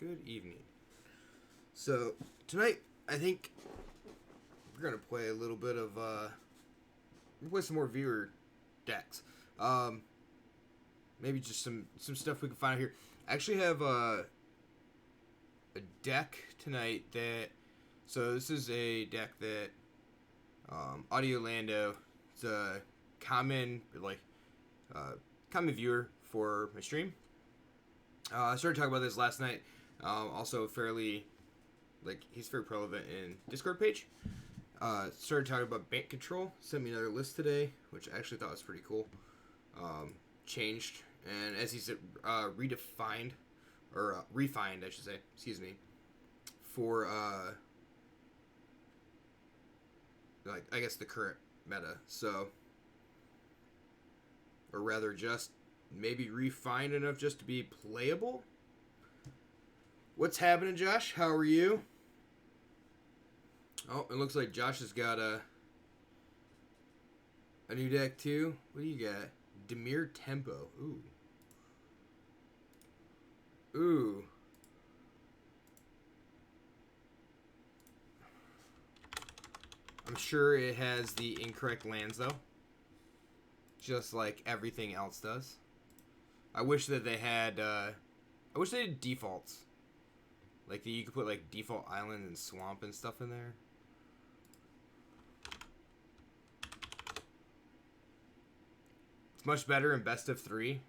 Good evening. So, tonight, I think we're going to play a little bit of, play some more viewer decks. Maybe just some stuff we can find out here. I actually have a deck tonight that, so this is a deck that, Audio Lando, it's a common viewer for my stream. I started talking about this last night. Also fairly, he's very relevant in Discord page. Started talking about bank control. Sent me another list today, which I actually thought was pretty cool. Changed, and as he said, refined, I should say, excuse me, for, I guess the current meta. So, or rather just maybe refined enough just to be playable. What's happening, Josh? How are you? Oh, it looks like Josh has got a new deck too. What do you got? Demir Tempo. Ooh. I'm sure it has the incorrect lands though. Just like everything else does. I wish that they had, I wish they had defaults. Like, that you could put, like, default island and swamp and stuff in there. It's much better in best of 3.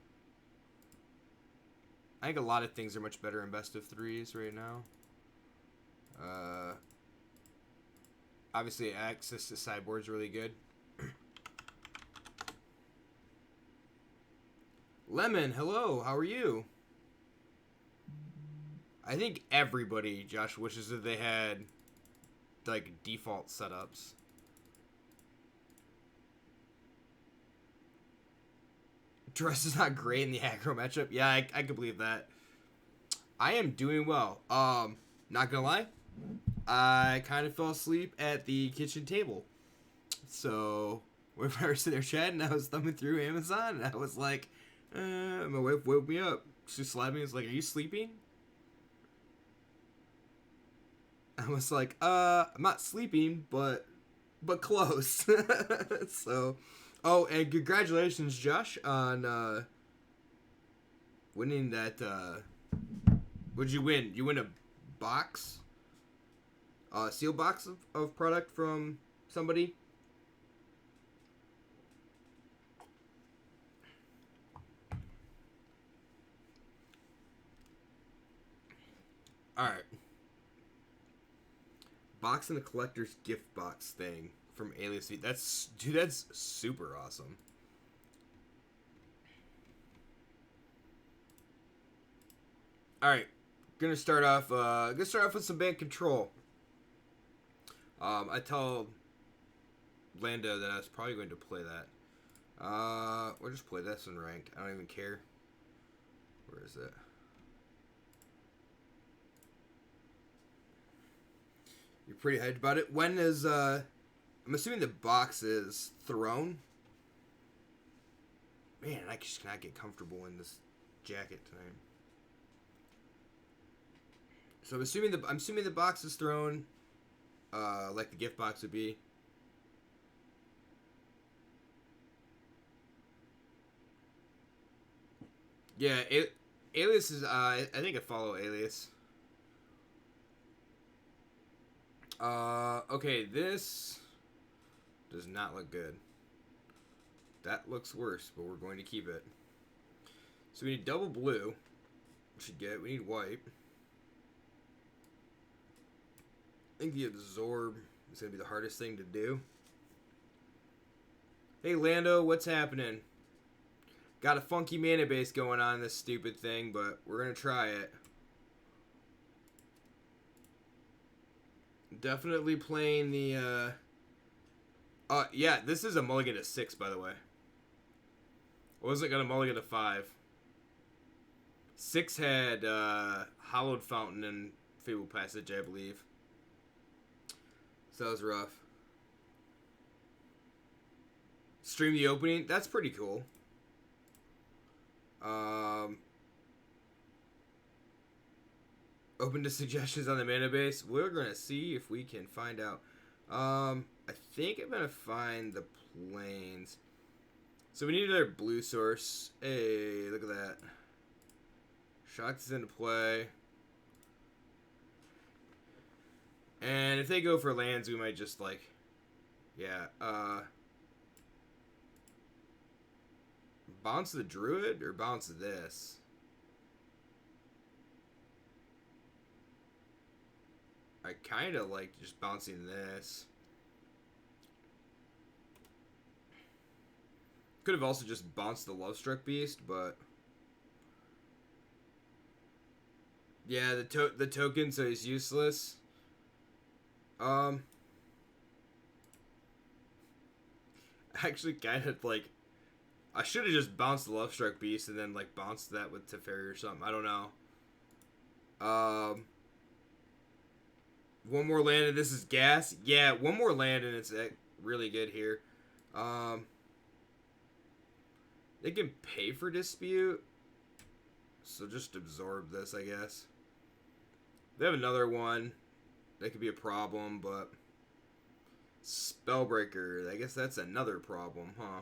I think a lot of things are much better in best of 3s right now. Obviously, access to sideboard's really good. Lemon, hello, how are you? I think everybody, Josh, wishes that they had, like, default setups. Dress is not great in the aggro matchup. Yeah, I can believe that. I am doing well. Not gonna lie, I kind of fell asleep at the kitchen table. So, when I was sitting there chatting, I was thumbing through Amazon, and I was like, my wife woke me up. She slapped me and was like, are you sleeping? I was like, I'm not sleeping, but close. So, oh, and congratulations, Josh, on, winning that, what'd you win? You win a box? Seal box of product from somebody? Alright. Box and a collector's gift box thing from Alias V. That's super awesome. Alright. Gonna start off with some bank control. I told Lando that I was probably going to play that. We'll just play this in ranked. I don't even care. Where is it? You're pretty hyped about it. When is, I'm assuming the box is thrown. Man, I just cannot get comfortable in this jacket tonight. So I'm assuming the box is thrown, like the gift box would be. Yeah, Alias is, I think I follow Alias. Okay, this does not look good. That looks worse, but we're going to keep it. So we need double blue. We need white. I think the absorb is going to be the hardest thing to do. Hey, Lando, what's happening? Got a funky mana base going on in this stupid thing, but we're going to try it. Definitely playing the, yeah, this is a mulligan to 6, by the way. I wasn't going to mulligan to 5. 6 had, Hollowed Fountain and Fable Passage, I believe. So that was rough. Stream the opening, that's pretty cool. Open to suggestions on the mana base. We're gonna see if we can find out. I think I'm gonna find the planes. So we need another blue source. Hey, look at that. Shocks is into play. And if they go for lands, we might just like, yeah, bounce the druid or bounce this. I kind of like just bouncing this. Could have also just bounced the Lovestruck Beast, but yeah, the token, so he's useless. Actually, kind of like, I should have just bounced the Lovestruck Beast and then like bounced that with Teferi or something. I don't know. One more land and this is gas. Yeah, one more land and it's really good here. They can pay for dispute, so just absorb this, I guess. They have another one that could be a problem, but Spellbreaker, I guess that's another problem, huh?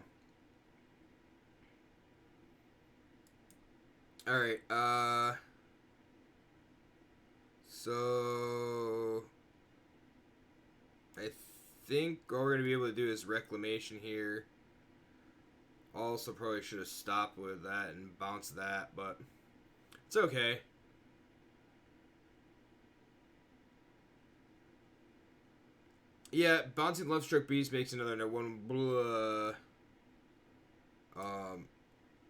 Alright, so I think all we're going to be able to do is Reclamation here. Also probably should have stopped with that and bounced that, but it's okay. Yeah, bouncing Lovestruck Beast makes another no one. Blah.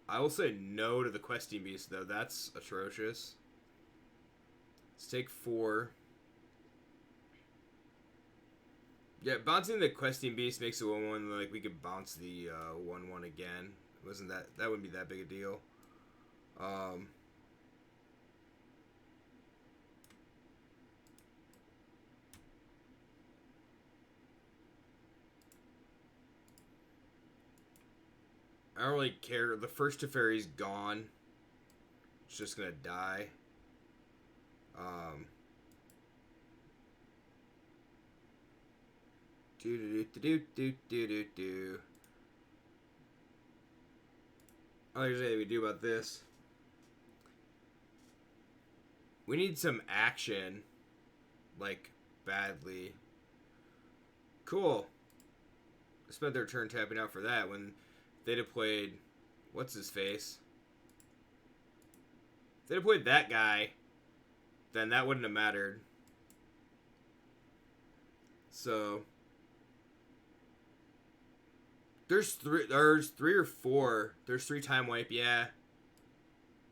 I will say no to the Questing Beast, though. That's atrocious. Let's take 4. Yeah, bouncing the Questing Beast makes it 1-1. Like, we could bounce the 1-1 again. That wouldn't be that big a deal. I don't really care. The first Teferi's gone. It's just gonna die. Oh, there's anything we do about this. We need some action. Like, badly. Cool. I spent their turn tapping out for that when they'd have played... What's his face? If they'd have played that guy, then that wouldn't have mattered. So... There's 3 or 4. There's 3 time wipe, yeah.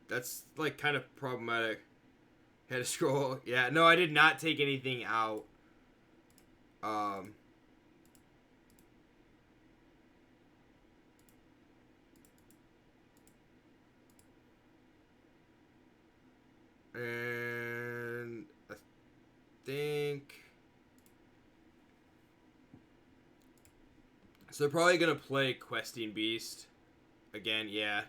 That's, like, kind of problematic. Had to scroll. Yeah, no, I did not take anything out. And I think... So they're probably going to play Questing Beast. Again, yeah.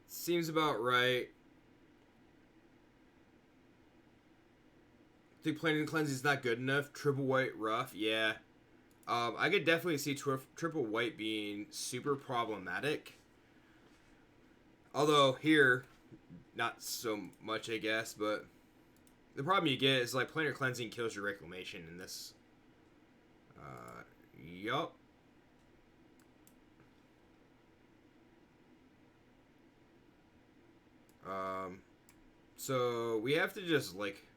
Seems about right. I think Planing Cleanse is not good enough. Triple White Rough, yeah. I could definitely see Triple White being super problematic. Although here, not so much, I guess. But the problem you get is like Planar Cleansing kills your Reclamation in this. Yup. So we have to just like...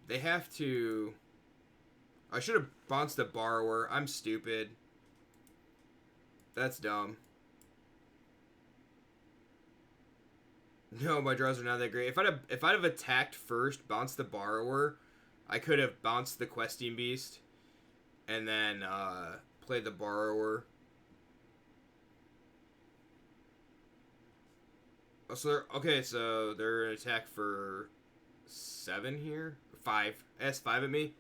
They have to... I should have bounced the Borrower. I'm stupid. That's dumb. No, my draws are not that great. If I'd have attacked first, bounced the Borrower, I could have bounced the Questing Beast, and then played the Borrower. Oh, so they're an attack for 7 here. 5. That's 5 at me.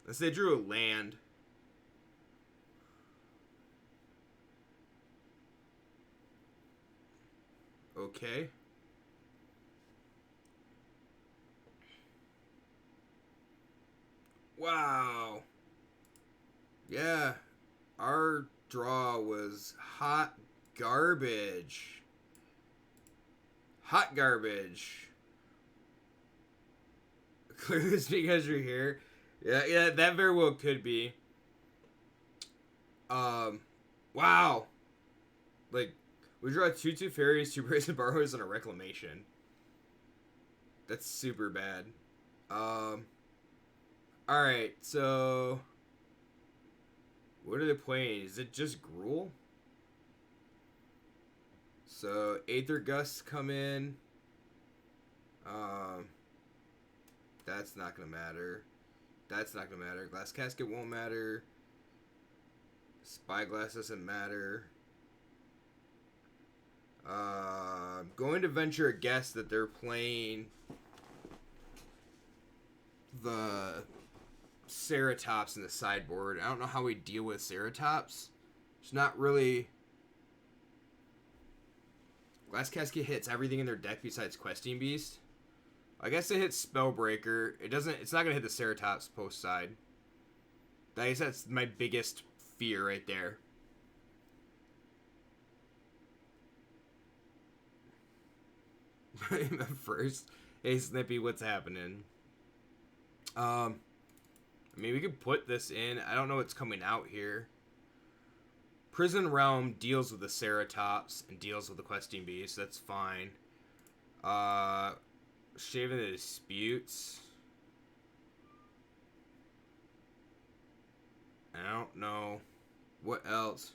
Unless they drew a land. Okay. Wow. Yeah. Our draw was hot garbage. Hot garbage. Clearly it's because you're here. Yeah, that very well could be. Wow. Like, we draw 2/2 fairies, 2 brazen borrowers, and a reclamation. That's super bad. Alright, so... What are they playing? Is it just Gruul? So, Aether Gusts come in. That's not gonna matter. That's not gonna matter. Glass Casket won't matter. Spyglass doesn't matter. I'm going to venture a guess that they're playing the Ceratops in the sideboard. I don't know how we deal with Ceratops. It's not really... Glass Casket hits everything in their deck besides Questing Beast. I guess it hits Spellbreaker. It's not gonna hit the Ceratops post side. I guess that's my biggest fear right there. First, hey Snippy, what's happening? I mean, we could put this in. I don't know what's coming out here. Prison Realm deals with the Ceratops and deals with the Questing Beast. That's fine. Shaving the Disputes. I don't know. What else?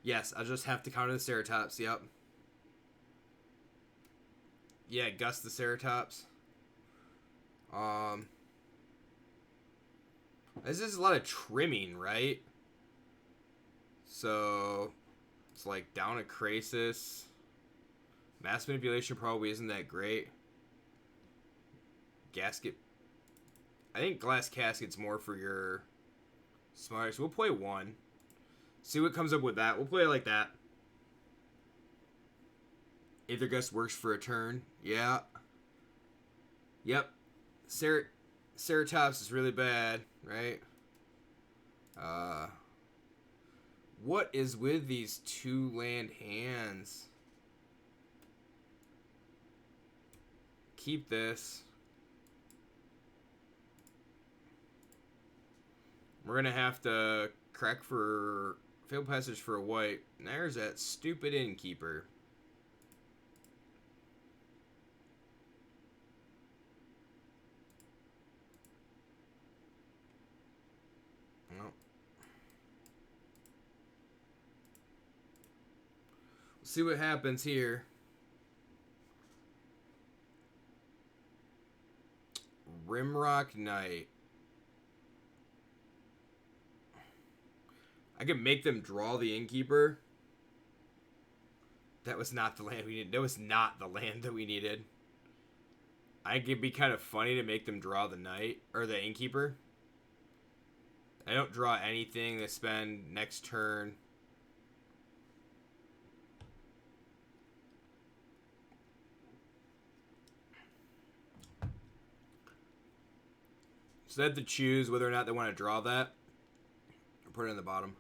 Yes, I'll just have to counter the Ceratops. Yep. Yeah, Gust the Ceratops. This is a lot of trimming, right? So, it's like down a Krasis. Mass Manipulation probably isn't that great. Gasket. I think Glass Casket's more for your smartest. We'll play one. See what comes up with that. We'll play it like that. Aether Gust works for a turn. Yeah. Yep. Ceratops is really bad, right? What is with these 2 land hands? Keep this. We're gonna have to crack for Failed Passage for a white. And there's that stupid Innkeeper. Well, we'll see what happens here. Rimrock Knight. I could make them draw the Innkeeper. That was not the land we needed. That was not the land that we needed. I think it'd be kind of funny to make them draw the Knight, or the Innkeeper. I don't draw anything. They spend next turn. So they have to choose whether or not they want to draw that. Or put it in the bottom.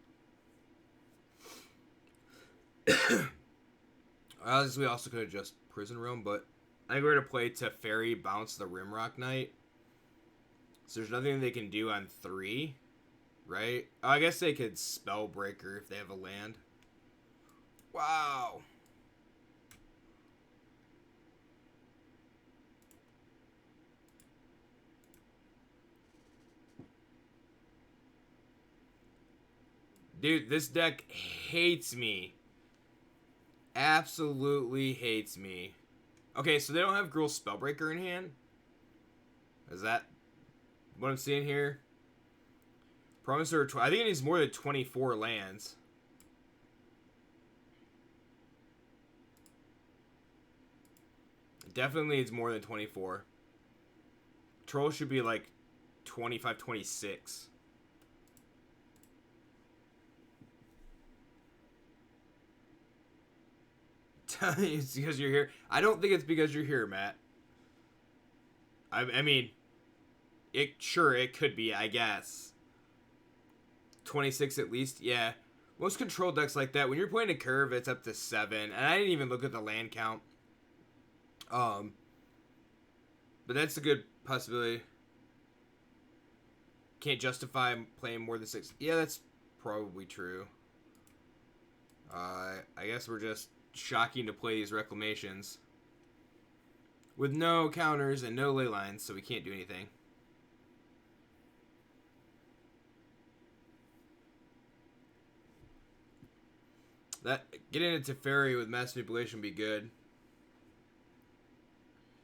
We also could have just Prison Realm, but I think we're going to play Teferi, bounce the Rimrock Knight. So there's nothing they can do on 3, right? Oh, I guess they could Spellbreaker if they have a land. Wow. Dude, this deck hates me. Absolutely hates me. Okay, so they don't have Gruul Spellbreaker in hand? Is that what I'm seeing here? Promisor, I think it needs more than 24 lands. It definitely needs more than 24. Troll should be like 25, 26. It's because you're here. I don't think it's because you're here, Matt. I mean, it could be, I guess. 26 at least, yeah. Most control decks like that, when you're playing a curve, it's up to 7. And I didn't even look at the land count. But that's a good possibility. Can't justify playing more than 6. Yeah, that's probably true. I guess we're just shocking to play these reclamations. With no counters and no ley lines, so we can't do anything. That getting into Teferi with mass manipulation would be good.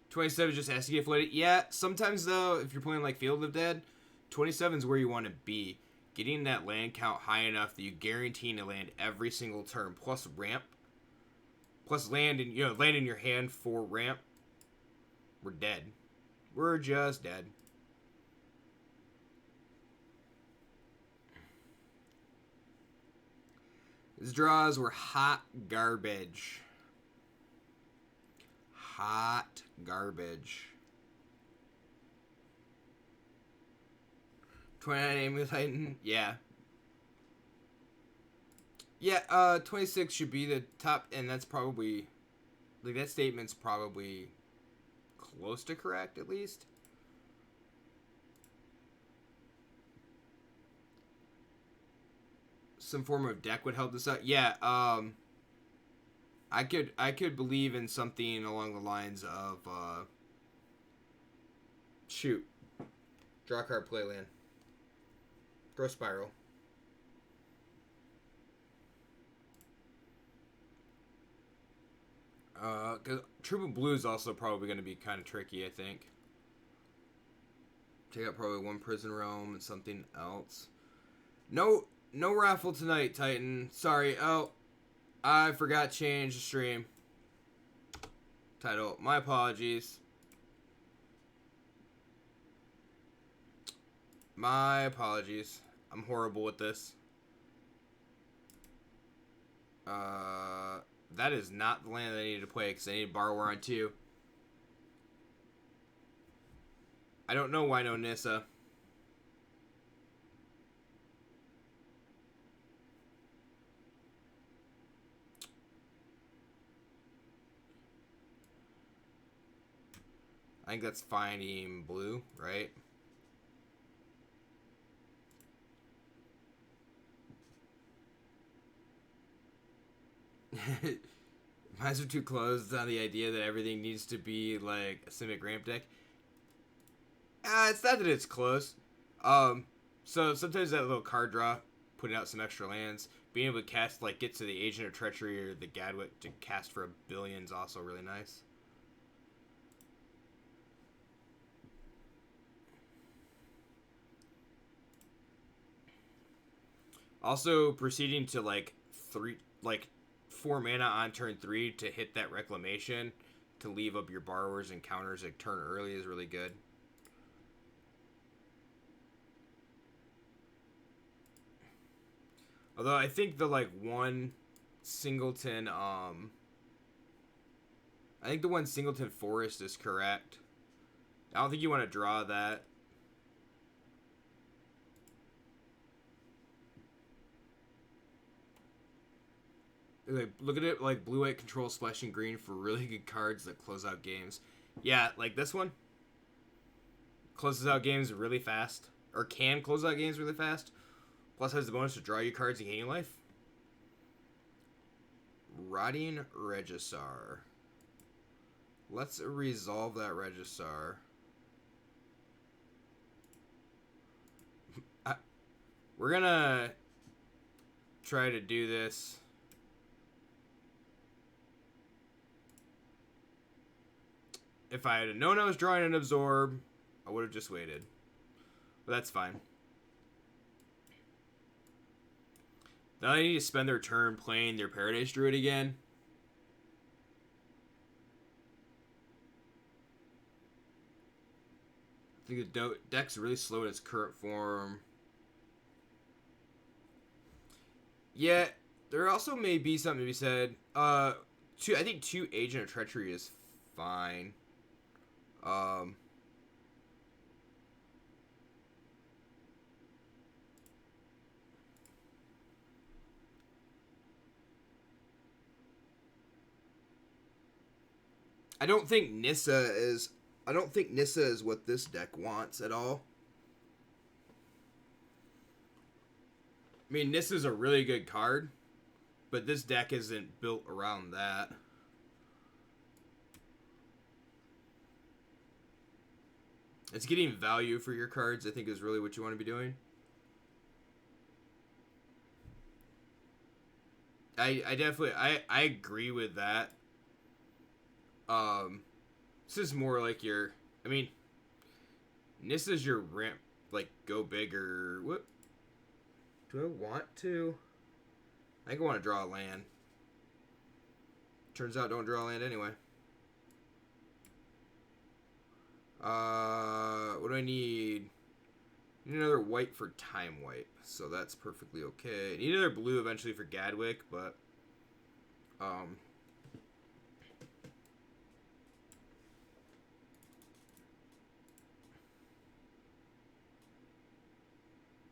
27 just has to get flooded. Yeah, sometimes though, if you're playing like Field of Dead, 27 is where you want to be. Getting that land count high enough that you guarantee to land every single turn, plus ramp, plus land in land in your hand for ramp. We're dead. We're just dead. His draws were hot garbage. Hot garbage. 29 Amy Titan, yeah. Yeah, 26 should be the top, and that's probably, like, that statement's probably close to correct, at least. Some form of deck would help this out. Yeah, I could believe in something along the lines of, shoot. Draw card, play land. Throw spiral. Because Troop of Blue is also probably going to be kind of tricky, I think. Take out probably one Prison Realm and something else. No raffle tonight, Titan. Sorry. Oh, I forgot to change the stream title. My apologies. My apologies. I'm horrible with this. That is not the land that I needed to play because I need to Borrower on 2. I don't know why no Nissa. I think that's finding blue, right? Mine's are too closed on the idea that everything needs to be like a Simic ramp deck. It's not that it's close. So sometimes that little card draw, putting out some extra lands, being able to cast, like, get to the Agent of Treachery or the Gadwit to cast for $1 billion is also really nice. Also, proceeding to, like, 4 mana on turn 3 to hit that Reclamation to leave up your borrowers and counters a turn early is really good. Although I think the, like, one singleton, I think the one singleton forest is correct. I don't think you want to draw that. Like, look at it like blue-white control splashing green for really good cards that close out games. Yeah, like this one. Closes out games really fast. Or can close out games really fast. Plus has the bonus to draw you cards and gain your life. Rotting Regisar. Let's resolve that Regisar. We're gonna try to do this. If I had known I was drawing an Absorb, I would have just waited. But that's fine. Now they need to spend their turn playing their Paradise Druid again. I think the deck's really slow in its current form. Yeah, there also may be something to be said. I think 2 Agent of Treachery is fine. I don't think Nissa is. I don't think Nissa is what this deck wants at all. I mean, Nissa's a really good card, but this deck isn't built around that. It's getting value for your cards, I think, is really what you want to be doing. I definitely I agree with that. This is more like your, I mean, Nissa's your ramp, like, go big or what? Do I want to? I think I want to draw a land. Turns out don't draw a land anyway. What do I need? I need another white for time wipe, so that's perfectly okay. I need another blue eventually for Gadwick, but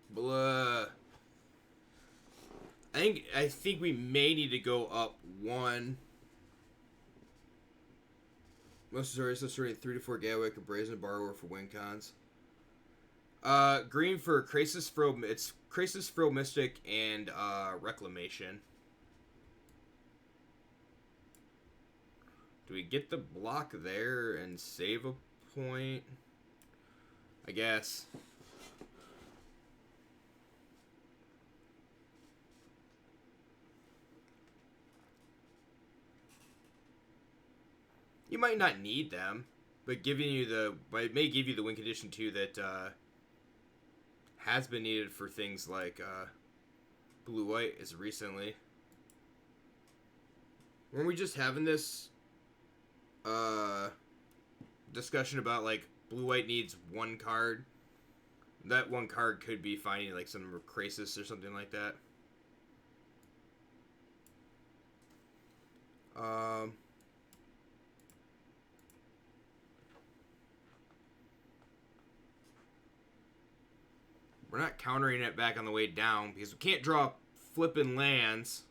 blah. I think we may need to go up one. Most stories so starting 3 to 4 Gadwick, a Brazen Borrower for win cons. Green for Krasis Frill. It's Krasis Frill Mystic and Reclamation. Do we get the block there and save a point? I guess. You might not need them, but giving you it may give you the win condition too that has been needed for things like blue-white as recently. Weren't we just having this discussion about like blue-white needs one card? That one card could be finding like some Krasis or something like that. We're not countering it back on the way down because we can't draw flipping lands.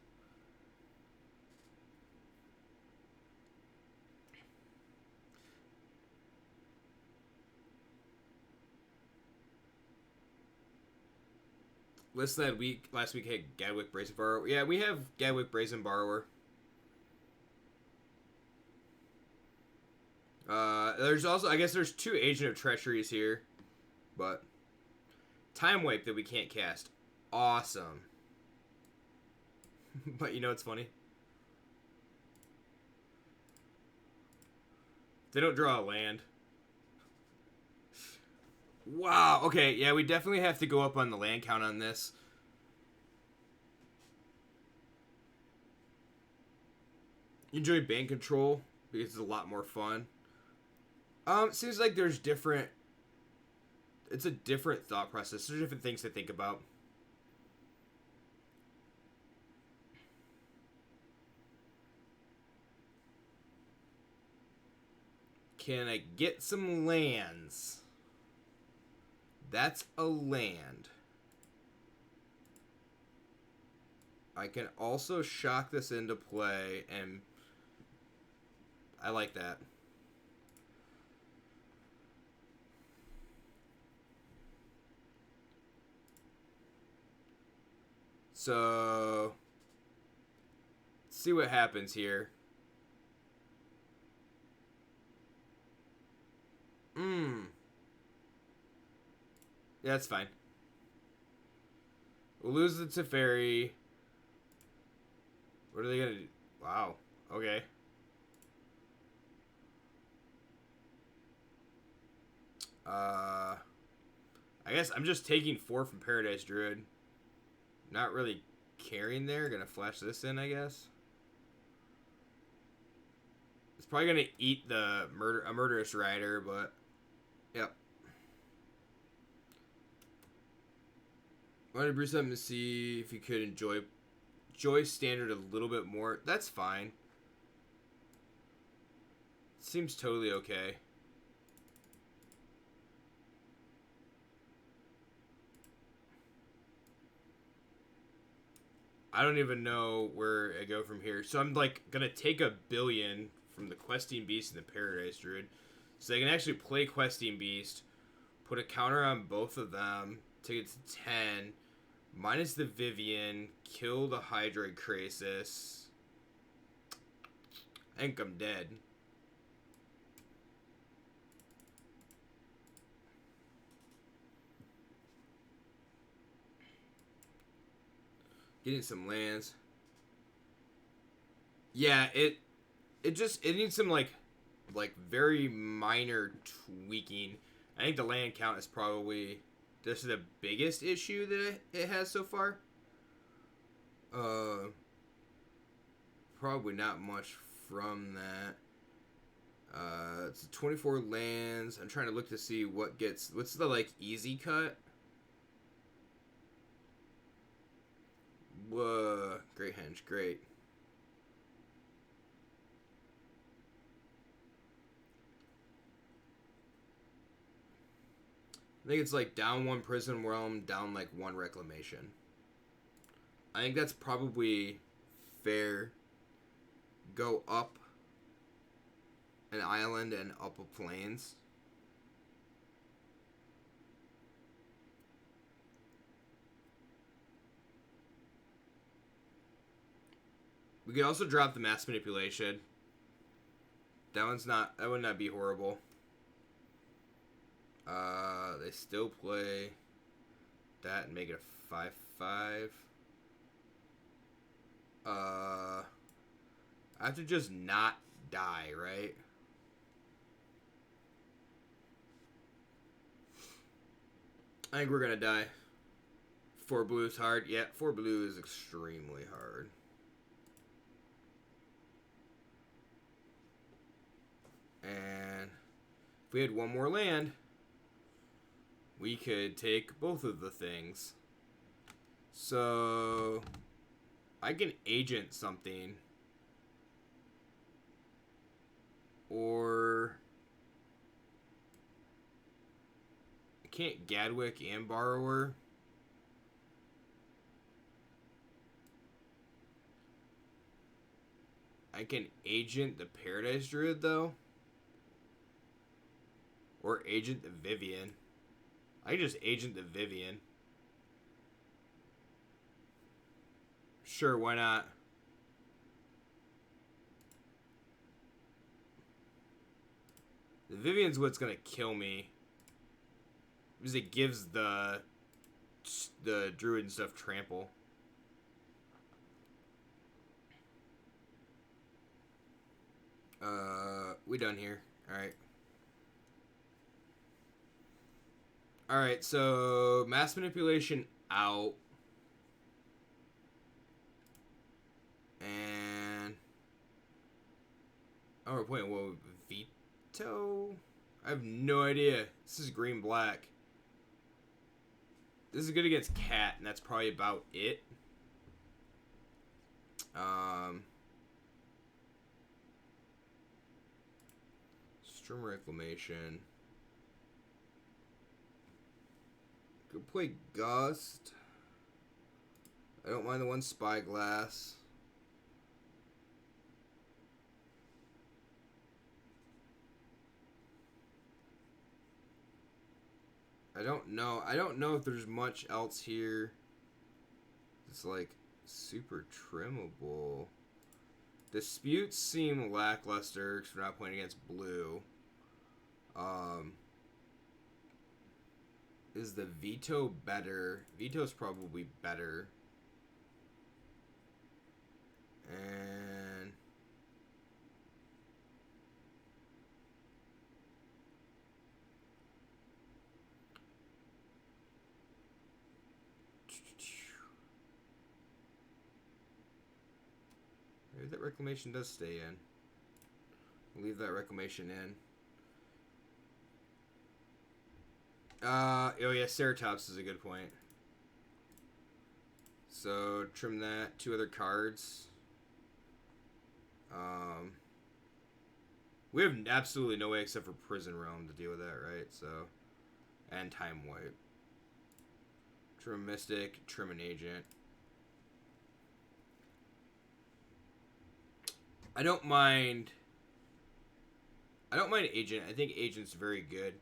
List that week last week had Gadwick Brazen Borrower. Yeah, we have Gadwick Brazen Borrower. There's also, I guess there's 2 Agent of Treacheries here, but Time Wipe that we can't cast. Awesome. But you know what's funny? They don't draw a land. Wow. Okay, yeah, we definitely have to go up on the land count on this. Enjoy Bank Control because it's a lot more fun. Seems like there's different... It's a different thought process. There's different things to think about. Can I get some lands? That's a land. I can also shock this into play, and I like that. So, let's see what happens here. Yeah, that's fine. We'll lose the Teferi. What are they gonna do? Wow. Okay. I guess I'm just taking 4 from Paradise Druid. Not really caring there. Gonna flash this in, I guess. It's probably gonna eat the Murderous Rider, but yep. Wanted to brew something to see if you could enjoy Standard a little bit more. That's fine. Seems totally okay. I don't even know where I go from here. So I'm like gonna take $1 billion from the Questing Beast and the Paradise Druid. So they can actually play Questing Beast, put a counter on both of them, take it to 10, minus the Vivian, kill the Hydroid Krasis. I think I'm dead. Getting some lands. Yeah, it needs some like very minor tweaking. I think the land count is probably this is the biggest issue that it has so far. Probably not much from that. It's 24 lands. I'm trying to look to see what's the like easy cut. Whoa, Great Henge, great. I think it's like down 1 Prison Realm, down like 1 Reclamation. I think that's probably fair. Go up an island and up a plains. We could also drop the Mass Manipulation. That would not be horrible. They still play that and make it a 5/5. I have to just not die, right? I think we're gonna die. 4 blue is hard. Yeah, 4 blue is extremely hard. And if we had 1 more land, we could take both of the things. So I can agent something. Or I can't Gadwick and Borrower. I can agent the Paradise Druid though. Or agent the Vivian. I can just agent the Vivian. Sure, why not? The Vivian's what's gonna kill me. Because it gives the Druid and stuff trample. We done here. Alright. Alright, so Mass Manipulation out. And oh, we're playing what? Veto? I have no idea. This is green-black. This is good against Cat, and that's probably about it. Storm Reclamation. Could play Gust. I don't mind the 1 Spyglass. I don't know. I don't know if there's much else here. It's like super trimmable. Disputes seem lackluster because we're not playing against blue. Is the Veto better? Veto's probably better. And maybe that Reclamation does stay in. We'll leave that Reclamation in. Oh yeah, Ceratops is a good point. So trim that. 2 other cards. We have absolutely no way except for Prison Realm to deal with that, right? So, and Time Wipe. Trim a Mystic, trim an Agent. I don't mind I don't mind Agent. I think Agent's very good.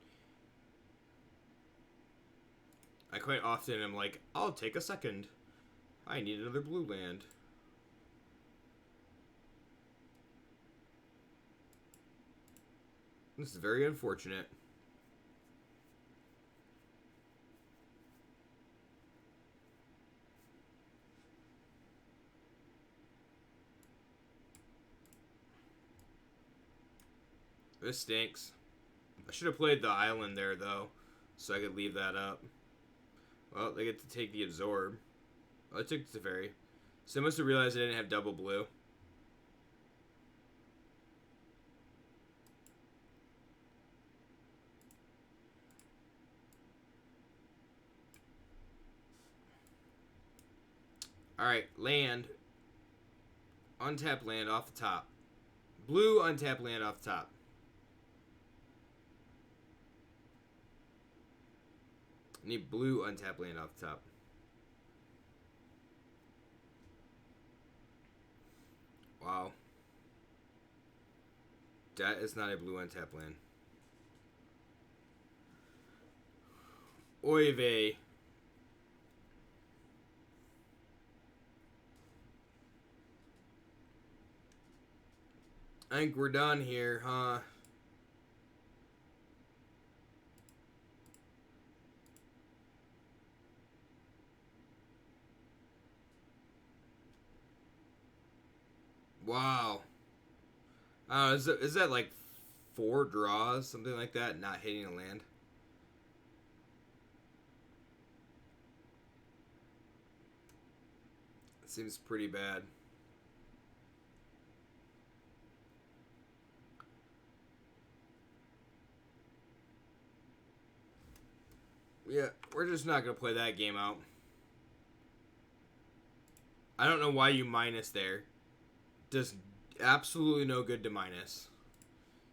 I quite often am like, I'll take a second. I need another blue land. This is very unfortunate. This stinks. I should have played the island there, though, so I could leave that up. Well, they get to take the absorb. Oh, I took the Teferi. So I must have realized I didn't have double blue. Alright, land. Untap land off the top. Blue untap land off the top. I need blue untap land off the top. Wow. That is not a blue untap land. Oy vey. I think we're done here, huh? Wow. Is that like 4 draws, something like that, not hitting a land? It seems pretty bad. Yeah, we're just not going to play that game out. I don't know why you minus there. Does absolutely no good to minus.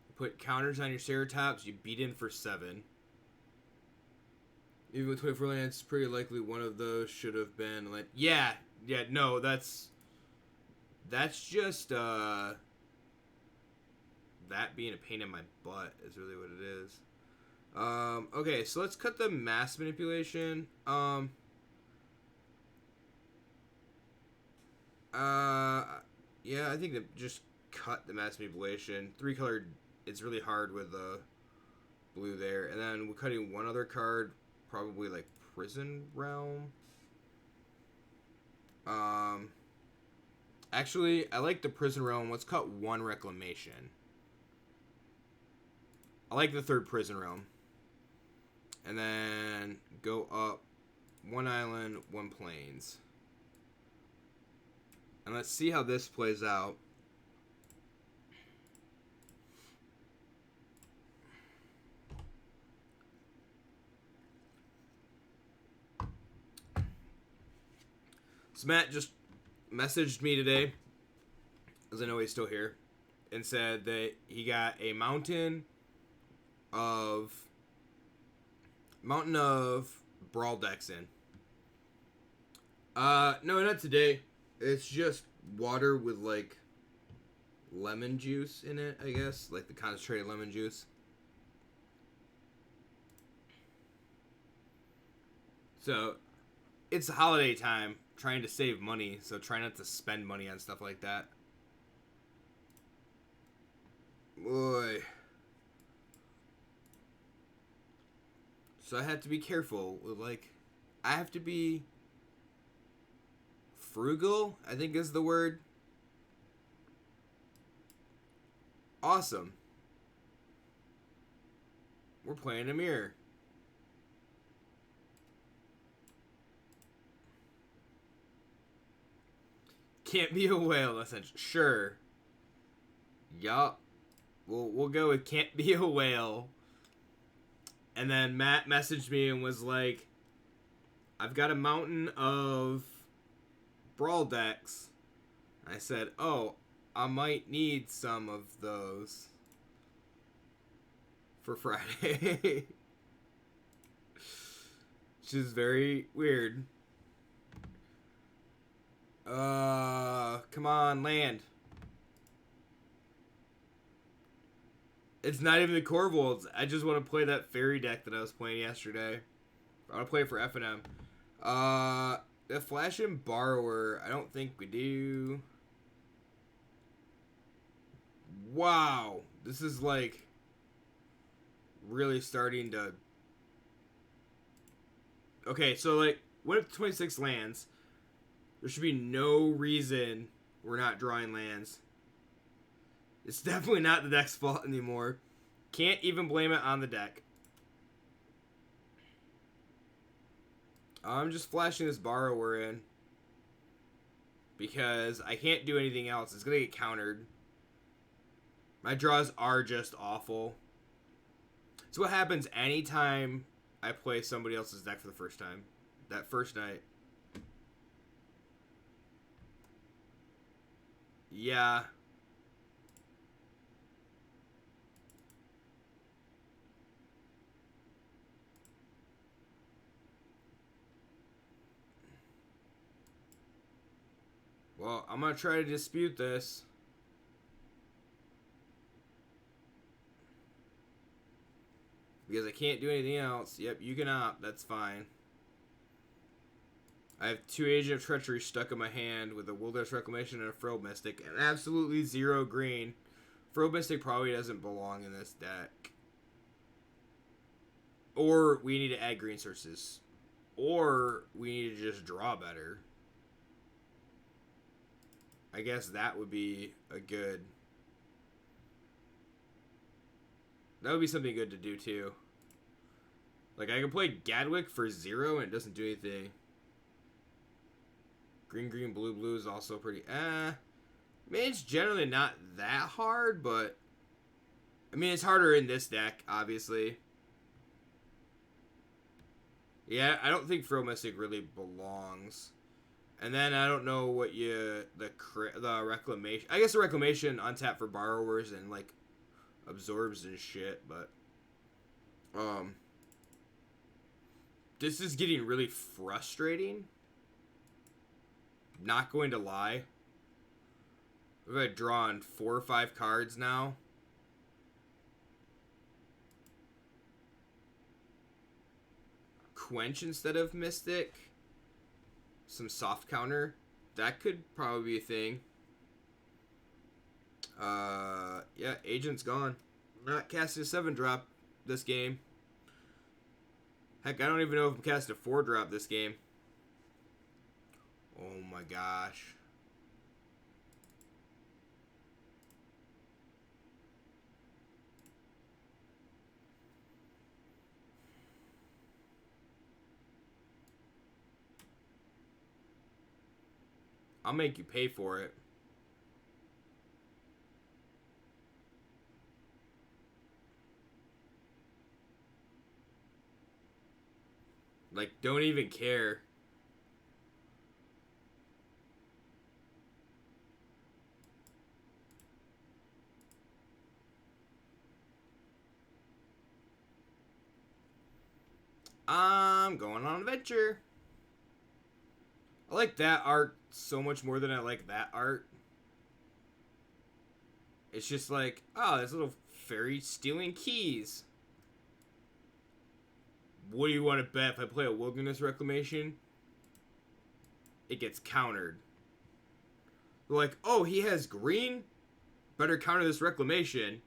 You put counters on your Ceratops, you beat in for 7. Even with 24 lands, it's pretty likely one of those should have been like, yeah, no, that's just that being a pain in my butt is really what it is. Okay, so let's cut the mass manipulation. Yeah, I think that just cut the mass manipulation. 3 colored, it's really hard with the blue there. And then we're cutting one other card, probably like Prison Realm. Actually, I like the Prison Realm. Let's cut 1 Reclamation. I like the 3rd Prison Realm. And then go up 1 island, 1 plains. And let's see how this plays out. So Matt just messaged me today, as I know he's still here, and said that he got a mountain of brawl decks in. No, not today. It's just water with like lemon juice in it, I guess, like the concentrated lemon juice. So it's the holiday time, trying to save money, so try not to spend money on stuff like that. Boy. So I have to be careful with, like, I have to be frugal, I think is the word. Awesome. We're playing a mirror. Can't be a whale, essentially. Sure. Yup. We'll go with can't be a whale. And then Matt messaged me and was like, I've got a mountain of brawl decks. I said, oh, I might need some of those for Friday. Which is very weird. Come on, land. It's not even the Corvolds. I just want to play that fairy deck that I was playing yesterday. I want to play it for F&M. The Flash and Borrower, I don't think we do. Wow. This is like really starting to... Okay, so like, what if 26 lands? There should be no reason we're not drawing lands. It's definitely not the deck's fault anymore. Can't even blame it on the deck. I'm just flashing this Borrower in. Because I can't do anything else. It's going to get countered. My draws are just awful. It's what happens anytime I play somebody else's deck for the first time. That first night. Yeah. Well, I'm going to try to dispute this. Because I can't do anything else. Yep, you can opt. That's fine. I have 2 Agent of Treachery stuck in my hand with a Wilderness Reclamation and a Frilled Mystic. And absolutely 0 green. Frilled Mystic probably doesn't belong in this deck. Or we need to add green sources. Or we need to just draw better. I guess that would be a good... That would be something good to do, too. Like, I can play Gadwick for 0 and it doesn't do anything. Green, green, blue, blue is also pretty... I mean, it's generally not that hard, but... I mean, it's harder in this deck, obviously. Yeah, I don't think Frill Mystic really belongs. And then I don't know what you... The Reclamation... I guess the Reclamation untap for Borrowers and, like... absorbs and shit, but this is getting really frustrating. Not going to lie. I've drawn 4 or 5 cards now. Quench instead of Mystic. Some soft counter. That could probably be a thing. Yeah, Agent's gone. I'm not casting a 7-drop this game. Heck, I don't even know if I'm casting a 4-drop this game. Oh my gosh. I'll make you pay for it. Like, don't even care. I'm going on an adventure. I like that art so much more than I like that art. It's just like, oh, this little fairy stealing keys. What do you want to bet if I play a Wilderness Reclamation? It gets countered. They're like, oh, he has green? Better counter this Reclamation.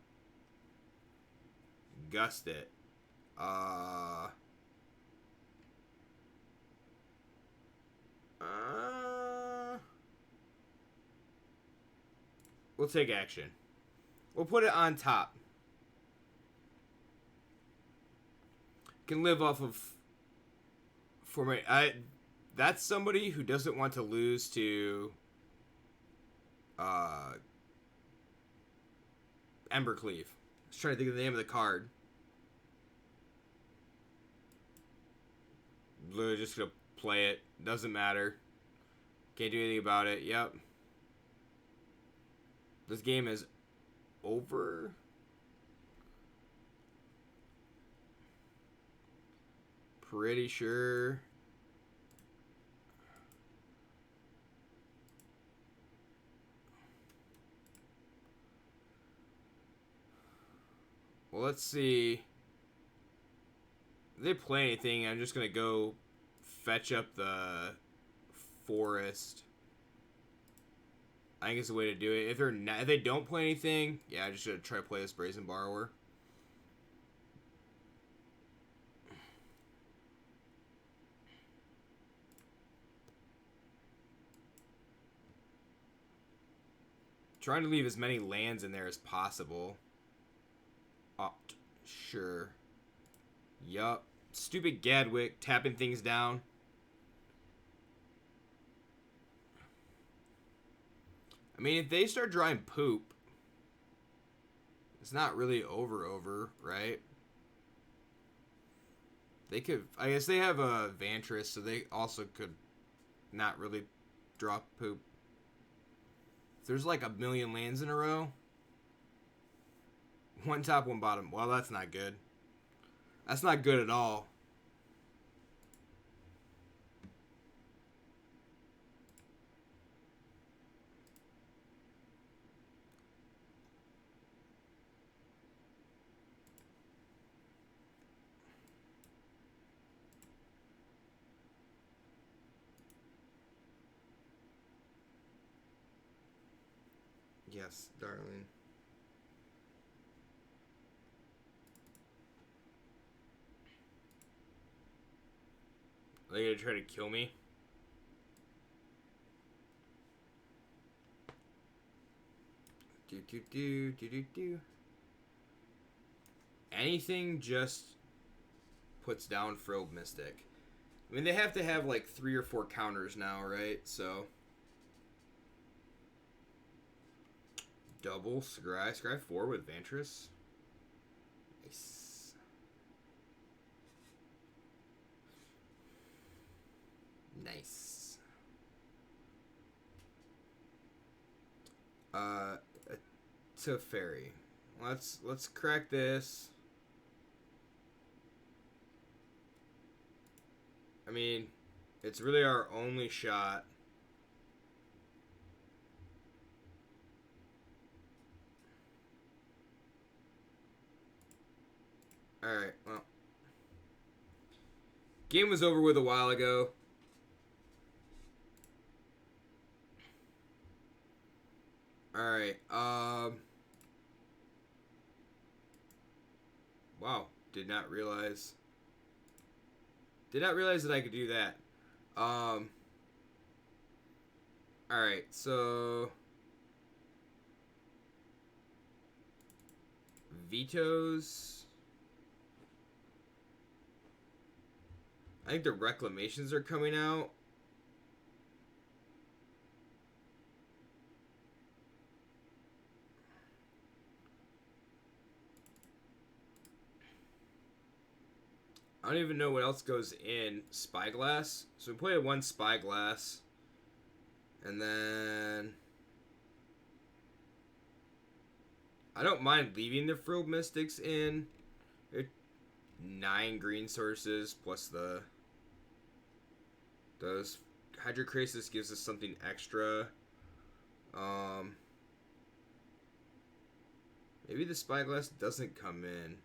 Gust it. We'll take action. We'll put it on top. Can live off of that's somebody who doesn't want to lose to Embercleave. I was trying to think of the name of the card. Literally just gonna play it. Doesn't matter. Can't do anything about it. Yep. This game is over. Pretty sure. Well, let's see. If they play anything, I'm just going to go fetch up the forest. I think it's the way to do it. If they don't play anything, yeah, I just should try to play this Brazen Borrower. Trying to leave as many lands in there as possible. Opt. Sure. Yup. Stupid Gadwick tapping things down. I mean, if they start drawing poop, it's not really over, right? They could... I guess they have a Vantress, so they also could not really draw poop. If there's like a million lands in a row. One top, one bottom. Well, that's not good. That's not good at all. Yes, darling. Are they gonna try to kill me? Do. Anything just puts down Frilled Mystic. I mean, they have to have like 3 or 4 counters now, right? So... Double Scry 4 with Vantress. Nice. Nice. To Fairy. Let's crack this. I mean, it's really our only shot. Alright, well. Game was over with a while ago. Alright, wow, did not realize that I could do that. Alright, so... Vetoes... I think the reclamations are coming out. I don't even know what else goes in Spyglass. So we play 1 Spyglass. And then... I don't mind leaving the Frilled Mystics in. They're 9 green sources plus those Hydrocrisis gives us something extra. Maybe the Spyglass doesn't come in.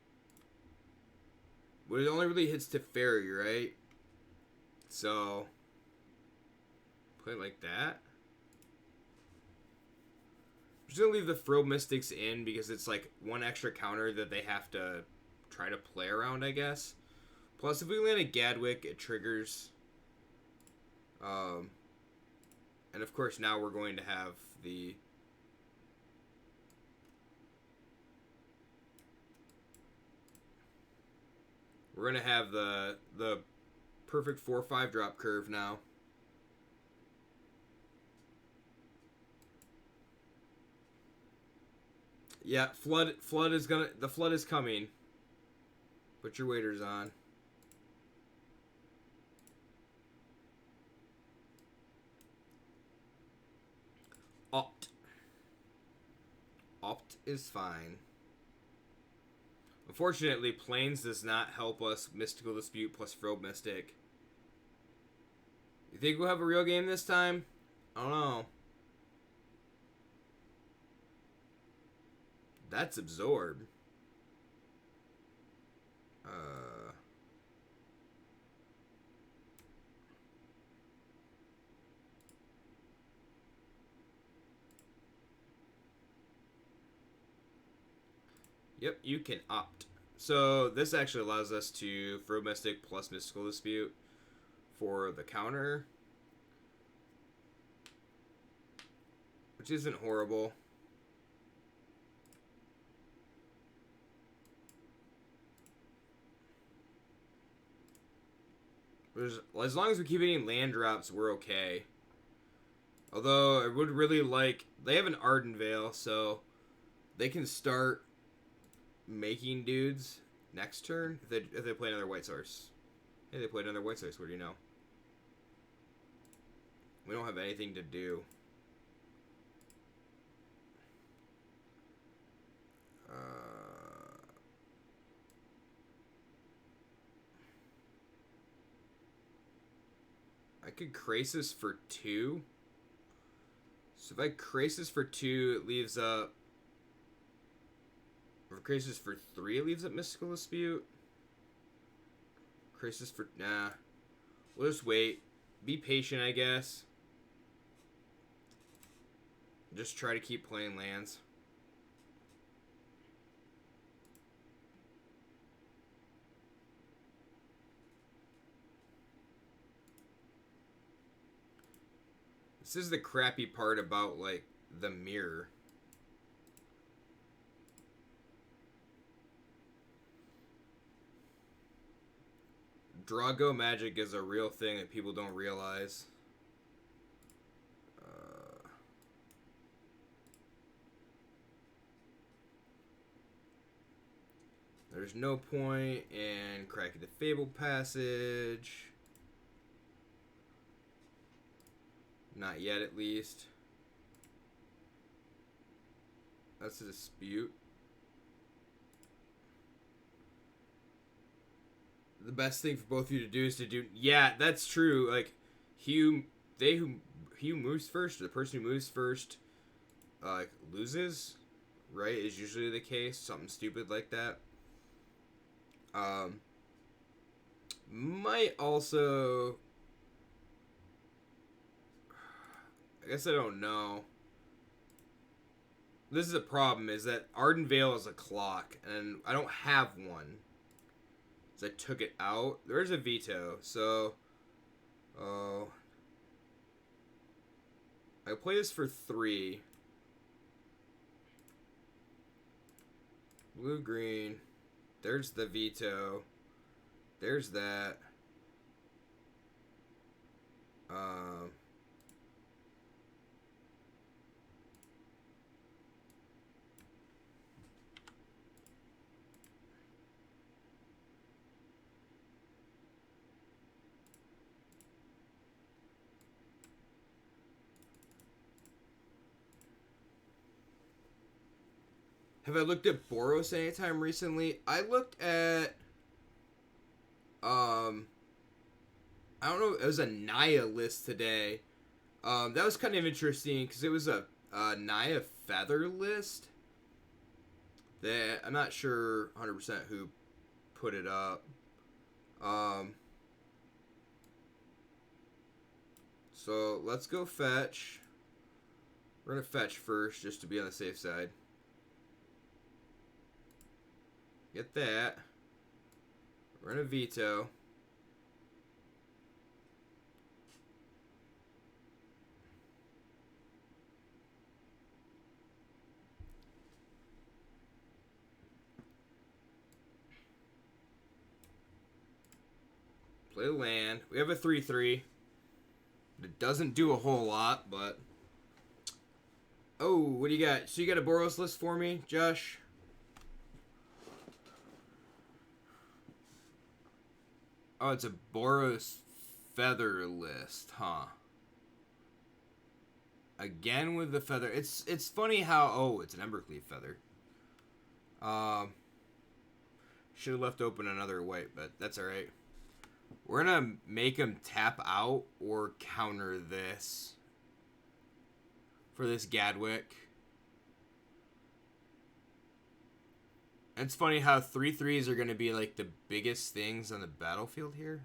But it only really hits to Fairy, right? So play it like that. I'm just gonna leave the Frilled Mystics in because it's like 1 extra counter that they have to try to play around, I guess. Plus, if we land a Gadwick, it triggers. And of course, now we're going to have the... We're going to have the perfect 4/5 drop curve now. Yeah, flood is gonna... The flood is coming. Put your waders on. Opt. Opt is fine. Unfortunately, Plains does not help us Mystical Dispute plus Frilled Mystic. You think we'll have a real game this time? I don't know. That's Absorb. Yep, you can opt. So this actually allows us to throw Mystic plus Mystical Dispute for the counter, which isn't horrible. As long as we keep getting land drops, we're okay. Although I would really like... They have an Arden Veil, so they can start making dudes next turn if they play another White Source. Hey, they played another White Source. What do you know? We don't have anything to do. I could Krasis for 2. So if I Krasis for 2, it leaves up... Or Krasis for 3, it leaves up Mystical Dispute. Krasis for... Nah. We'll just wait. Be patient, I guess. Just try to keep playing lands. This is the crappy part about, like, the mirror. Drago magic is a real thing that people don't realize. There's no point in cracking the Fable Passage. Not yet, at least. That's a dispute. The best thing for both of you to do is to do... Yeah, that's true. Like, who moves first, or the person who moves first, loses, right? Is usually the case. Something stupid like that. Might also... I guess I don't know. This is a problem, is that Arden Veil is a clock, and I don't have one. So I took it out. There's a veto, so... I play this for 3. Blue, green. There's the veto. There's that. Have I looked at Boros anytime recently? I looked at... I don't know, it was a Naya list today. That was kind of interesting, because it was a Naya Feather list. That I'm not sure 100% who put it up. So, let's go fetch. We're going to fetch first, just to be on the safe side. Get that. We're going to veto. Play land. We have a 3/3. It doesn't do a whole lot, but... Oh, what do you got? So you got a Boros list for me, Josh? Oh, it's a Boros Feather list, huh? Again with the feather. It's funny how... Oh, it's an Embercleave Feather. Should have left open another white, but that's alright. We're going to make him tap out or counter this. For this Gadwick. It's funny how 3/3s are going to be like the biggest things on the battlefield here.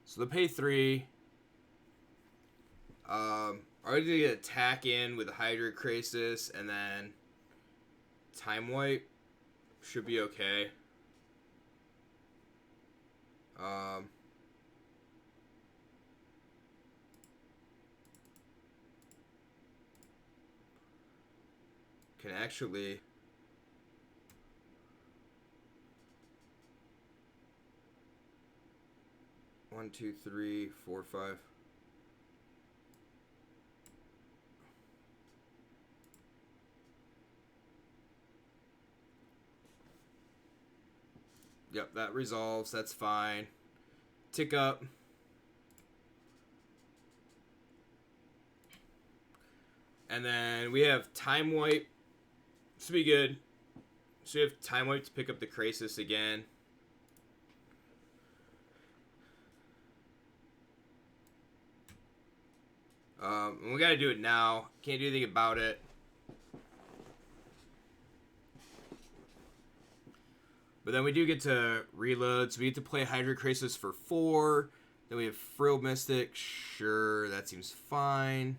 So they pay 3. Are they going to attack in with a Hydra Krasis and then Time Wipe should be okay. Can actually... One, two, three, four, five. Yep, that resolves. That's fine. Tick up. And then we have Time Wipe. This will be good. So we have Time Wipe to pick up the Crisis again. And we gotta do it now. Can't do anything about it. But then we do get to reload. So we get to play Hydra Crisis for 4. Then we have Frill Mystic. Sure, that seems fine.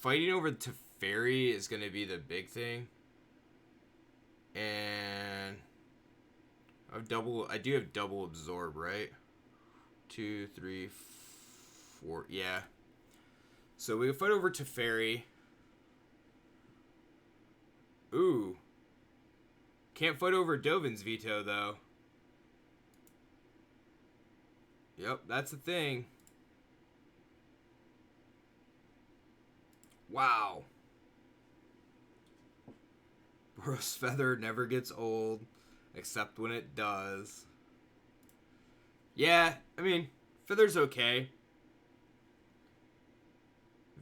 Fighting over Teferi is going to be the big thing. And I do have double absorb, right? 2, 3, 4. Yeah. So we fight over Teferi. Ooh. Can't fight over Dovin's Veto, though. Yep, that's the thing. Wow. Boros Feather never gets old, except when it does. Yeah, I mean, Feather's okay.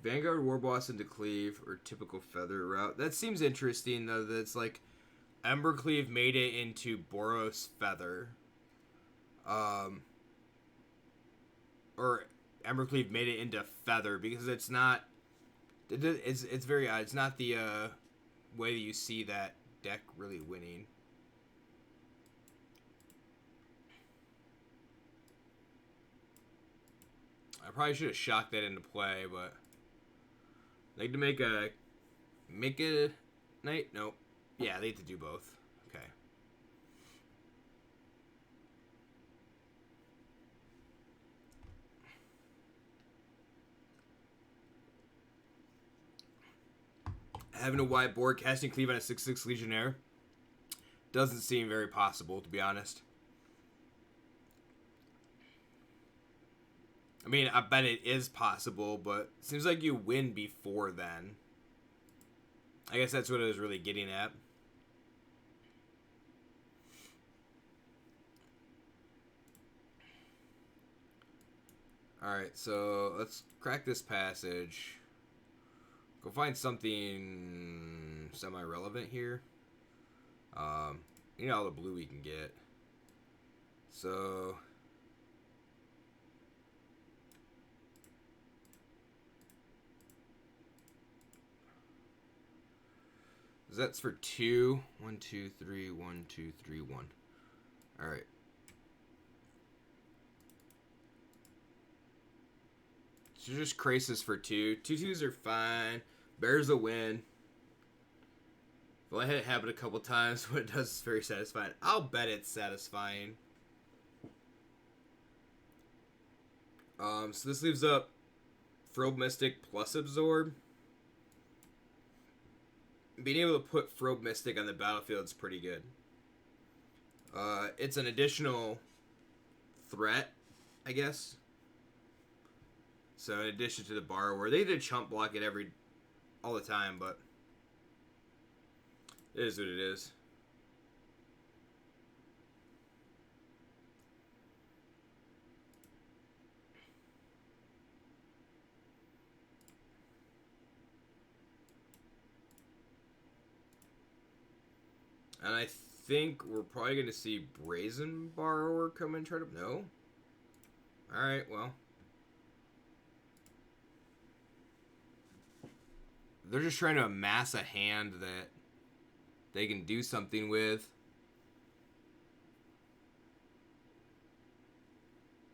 Vanguard Warboss into Cleave, or typical Feather route. That seems interesting, though, that it's like Embercleave made it into Boros Feather. Or Embercleave made it into Feather, because it's not... It's very odd. It's not the way that you see that deck really winning. I probably should have shocked that into play, but they had to make a night. Nope. Yeah, they have to do both. Okay. Having a wide board, casting Cleave on a 6/6 Legionnaire doesn't seem very possible, to be honest. I mean, I bet it is possible, but it seems like you win before then. I guess that's what I was really getting at. Alright, so let's crack this passage. Go find something semi-relevant here. You know, all the blue we can get. So... that's for 2. 1, 2, 3, 1, 2, 3, 1. Alright. So just Crisis for 2. 2/2s are fine. Bears a win. Well, I had it happen a couple times. When it does, it's very satisfying. I'll bet it's satisfying. So this leaves up Frilled Mystic plus Absorb. Being able to put Frilled Mystic on the battlefield is pretty good. It's an additional threat, I guess. So in addition to the Borrower, they did chump block it all the time, but it is what it is. And I think we're probably going to see Brazen Borrower come and try to... No? Alright, well. They're just trying to amass a hand that they can do something with.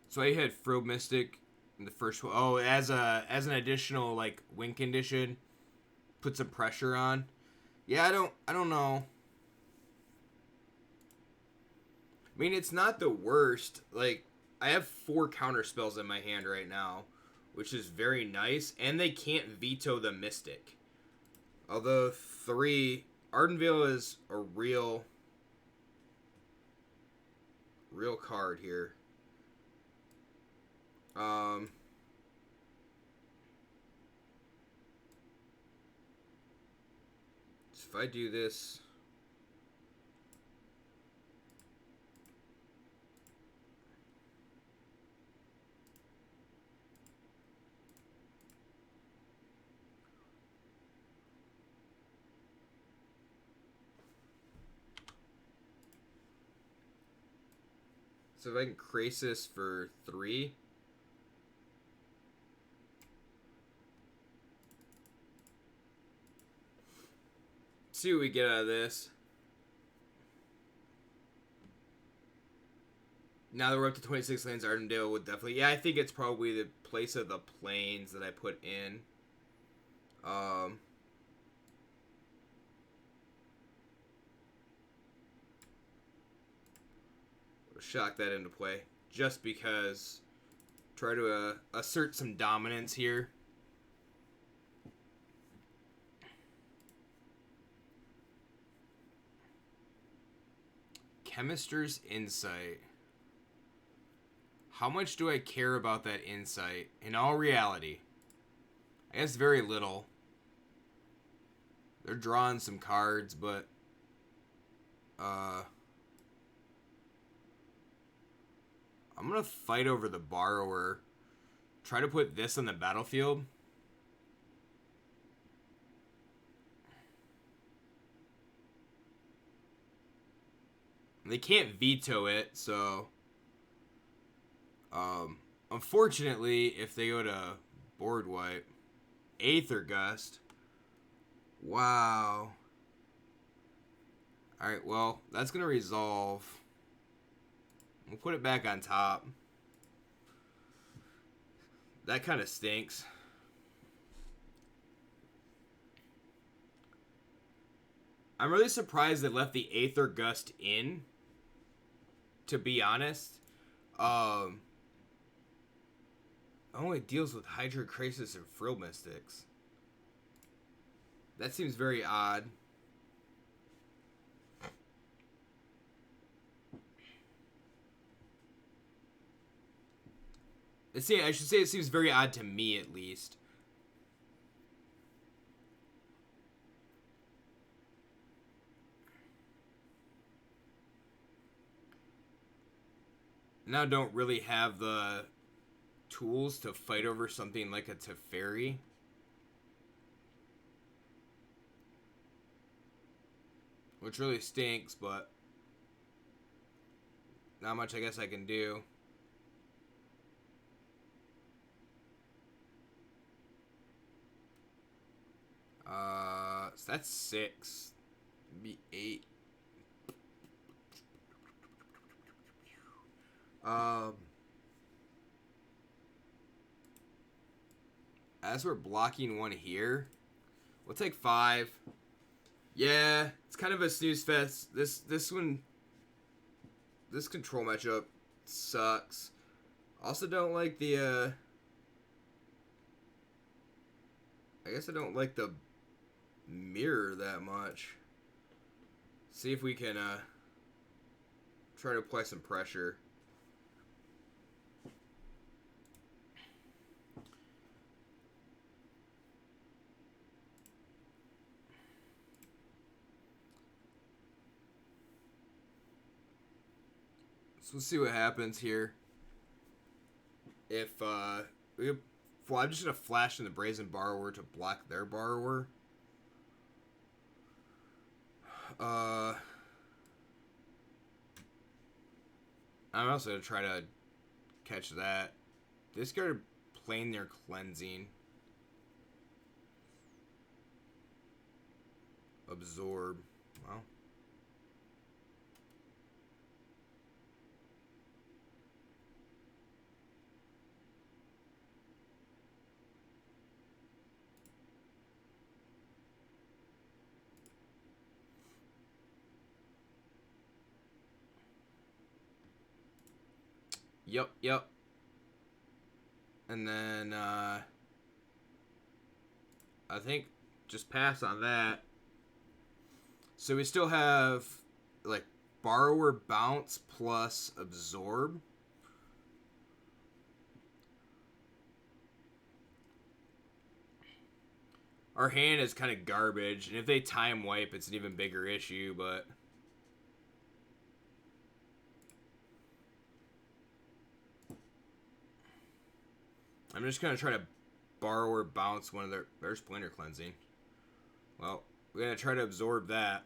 So I had Frilled Mystic in the first one. Oh, as an additional like win condition, put some pressure on. Yeah, I don't know. I mean, it's not the worst. Like, I have 4 counter spells in my hand right now, which is very nice, and they can't veto the Mystic. Although 3, Ardenvale is a real card here. If I do this, so if I can Krasis for 3. See what we get out of this. Now that we're up to 26 lands, Ardenvale would definitely... Yeah, I think it's probably the place of the planes that I put in. Shock that into play. Just because... Try to assert some dominance here. Chemister's Insight. How much do I care about that insight? In all reality, I guess very little. They're drawing some cards, but I'm gonna fight over the Borrower. Try to put this on the battlefield. They can't veto it, so... unfortunately, if they go to board wipe, Aether Gust. Wow. Alright, well, that's going to resolve. We'll put it back on top. That kind of stinks. I'm really surprised they left the Aether Gust in, to be honest. Only deals with Hydra Krasis and Frill Mystics. That seems very odd. I should say it seems very odd to me, at least. Now don't really have the tools to fight over something like a Teferi. Which really stinks, but not much I guess I can do. So that's 6. Be 8. As we're blocking one here, we'll take 5. Yeah, it's kind of a snooze fest. This control matchup sucks. Also don't like the I guess I don't like the mirror that much. See if we can try to apply some pressure. So we'll see what happens here. If well, I'm just gonna flash in the Brazen Borrower to block their Borrower. I'm also gonna try to catch that. Discard Plane their Cleansing. Absorb. Well. Yep. And then, I think just pass on that. So we still have, like, Borrower Bounce plus Absorb. Our hand is kind of garbage, and if they time wipe, it's an even bigger issue, but... I'm just going to try to Borrower Bounce one of their Splinter Cleansing. Well, we're going to try to absorb that.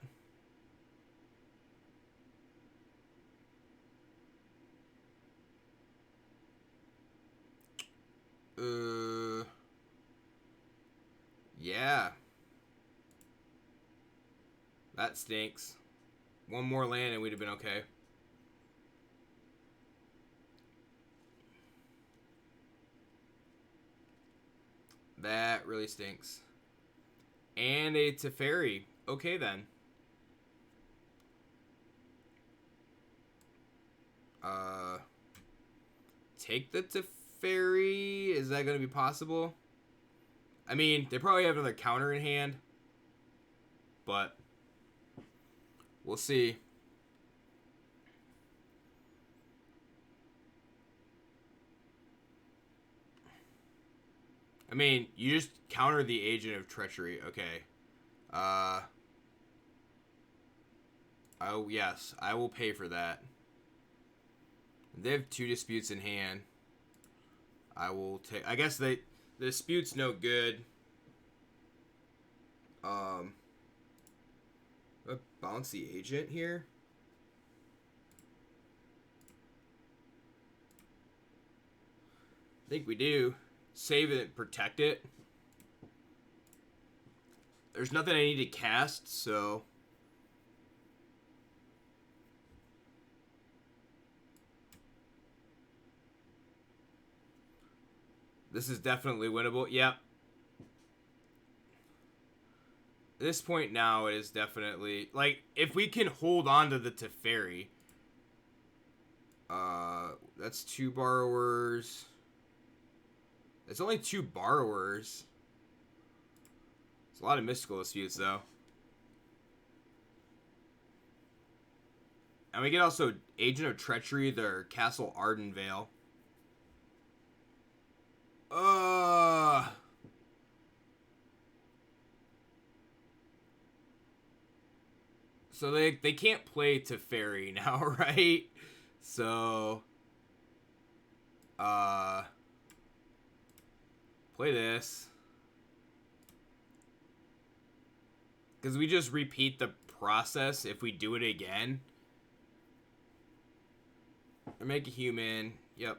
Yeah. That stinks. One more land and we'd have been okay. That really stinks. And a Teferi. Okay, then. Take the Teferi. Is that going to be possible? I mean, they probably have another counter in hand. But we'll see. I mean, you just counter the Agent of Treachery. Okay. Oh, yes. I will pay for that. They have 2 disputes in hand. I will take... I guess the dispute's no good. Bounce the Agent here. I think we do. Save it and protect it. There's nothing I need to cast, so... This is definitely winnable. Yep. At this point now, it is definitely... Like, if we can hold on to the Teferi... that's 2 borrowers. It's only 2 borrowers. It's a lot of mystical disputes, though. And we get also Agent of Treachery, their Castle Ardenvale. So they can't play Teferi now, right? So... play this. Because we just repeat the process if we do it again. Or make a human. Yep.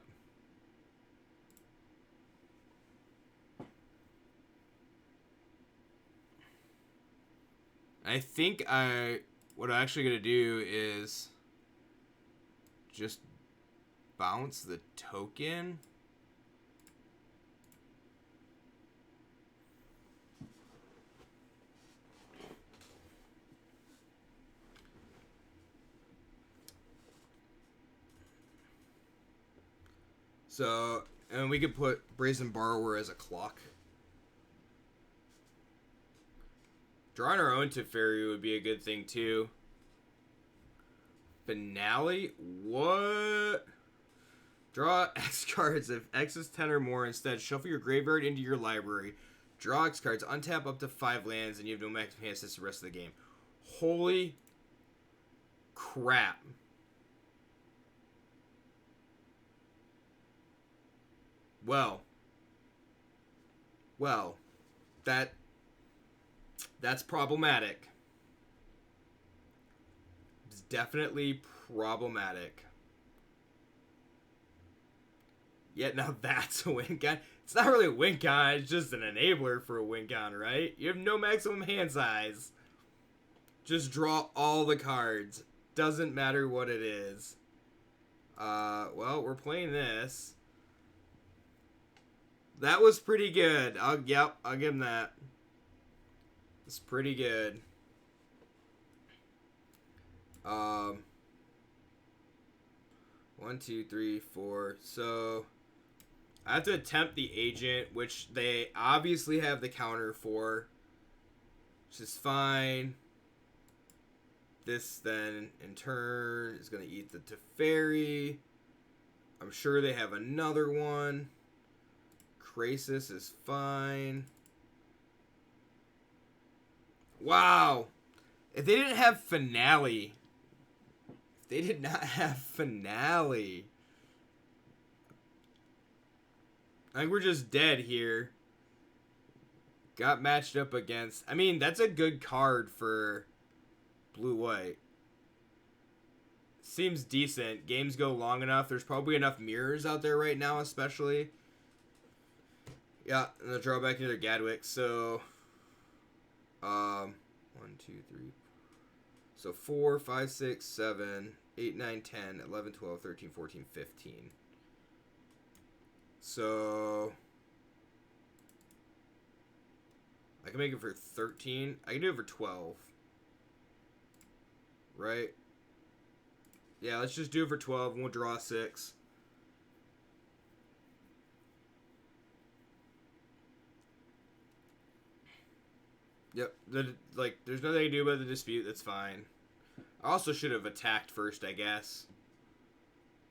I think what I'm actually going to do is just bounce the token. So, and we could put Brazen Borrower as a clock. Drawing our own Teferi would be a good thing, too. Finale? What? Draw X cards. If X is 10 or more, instead, shuffle your graveyard into your library. Draw X cards. Untap up to 5 lands, and you have no maximum hand assist the rest of the game. Holy crap. Well, that's problematic. It's definitely problematic. Yet now that's a win con. It's not really a win con, it's just an enabler for a win con, right? You have no maximum hand size. Just draw all the cards. Doesn't matter what it is. Well, we're playing this. That was pretty good. I'll give him that. It's pretty good. 1, 2, 3, 4. So I have to attempt the agent, which they obviously have the counter for, which is fine. This then, in turn, is going to eat the Teferi. I'm sure they have another one. Krasis is fine. Wow. If they didn't have Finale... They did not have Finale. I think we're just dead here. Got matched up against... I mean, that's a good card for blue-white. Seems decent. Games go long enough. There's probably enough mirrors out there right now, especially. Yeah, and they'll draw back into their Gadwick. So, 1, 2, 3. So 4, 5, 6, 7, 8, 9, 10, 11, 12, 13, 14, 15. So I can make it for 13. I can do it for 12. Right? Yeah, let's just do it for 12 and we'll draw 6. Yep. There's nothing I can do about the dispute. That's fine. I also should have attacked first, I guess.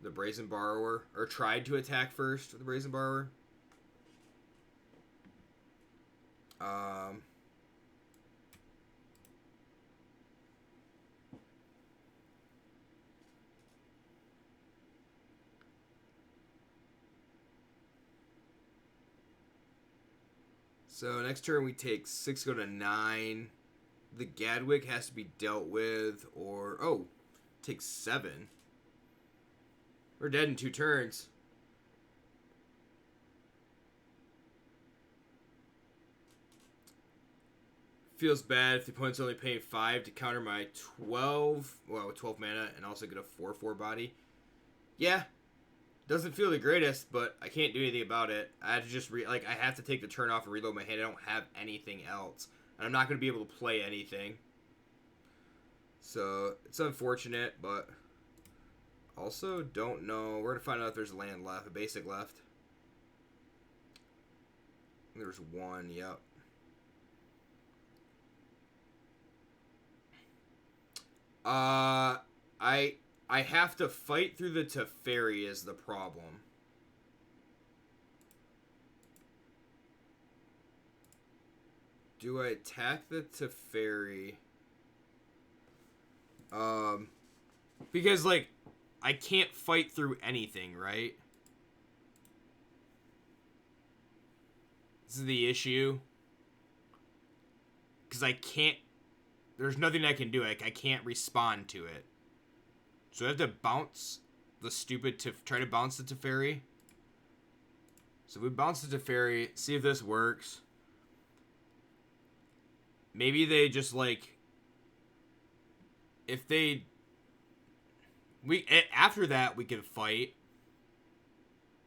The Brazen Borrower. Or tried to attack first with the Brazen Borrower. So next turn we take 6, go to 9. The Gadwick has to be dealt with, or... Oh, take 7. We're dead in 2 turns. Feels bad if the opponent's only paying 5 to counter my 12. Well, 12 mana, and also get a 4/4 body. Yeah. Doesn't feel the greatest, but I can't do anything about it. I have to just I have to take the turn off and reload my hand. I don't have anything else. And I'm not going to be able to play anything. So, it's unfortunate, but also don't know. We're going to find out if there's a land left, a basic left. There's 1, yep. I have to fight through the Teferi is the problem. Do I attack the Teferi? Because, I can't fight through anything, right? This is the issue. Because I can't... There's nothing I can do. I can't respond to it. So I have to bounce the stupid... Try to bounce the Teferi. So we bounce the Teferi. See if this works. Maybe they just, if they... After that, we can fight.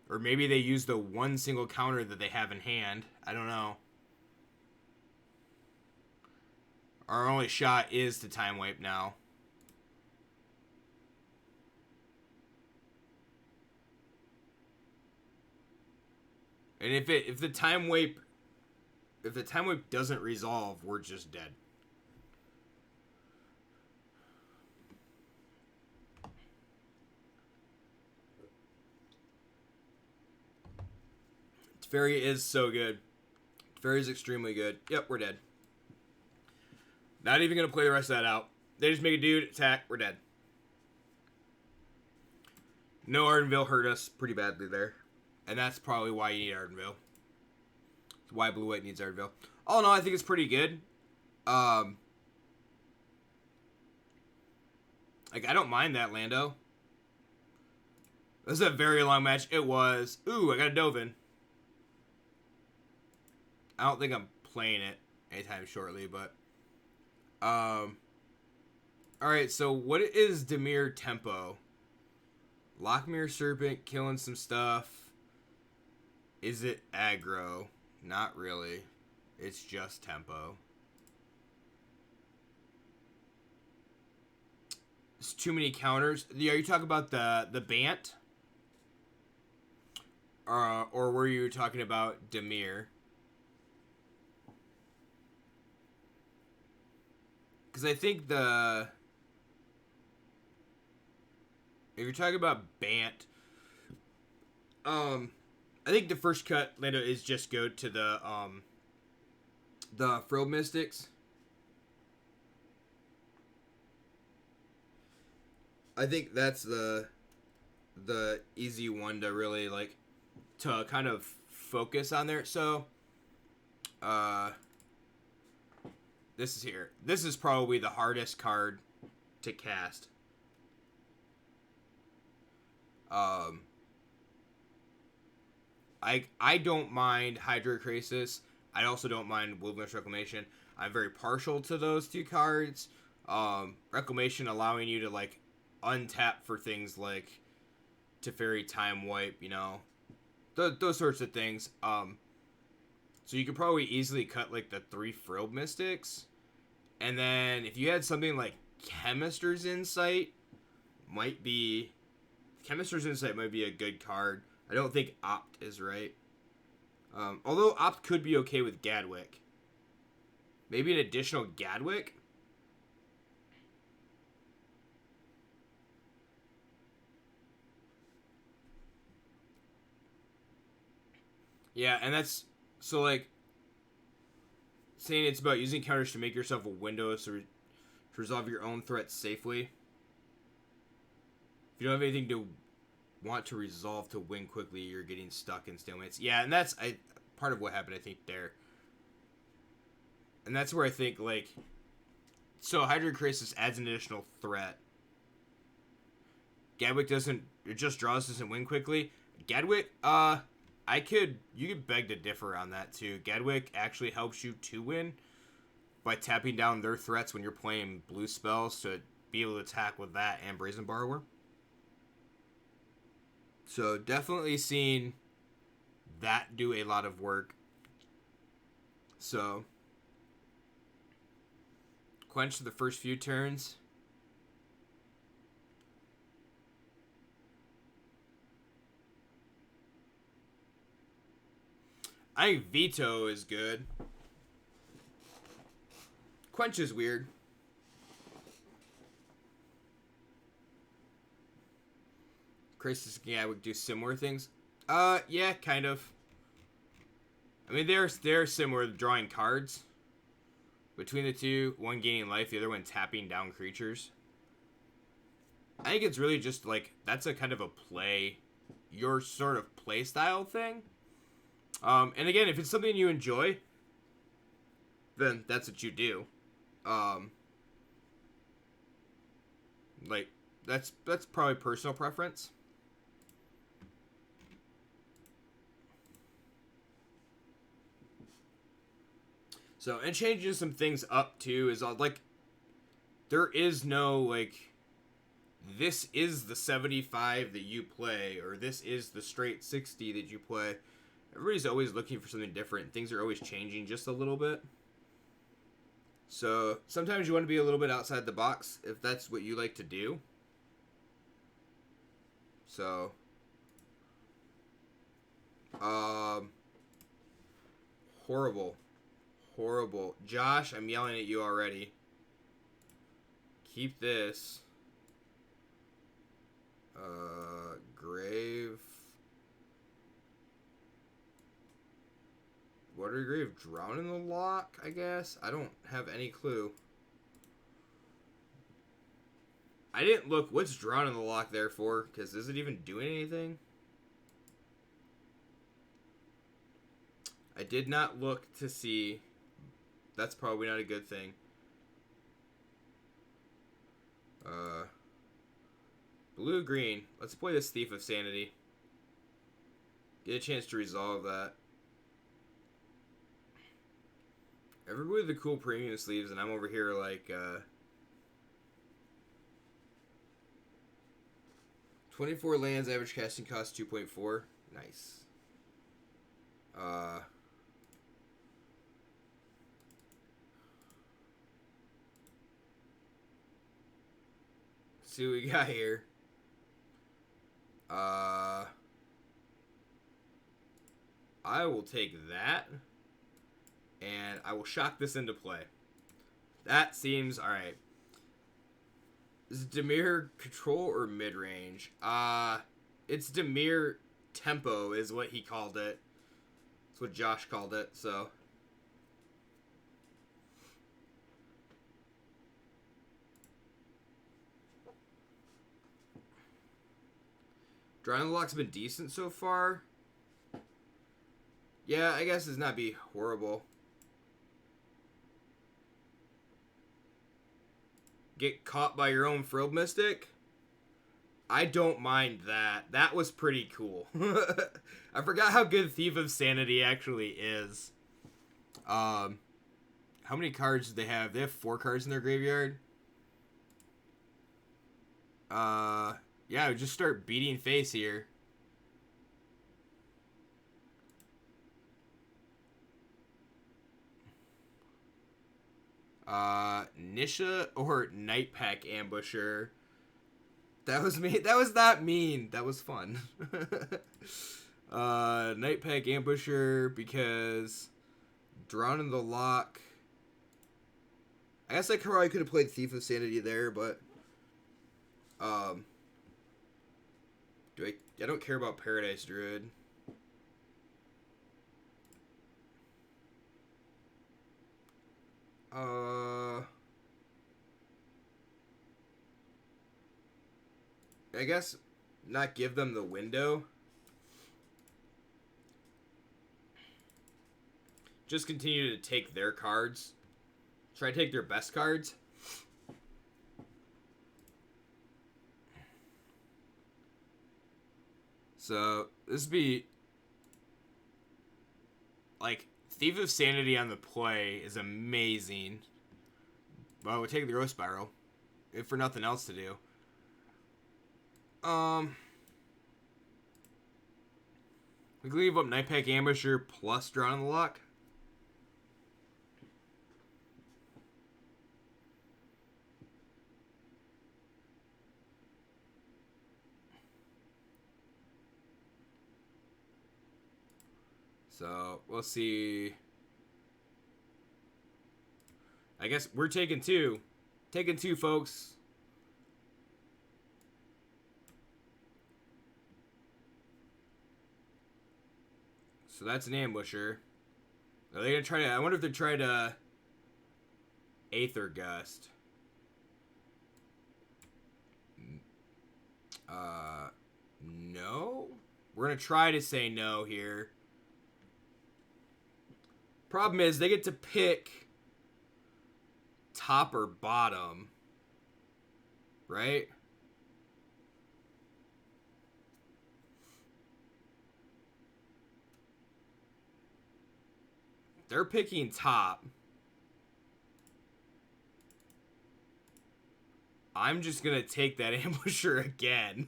Or maybe they use the one single counter that they have in hand. I don't know. Our only shot is to time wipe now. And if the time wipe doesn't resolve, we're just dead. Teferi is so good. Teferi is extremely good. Yep, we're dead. Not even going to play the rest of that out. They just make a dude, attack, we're dead. No, Ardenville hurt us pretty badly there. And that's probably why you need Ardenville. It's why blue-white needs Ardenville. All in all, I think it's pretty good. I don't mind that, Lando. This is a very long match. It was. Ooh, I got a Dovin. I don't think I'm playing it anytime shortly, but... Alright, so what is Dimir tempo? Lockmere Serpent, killing some stuff. Is it aggro? Not really. It's just tempo. It's too many counters. Are you talking about the Bant? Or were you talking about Demir? Because I think if you're talking about Bant, I think the first cut, Lando, is just go to the Frill Mystics. I think that's the easy one to really like to kind of focus on there. So, this is here. This is probably the hardest card to cast. I don't mind Hydrocrisis. I also don't mind Wilderness Reclamation. I'm very partial to those two cards. Reclamation allowing you to like untap for things like Teferi Time Wipe, you know, those sorts of things. So you could probably easily cut like the 3 Frilled Mystics, and then if you had something like Chemister's Insight, might be a good card. I don't think Opt is right. Although Opt could be okay with Gadwick. Maybe an additional Gadwick? Yeah, and that's... So, like... Saying it's about using counters to make yourself a window to resolve your own threats safely. If you don't have anything to want to resolve to win quickly, you're getting stuck in stalemates. Yeah, and that's part of what happened, I think, there. And that's where I think, like... So, Hydrocrisis adds an additional threat. Gadwick doesn't... It just draws, doesn't win quickly. Gadwick, you could beg to differ on that, too. Gadwick actually helps you to win by tapping down their threats when you're playing blue spells to be able to attack with that and Brazen Borrower. So definitely seeing that do a lot of work. So quench the first few turns. I think Veto is good. Quench is weird. Crisis, yeah, would do similar things. Yeah, kind of. I mean, they're similar to drawing cards. Between the two, one gaining life, the other one tapping down creatures. I think it's really just like, that's a kind of a play, your sort of play style thing. And again, if it's something you enjoy, then that's what you do. Like, that's probably personal preference. So, and changing some things up, too, is like, there is no, like, this is the 75 that you play, or this is the straight 60 that you play. Everybody's always looking for something different. Things are always changing just a little bit. So, sometimes you want to be a little bit outside the box, if that's what you like to do. So, horrible. Horrible. Josh, I'm yelling at you already. Keep this. Grave. Watery Grave drown in the lock, I guess? I don't have any clue. I didn't look what's drown in the lock there for, because is it even doing anything? I did not look to see. That's probably not a good thing. Blue-green. Let's play this Thief of Sanity. Get a chance to resolve that. Everybody with the cool premium sleeves, and I'm over here like, 24 lands, average casting cost 2.4. Nice. see what we got here. I will take that, and I will shock this into play. That seems alright. Is Dimir control or mid-range? It's Dimir tempo is what he called it. That's what Josh called it, so. Drawing the Lock's been decent so far. Yeah, I guess it's not be horrible. Get caught by your own Frilled Mystic? I don't mind that. That was pretty cool. I forgot how good Thief of Sanity actually is. How many cards do they have? They have 4 cards in their graveyard. Yeah, just start beating face here. Nisha or Nightpack Ambusher. That was me. That was not mean. That was fun. Nightpack Ambusher because Drowning the Lock. I guess I probably could have played Thief of Sanity there, but I don't care about Paradise Druid. I guess not give them the window. Just continue to take their cards. Try to take their best cards. So, this would be like Thief of Sanity on the play is amazing. But we'll take the Growth Spiral. If for nothing else to do. We can leave up Nightpack Ambusher plus Drawn on the Lock. So, we'll see. I guess we're taking 2. Taking 2, folks. So that's an Ambusher. Are they gonna try to... I wonder if they try to... Aether Gust. No? We're gonna try to say no here. Problem is, they get to pick top or bottom. Right? They're picking top. I'm just going to take that Ambusher again.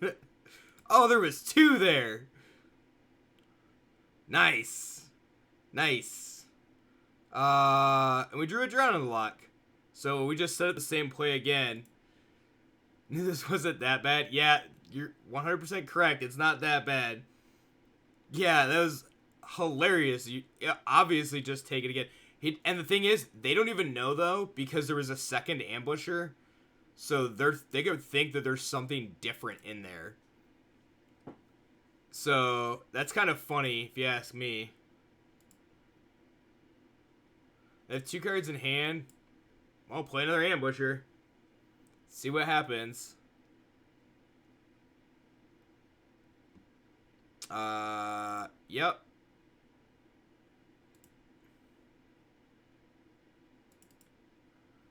Oh, there was 2 there. Nice. Nice. And we drew a Drown on the Lock. So we just set up the same play again. This wasn't that bad. Yeah, you're 100% correct. It's not that bad. Yeah, that was hilarious. You obviously just take it again. And the thing is, they don't even know, though, because there was a second Ambusher. So they could think that there's something different in there. So that's kind of funny, if you ask me. I have 2 cards in hand. I'll play another Ambusher. See what happens. Yep.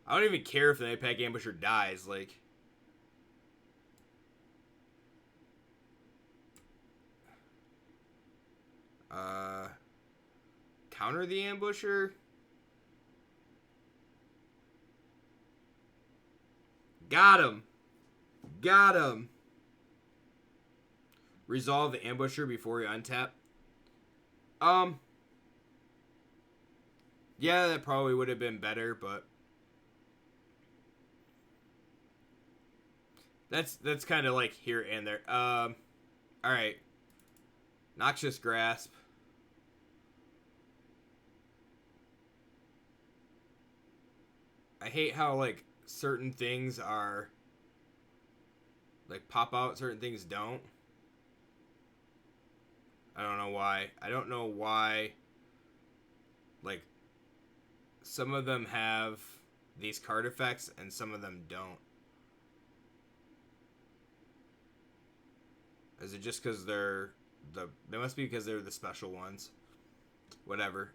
I don't even care if the Nightpack Ambusher dies, like... Counter the Ambusher? Got him! Got him! Resolve the Ambusher before you untap. Yeah, that probably would have been better, but... That's kind of like here and there. All right. Noxious Grasp. I hate how like certain things are like pop out, certain things don't. I don't know why. I don't know why. Like some of them have these card effects and some of them don't. Is it just because they must be because they're the special ones. Whatever.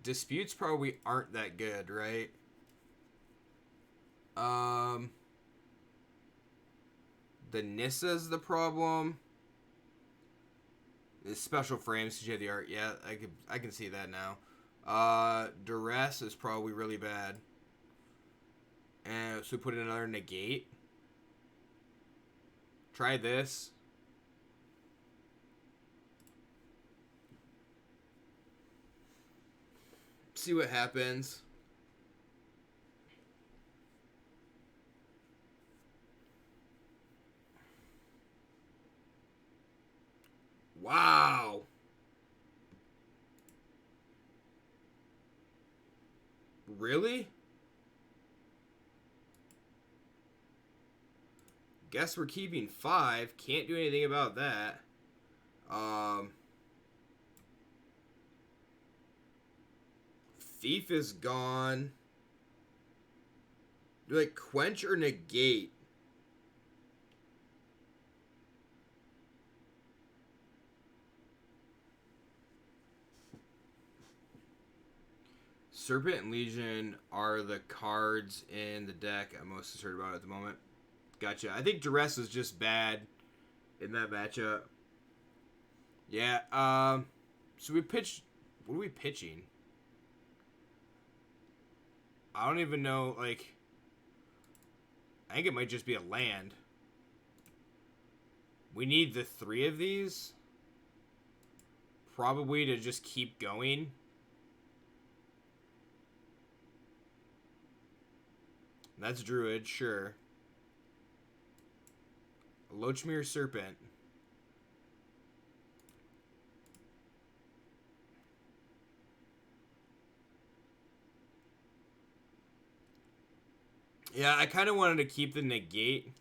Disputes probably aren't that good, right? The Nissa's the problem. The special frames because you have the art. Yeah, I can see that now. Duress is probably really bad. And so we put in another negate. Try this. See what happens. Wow. Really? Guess we're keeping 5. Can't do anything about that. Thief is gone. Do like quench or negate? Serpent and Legion are the cards in the deck I'm most concerned about at the moment. Gotcha. I think Duress is just bad in that matchup. Yeah, so we pitched... What are we pitching? I don't even know, like... I think it might just be a land. We need the 3 of these. Probably to just keep going. That's Druid, sure. Lochmere Serpent. Yeah, I kind of wanted to keep the negate.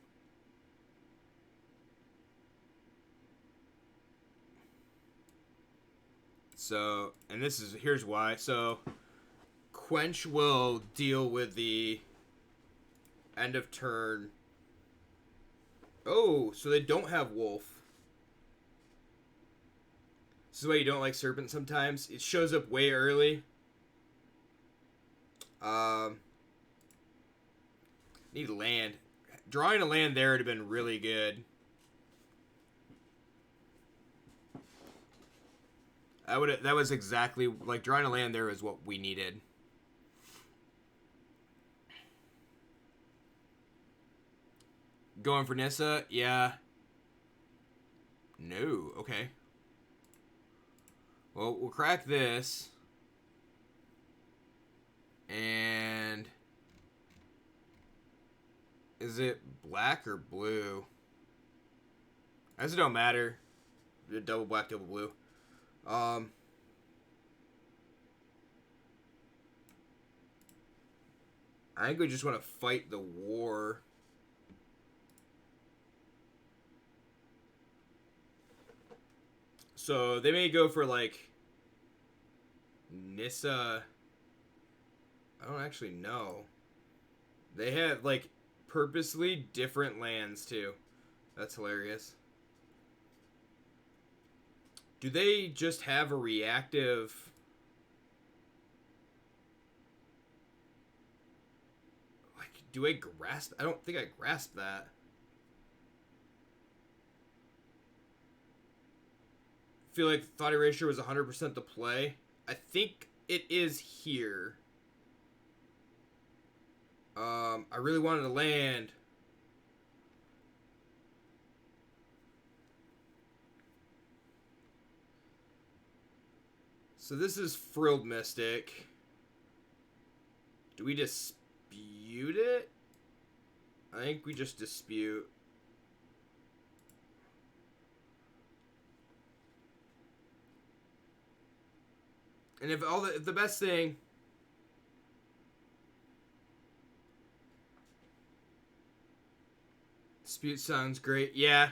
So, and here's why. So, Quench will deal with the end of turn. Oh, so they don't have Wolf. This is why you don't like Serpent sometimes. It shows up way early. Need land. Drawing a land there would have been really good. That was exactly like drawing a land there is what we needed. Going for Nissa, yeah. No, okay. Well, we'll crack this. And is it black or blue? I guess it don't matter. Double black, double blue. I think we just want to fight the war. So they may go for like Nissa. I don't actually know. They have like purposely different lands too. That's hilarious. Do they just have a reactive? Like, do I grasp? I don't think I grasp that. Feel like thought erasure was 100% the play. I think it is here. I really wanted to land. So this is Frilled Mystic. Do we dispute it? I think we just dispute. And if the best thing, dispute sounds great. Yeah.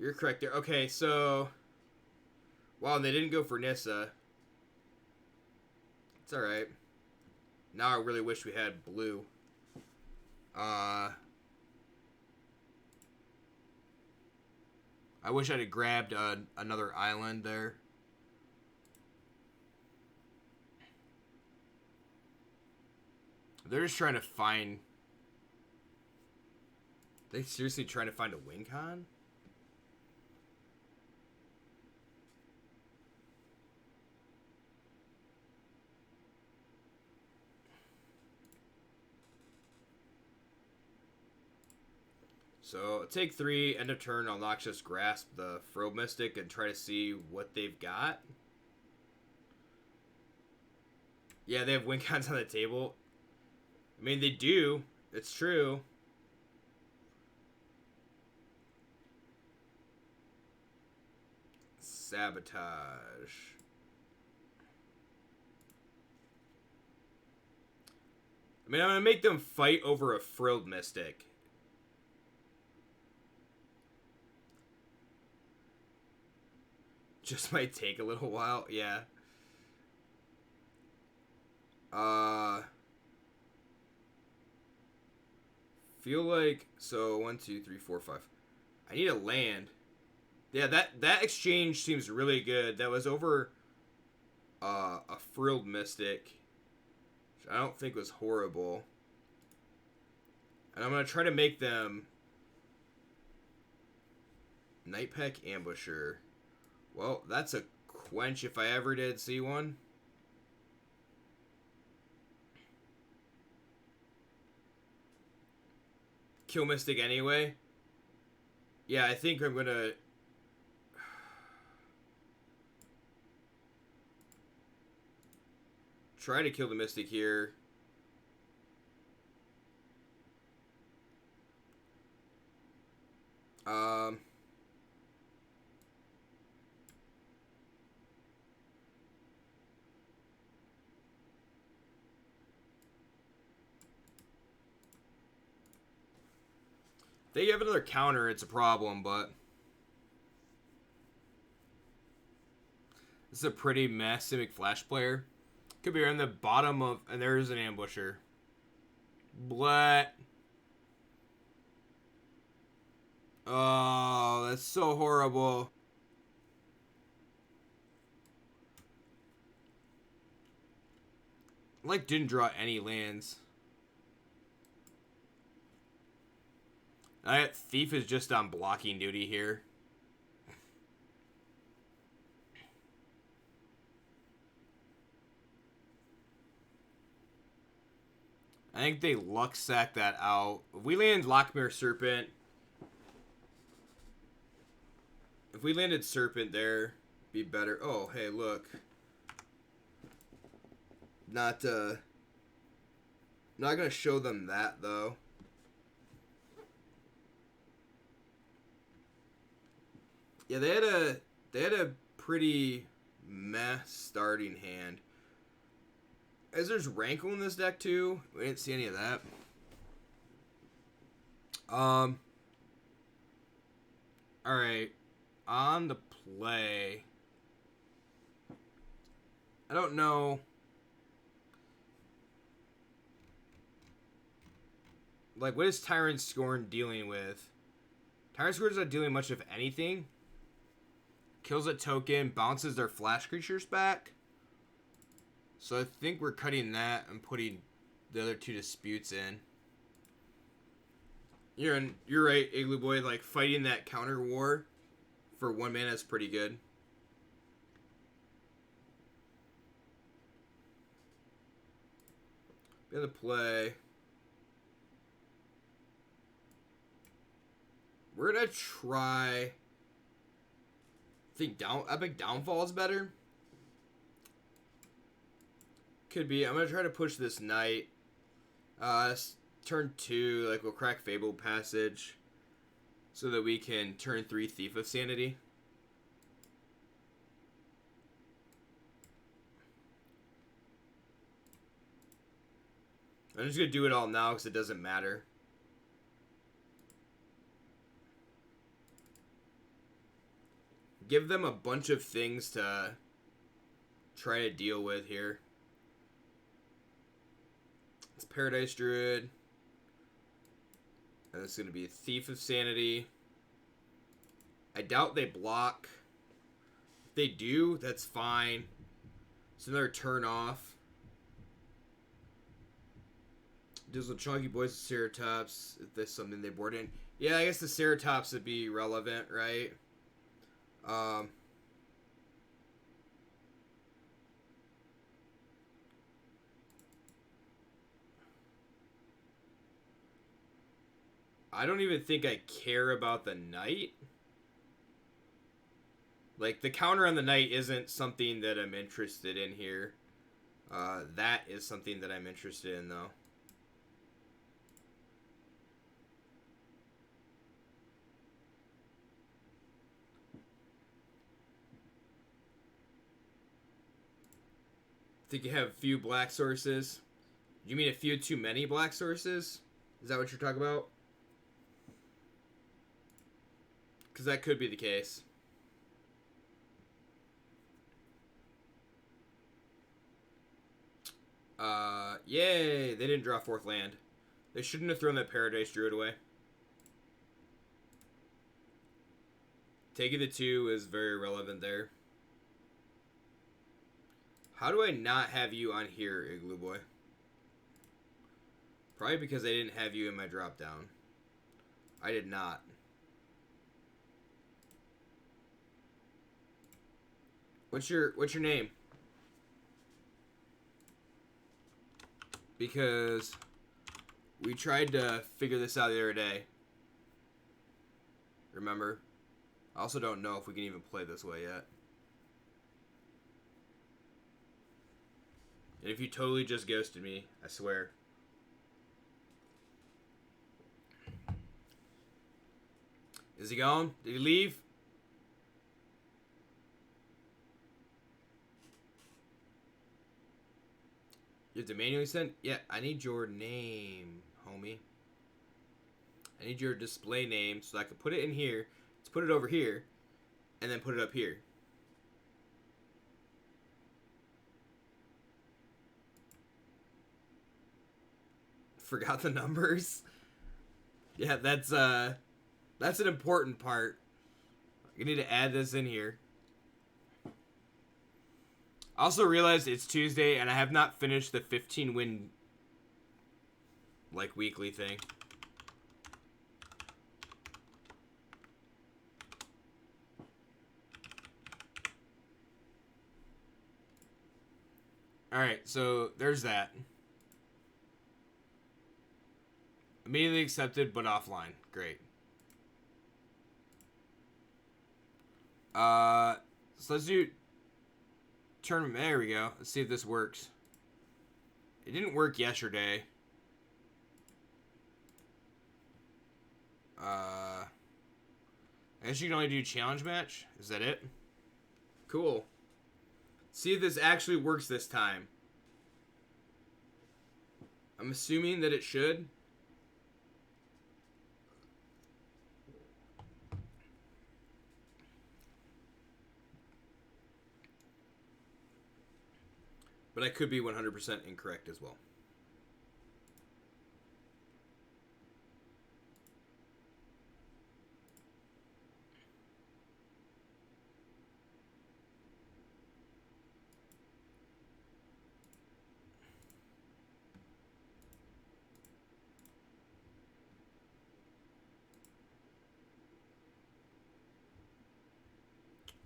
You're correct there. Okay, so wow, they didn't go for Nissa. It's all right. Now I really wish we had blue. I wish I'd have grabbed another island there. They're just trying to find... They seriously trying to find a win con? So, take 3, end of turn, I'll Noxious Grasp the Frilled Mystic and try to see what they've got. Yeah, they have win cons on the table. I mean, they do. It's true. Sabotage. I mean, I'm going to make them fight over a Frilled Mystic. Just might take a little while, yeah. Feel like, so 1, 2, 3, 4, 5. I need a land. Yeah, that exchange seems really good. That was over a Frilled Mystic, which I don't think was horrible. And I'm going to try to make them Nightpeck Ambusher. Well, that's a quench if I ever did see one. Kill Mystic anyway. Yeah, I think I'm gonna... try to kill the Mystic here. If they have another counter, it's a problem, but... This is a pretty meh Simic Flash player. Could be in the bottom of... And there's an Ambusher. What? Oh, that's so horrible. Like, didn't draw any lands. Thief is just on blocking duty here. I think they luck sack that out. If we land Lockmere Serpent... If we landed Serpent there, be better. Oh, hey, look. Not gonna show them that, though. Yeah, they had a pretty meh starting hand. As there's Rankle in this deck too. We didn't see any of that. Alright. On the play. I don't know. Like, what is Tyrant Scorn dealing with? Tyrant Scorn's not dealing much of anything. Kills a token, bounces their flash creatures back. So I think we're cutting that and putting the other 2 disputes in. You're right, Igloo Boy. Like, fighting that counter war for 1 mana is pretty good. Gonna play. We're gonna try think Epic Downfall is better. Could be. I'm gonna try to push this knight. Turn 2, like we'll crack Fable Passage, so that we can turn 3 Thief of Sanity. I'm just gonna do it all now because it doesn't matter. Give them a bunch of things to try to deal with here. It's Paradise Druid. And it's going to be a Thief of Sanity. I doubt they block. If they do, that's fine. It's another turn off. Deals with Chunky Boys and Ceratops. If that's something they board in. Yeah, I guess the Ceratops would be relevant, right? I don't even think I care about the knight. Like, the counter on the knight isn't something that I'm interested in here. That is something that I'm interested in, though. Think you have a few black sources? You mean a few too many black sources? Is that what you're talking about? Because that could be the case. Yay! They didn't draw 4th land. They shouldn't have thrown that Paradise Druid away. Taking the 2 is very relevant there. How do I not have you on here, Igloo Boy? Probably because I didn't have you in my drop down. I did not. What's your name? Because we tried to figure this out the other day. Remember? I also don't know if we can even play this way yet. And if you totally just ghosted me, I swear. Is he gone? Did he leave? You have to manually send? Yeah, I need your name, homie. I need your display name so I can put it in here. Let's put it over here. And then put it up here. Forgot the numbers? Yeah, that's an important part. You need to add this in here. I also realized it's Tuesday and I have not finished the 15 win like weekly thing. Alright, so there's that. Immediately accepted, but offline. Great. So let's do tournament. There we go. Let's see if this works. It didn't work yesterday. I guess you can only do challenge match. Is that it? Cool. See if this actually works this time. I'm assuming that it should. But I could be 100% incorrect as well.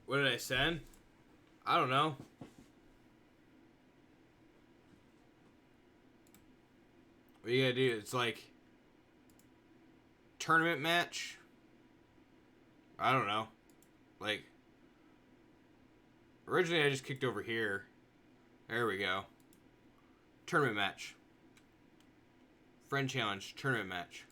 What did I send? I don't know. What you gotta do? It's like tournament match. I don't know. Like Originally, I just kicked over here. There we go. Tournament match. Friend challenge. Tournament match.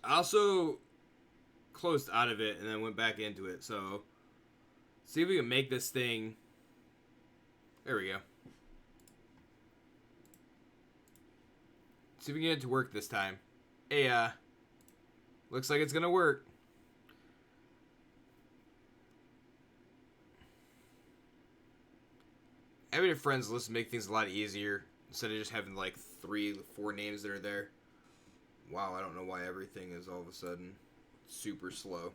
I also closed out of it and then went back into it. So, see if we can make this thing. There we go. See if we can get it to work this time. Hey, looks like it's gonna work. Having a friends list make things a lot easier instead of just having like 3-4 names that are there. Wow, I don't know why everything is all of a sudden super slow.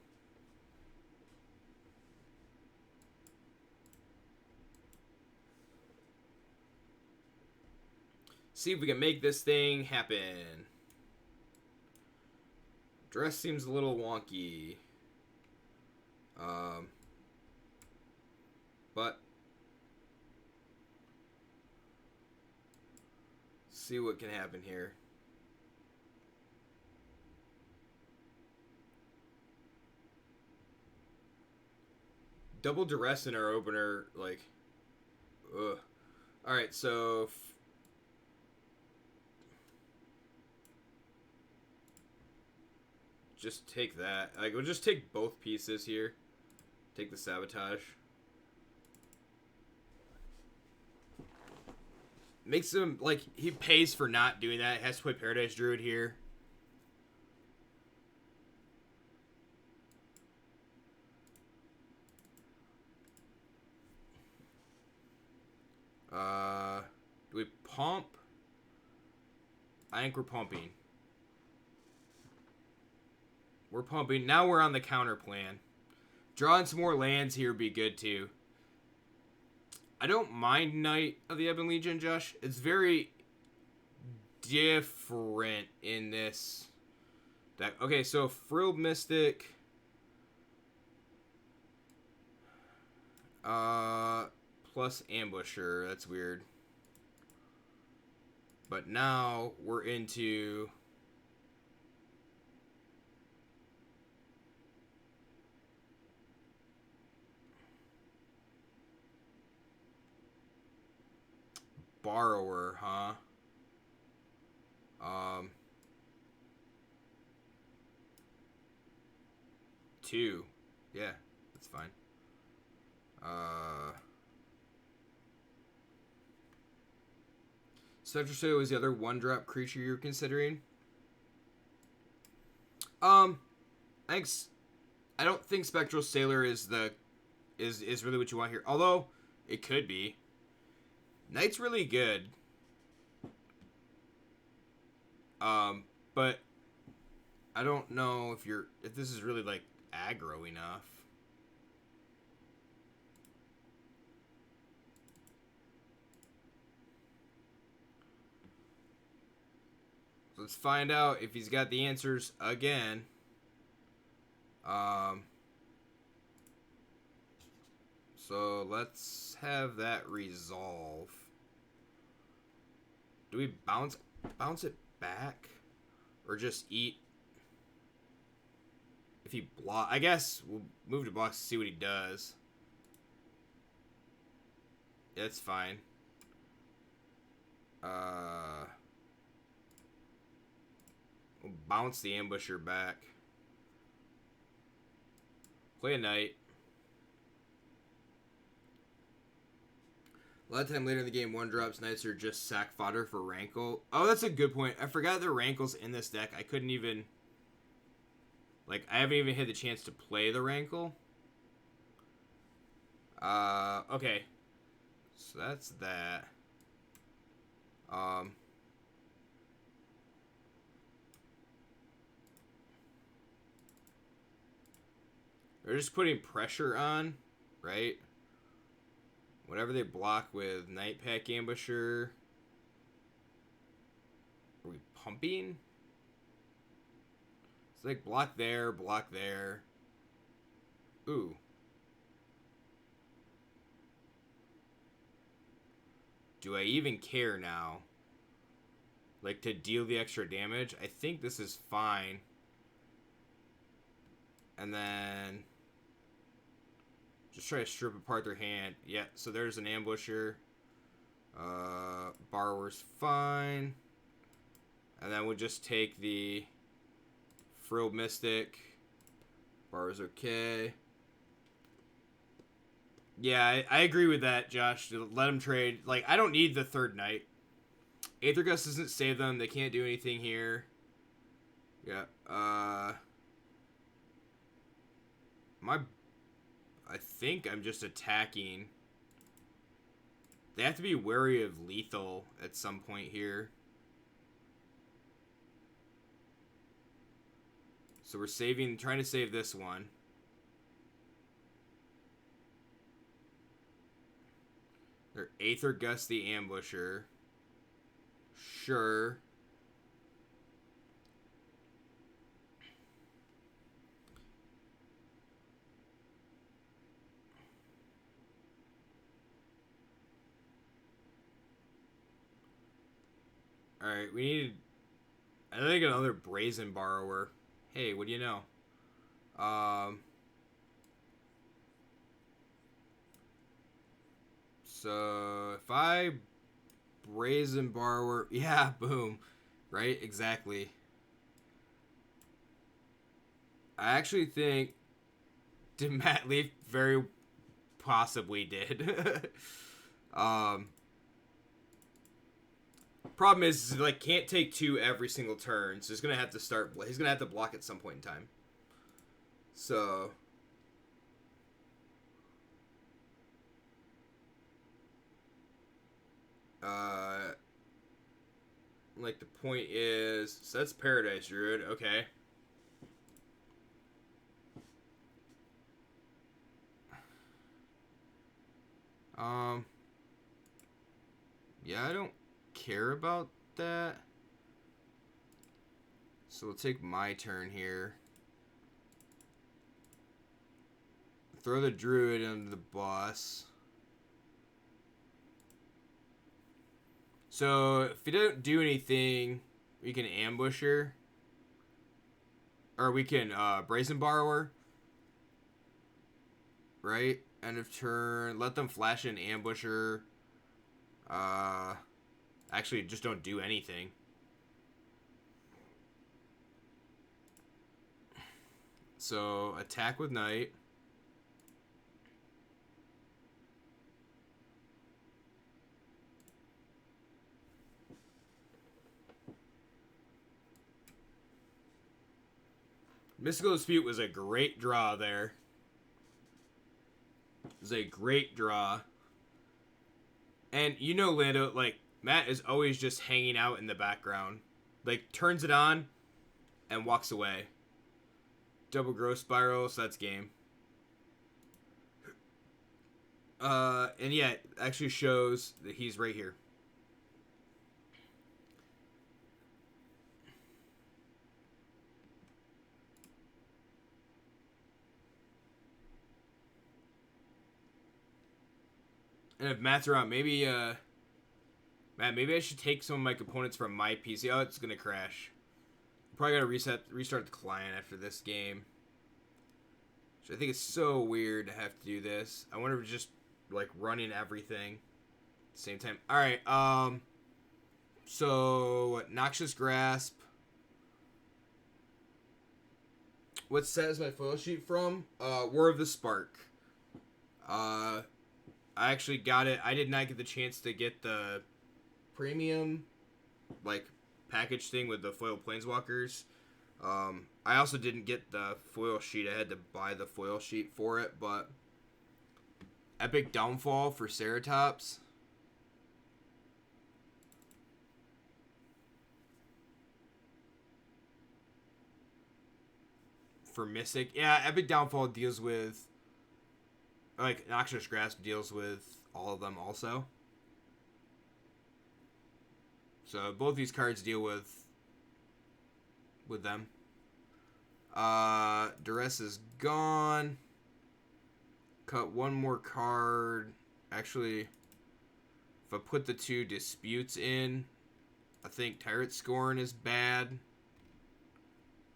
See if we can make this thing happen. Dress seems a little wonky. But see what can happen here. Double duress in our opener, like, ugh. Alright, so just take that. Like, we'll just take both pieces here. Take the sabotage. Makes him, like, he pays for not doing that. He has to play Paradise Druid here. Do we pump? I think we're pumping. We're pumping. Now we're on the counter plan. Drawing some more lands here would be good, too. I don't mind Knight of the Ebon Legion, Josh. It's very different in this deck. Okay, so Frilled Mystic. Plus Ambusher. That's weird. But now we're into... Borrower, huh? 2. Yeah, that's fine. Spectral Sailor was the other 1-drop creature you're considering. I don't think Spectral Sailor is really what you want here. Although it could be. Knight's really good. But I don't know if this is really like aggro enough. Let's find out if he's got the answers again. So let's have that resolve. Do we bounce it back? Or just eat? If he block, I guess we'll move to blocks to see what he does. That's fine. We'll bounce the Ambusher back. Play a Knight. A lot of time later in the game, 1-drops Knights are just sack fodder for Rankle. Oh, that's a good point. I forgot there are Rankles in this deck. I couldn't even... Like, I haven't even had the chance to play the Rankle. Okay. So that's that. They're just putting pressure on, right? Whatever they block with Night Pack Ambusher. Are we pumping? It's like block there, block there. Ooh. Do I even care now? like to deal the extra damage. I think this is fine. And then just try to strip apart their hand. Yeah, so there's an ambusher. Borrower's fine. And then we'll just take the Frilled Mystic. Borrower's okay. Yeah, I agree with that, Josh. Let them trade. Like, I don't need the third Knight. Aether Gust doesn't save them. They can't do anything here. Yeah. I think I'm just attacking. They have to be wary of lethal at some point here. So we're trying to save this one. They're Aether Gust the Ambusher. Sure. Alright, we need, I think, another Brazen Borrower. Hey, what do you know? So, if I Brazen Borrower, yeah, boom. Right, exactly. I actually think, did Matt Leaf very possibly did. Problem is, like, can't take 2 every single turn, so he's gonna have to he's gonna have to block at some point in time. So, like, the point is, so that's Paradise Druid, okay. Yeah, I don't care about that. So we'll take my turn here. Throw the Druid into the boss. So if you don't do anything, we can ambush her. Or we can Brazen Borrower. Right? End of turn. Let them flash an ambusher. Actually, just don't do anything. So, attack with Knight. Mystical Dispute was a great draw there. It was a great draw. And you know, Lando, like, Matt is always just hanging out in the background. Like, turns it on and walks away. Double Growth Spiral, so that's game. And yeah, it actually shows that he's right here. And if Matt's around, maybe, Matt, maybe I should take some of my components from my PC. Oh, it's gonna crash. Probably gotta restart the client after this game. Which I think is so weird to have to do this. I wonder if it's just, like, running everything at the same time. Alright, so, Noxious Grasp. What set is my foil sheet from? War of the Spark. I actually got it. I did not get the chance to get the premium, like, package thing with the foil planeswalkers. I also didn't get the foil sheet. I had to buy the foil sheet for it, but Epic Downfall for Ceratops. For Mystic. Yeah, Epic Downfall deals with, like, Noxious Grasp deals with all of them also. So both these cards deal with them. Duress is gone. Cut one more card. Actually, if I put the 2 disputes in, I think Tyrant Scorn is bad.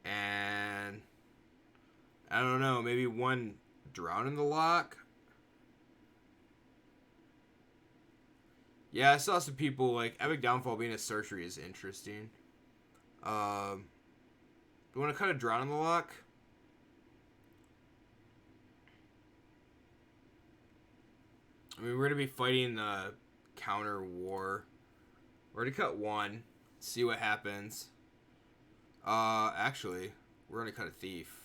And I don't know, maybe one Drown in the Lock. Yeah, I saw some people like Epic Downfall being a sorcery is interesting. Do you want to kind of Drown in the Lock? I mean, we're going to be fighting the counter war. We're going to cut one, see what happens. Actually, we're going to cut a Thief.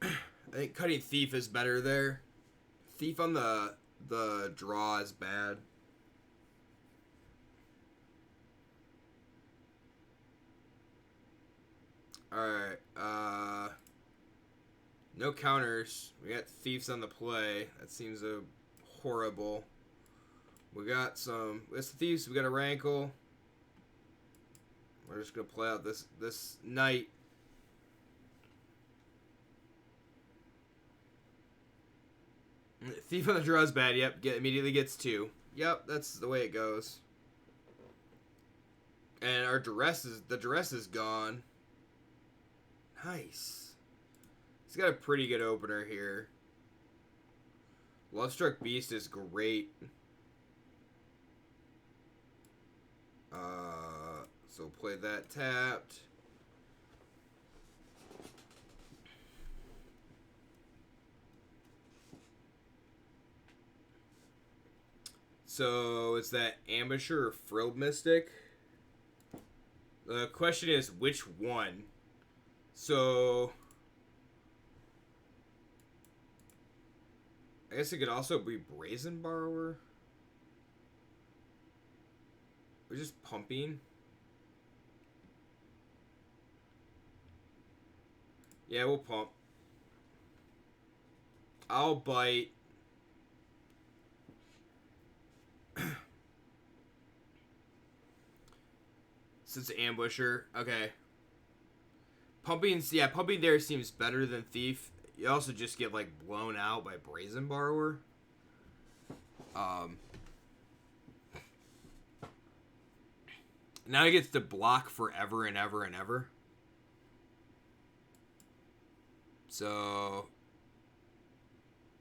I think cutting Thief is better there. Thief on the draw is bad. Alright, no counters. We got Thieves on the play. That seems horrible. We got some... It's the Thieves. We got a Rankle. We're just going to play out this Knight. Thief on the draw is bad. Yep, immediately gets 2. Yep, that's the way it goes. And our duress is gone. Nice. He's got a pretty good opener here. Lovestruck Beast is great. So play that tapped. So it's that Ambusher or Frilled Mystic. The question is which one. So I guess it could also be Brazen Borrower. We're just pumping. Yeah, we'll pump. I'll bite. Since Ambusher. Okay. Pumping there seems better than Thief. You also just get, like, blown out by Brazen Borrower. Now he gets to block forever and ever and ever. So,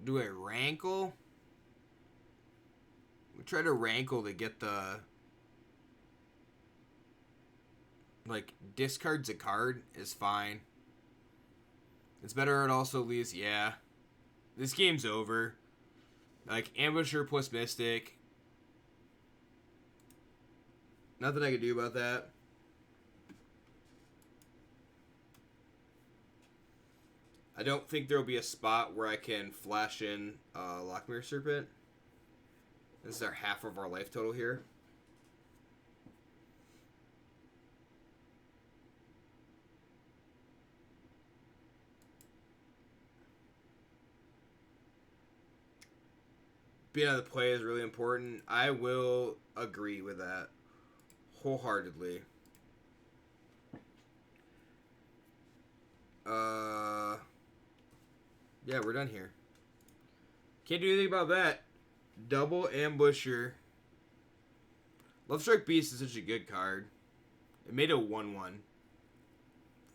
do a Rankle? We try to Rankle to get the... Like, discards a card is fine. It's better it also leaves... Yeah. This game's over. Like, Ambusher plus Mystic. Nothing I can do about that. I don't think there will be a spot where I can flash in Lockmere Serpent. This is our half of our life total here. Being out of the play is really important. I will agree with that wholeheartedly. Yeah, we're done here. Can't do anything about that. Double Ambusher. Lovestruck Beast is such a good card. It made a 1/1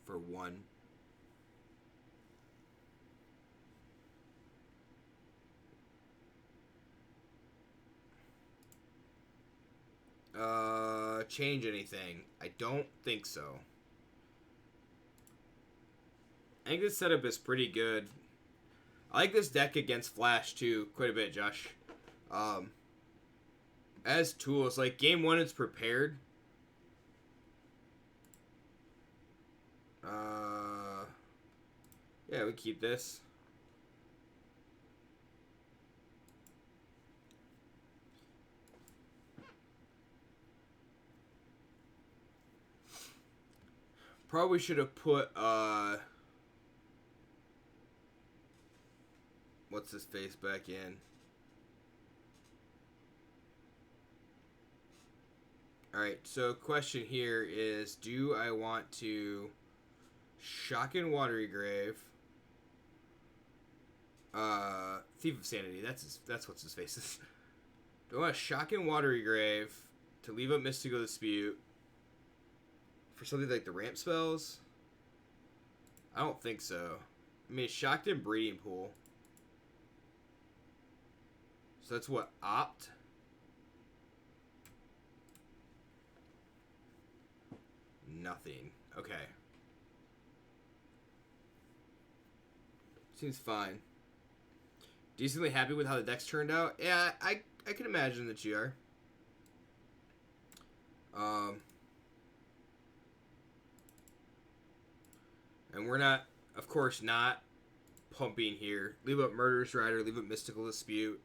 for 1. Change anything? I don't think so. I think this setup is pretty good. I like this deck against Flash too quite a bit, Josh. As tools, like game 1 it's prepared. Yeah, we keep this. Probably should have put, what's his face back in? Alright, so question here is, do I want to Shocking Watery Grave, Thief of Sanity, that's what's his face is. Do I want to Shocking Watery Grave to leave up Mystical Dispute for something like the ramp spells? I don't think so. I mean, Shocked and Breeding Pool. So that's what? Opt? Nothing. Okay. Seems fine. Decently happy with how the deck's turned out? Yeah, I can imagine that you are. And we're not, of course, not pumping here. Leave up Murderous Rider, leave up Mystical Dispute.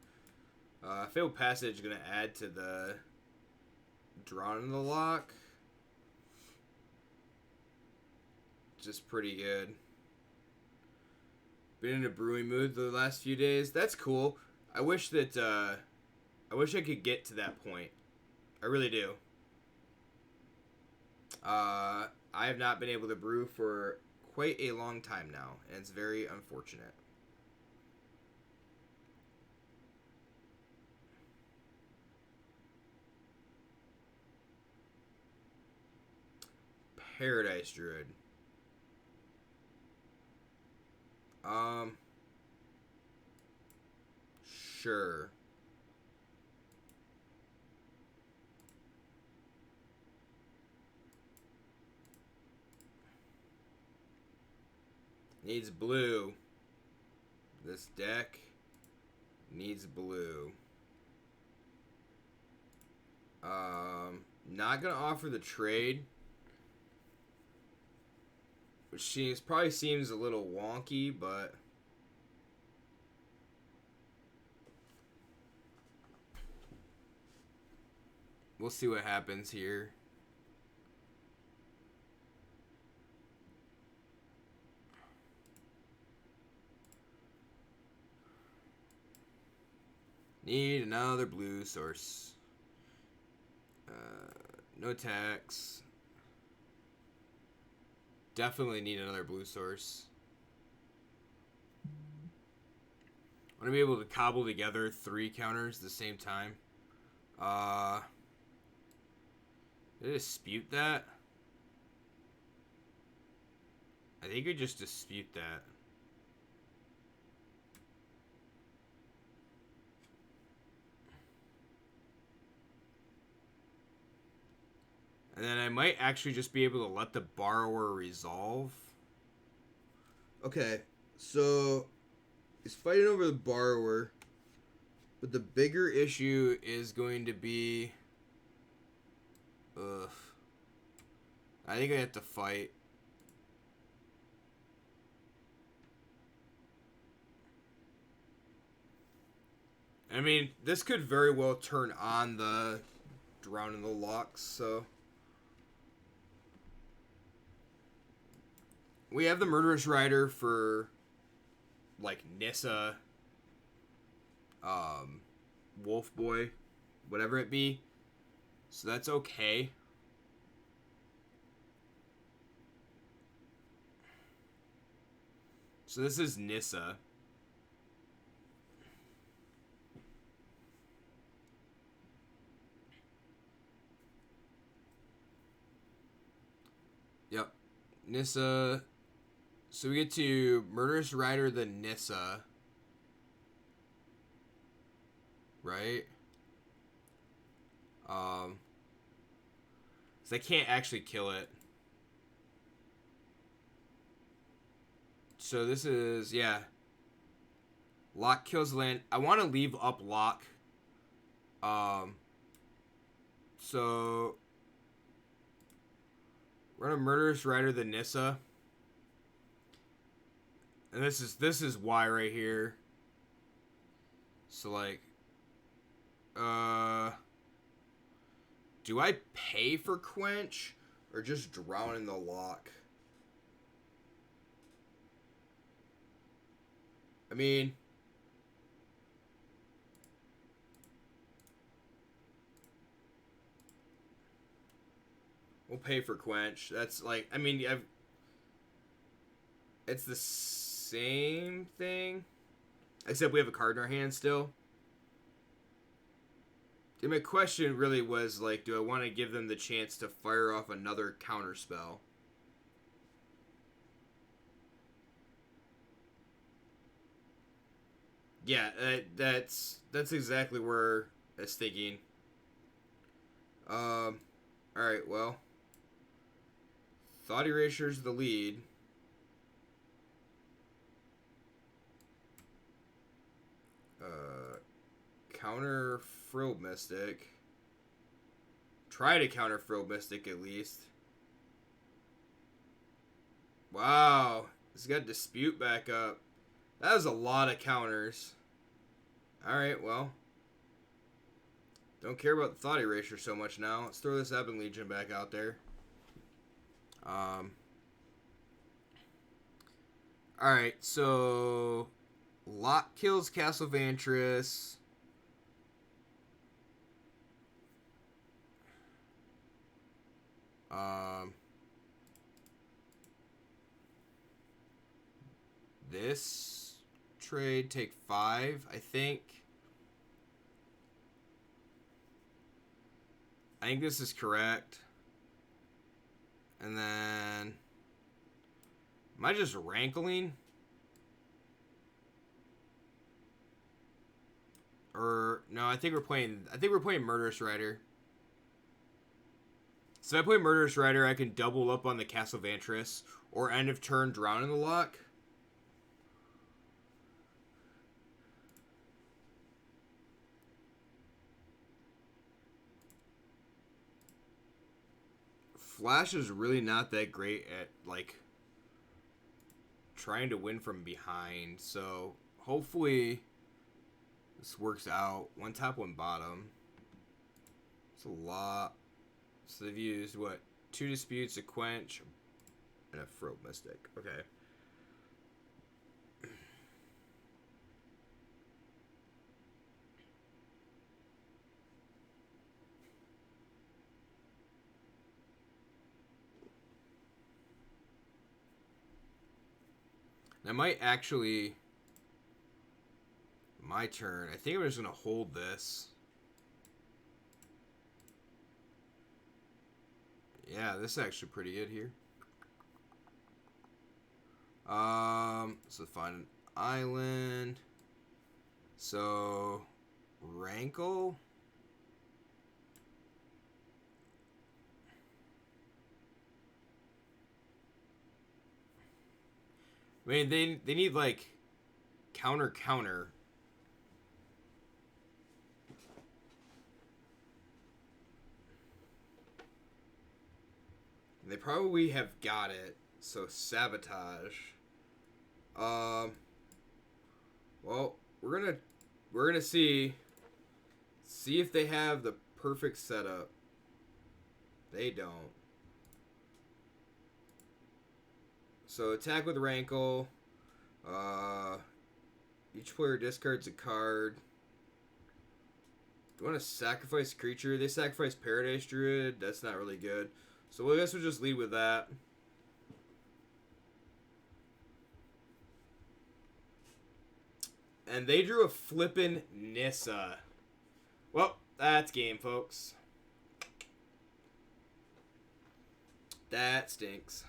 Failed Passage is going to add to the Drawn in the Lock. Just pretty good. Been in a brewing mood the last few days. That's cool. I wish that, I wish I could get to that point. I really do. I have not been able to brew for quite a long time now, and it's very unfortunate. Paradise Druid. Sure. Needs blue. This deck needs blue. Not gonna offer the trade, which probably seems a little wonky, but we'll see what happens here. Need another blue source. No tax. Definitely need another blue source. I want to be able to cobble together 3 counters at the same time. Did I dispute that? I think I just dispute that. And then I might actually just be able to let the borrower resolve. Okay, so he's fighting over the borrower, but the bigger issue is going to be... I think I have to fight. I mean, this could very well turn on the Drown in the Locks, so... We have the Murderous Rider for, like, Nissa, Wolf Boy, whatever it be. So that's okay. So this is Nissa. Yep. Nissa. So we get to Murderous Rider the Nissa. Right? So I can't actually kill it. So this is, yeah. Lock kills land. I want to leave up Lock. So we're gonna Murderous Rider the Nissa. And this is why right here. So like, do I pay for Quench or just Drown in the Lock? I mean, we'll pay for Quench. That's like, I mean, it's the same thing, except we have a card in our hand still. my question really was, like, do I want to give them the chance to fire off another counter spell? Yeah, that's exactly where I was thinking. Alright, well. Thought Erasure's the lead. Counter Frilled Mystic. Try to counter Frilled Mystic at least. Wow. It's got Dispute back up. That was a lot of counters. Alright, well. Don't care about the Thought Erasure so much now. Let's throw this Ebon Legion back out there. Alright, so Lock kills Castle Vantress. This trade take 5, I think. I think this is correct. And then am I just rankling? Or no, I think we're playing Murderous Rider. So if I play Murderous Rider, I can double up on the Castle Vantress or end of turn drown in the lock. Flash is really not that great at, like, trying to win from behind. So hopefully this works out. One top, one bottom. It's a lot. So they've used, what, 2 Disputes, a Quench, and a Frilled Mystic. Okay. I might actually... My turn. I think I'm just going to hold this. Yeah, this is actually pretty good here. So find an island. So, Rankle. I mean, they need, like, counter. They probably have got it. So Sabotage. Well, we're gonna see if they have the perfect setup. They don't. So attack with Rankle. Each player discards a card. Do you want to sacrifice a creature? They sacrifice Paradise Druid. That's not really good. So I guess we'll just lead with that. And they drew a flippin' Nissa. Well, that's game, folks. That stinks.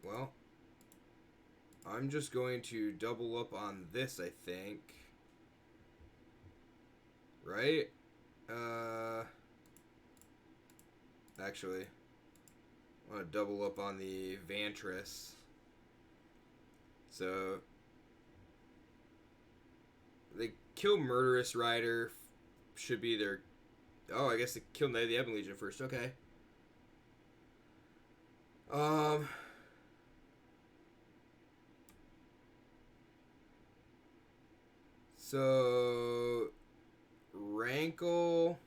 Well, I'm just going to double up on this, I think. Right? Actually, I want to double up on the Vantress. So, they kill Murderous Rider. Should be their... Oh, I guess they killed the Ebon Legion first. Okay. So... Rankle...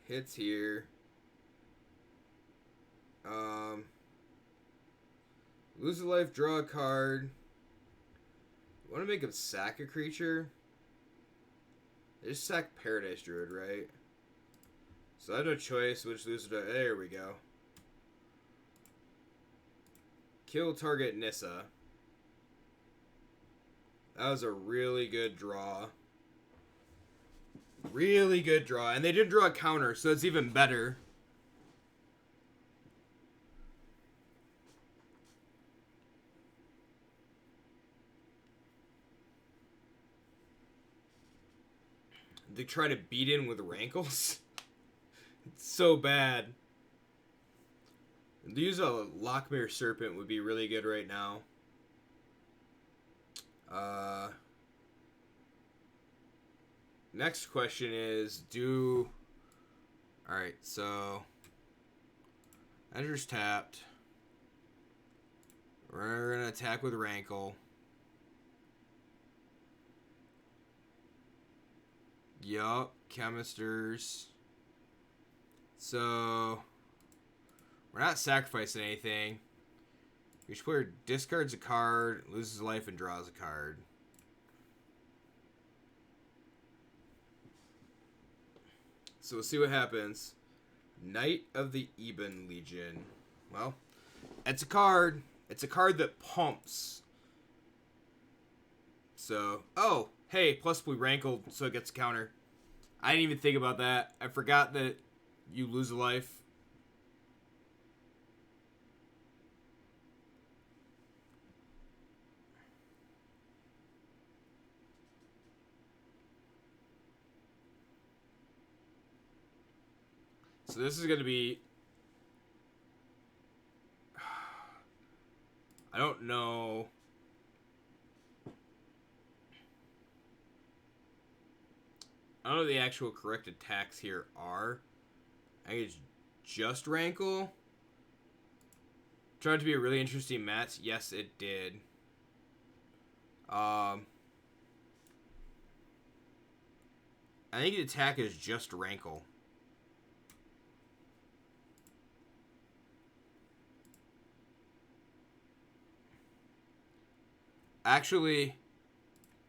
hits here. Lose a life, draw a card. Want to make him sack a creature? They just sack Paradise Druid, right? So I have no choice. Which lose to... There we go. Kill target Nissa. That was a really good draw. Really good draw. And they did draw a counter, so it's even better. They try to beat in with rankles. It's so bad. To use a Lockmere Serpent would be really good right now. Next question is, Alright, so... Ender's tapped. We're going to attack with Rankle. Yup, Chemisters. So... We're not sacrificing anything. Each player discards a card, loses a life, and draws a card. So we'll see what happens. Knight of the Eben Legion. Well, it's a card. It's a card that pumps. So, oh, hey, plus we rankled, so it gets a counter. I didn't even think about that. I forgot that you lose a life. So this is going to be... I don't know... I don't know what the actual correct attacks here are. I think it's just Rankle. Turned out to be a really interesting match. Yes, it did. I think the attack is just Rankle. Actually,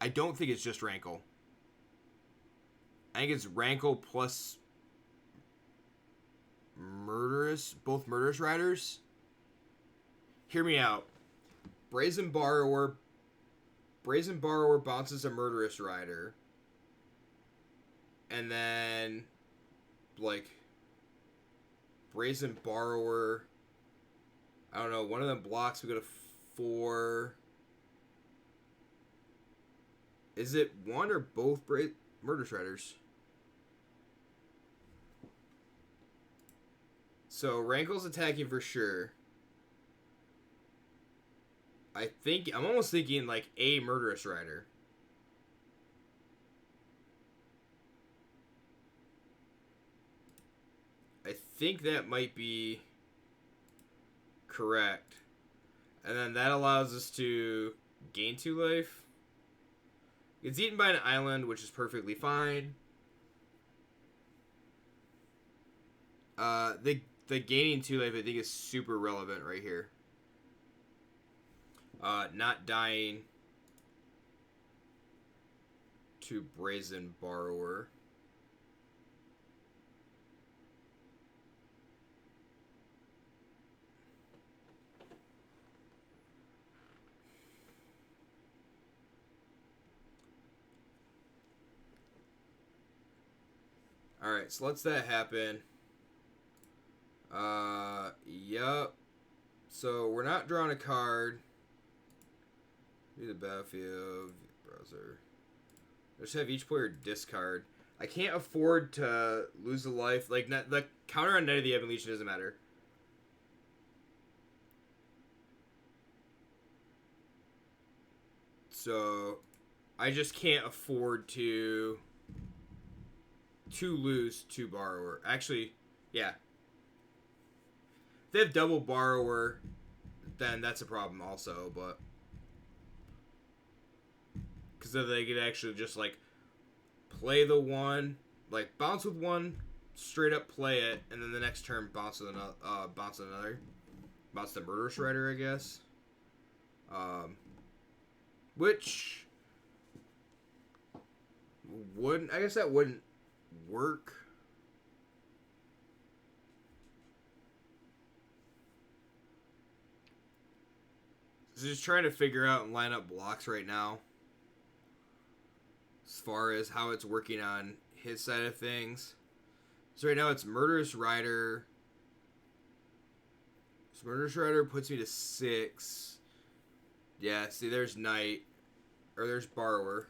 I don't think it's just Rankle. I think it's Rankle plus Murderous, both Murderous Riders. Hear me out. Brazen Borrower bounces a Murderous Rider. And then, like, Brazen Borrower, I don't know, one of them blocks, we go to 4. Is it one or both Murderous Riders? So, Rankle's attacking for sure. I'm almost thinking, like, a Murderous Rider. I think that might be correct. And then that allows us to gain 2 life. It's eaten by an island, which is perfectly fine. The gaining 2 life, I think, is super relevant right here. Not dying to Brazen Borrower. Alright, so let's that happen. Yup. So, we're not drawing a card. View the battlefield, browser. Just have each player discard. I can't afford to lose a life. Like, the counter on Knight of the Eben Legion doesn't matter. So, I just can't afford to lose to Borrower. Actually, yeah. If they have double Borrower, then that's a problem also, but... Because then they could actually just, like, play the one, like, bounce with one, straight up play it, and then the next turn bounce with another, bounce the Murderous Rider, I guess. Which wouldn't, I guess that wouldn't work. So just trying to figure out and line up blocks right now. as far as how it's working on his side of things. So right now it's Murderous Rider. So Murderous Rider puts me to 6. Yeah, see, there's Knight. Or there's Borrower.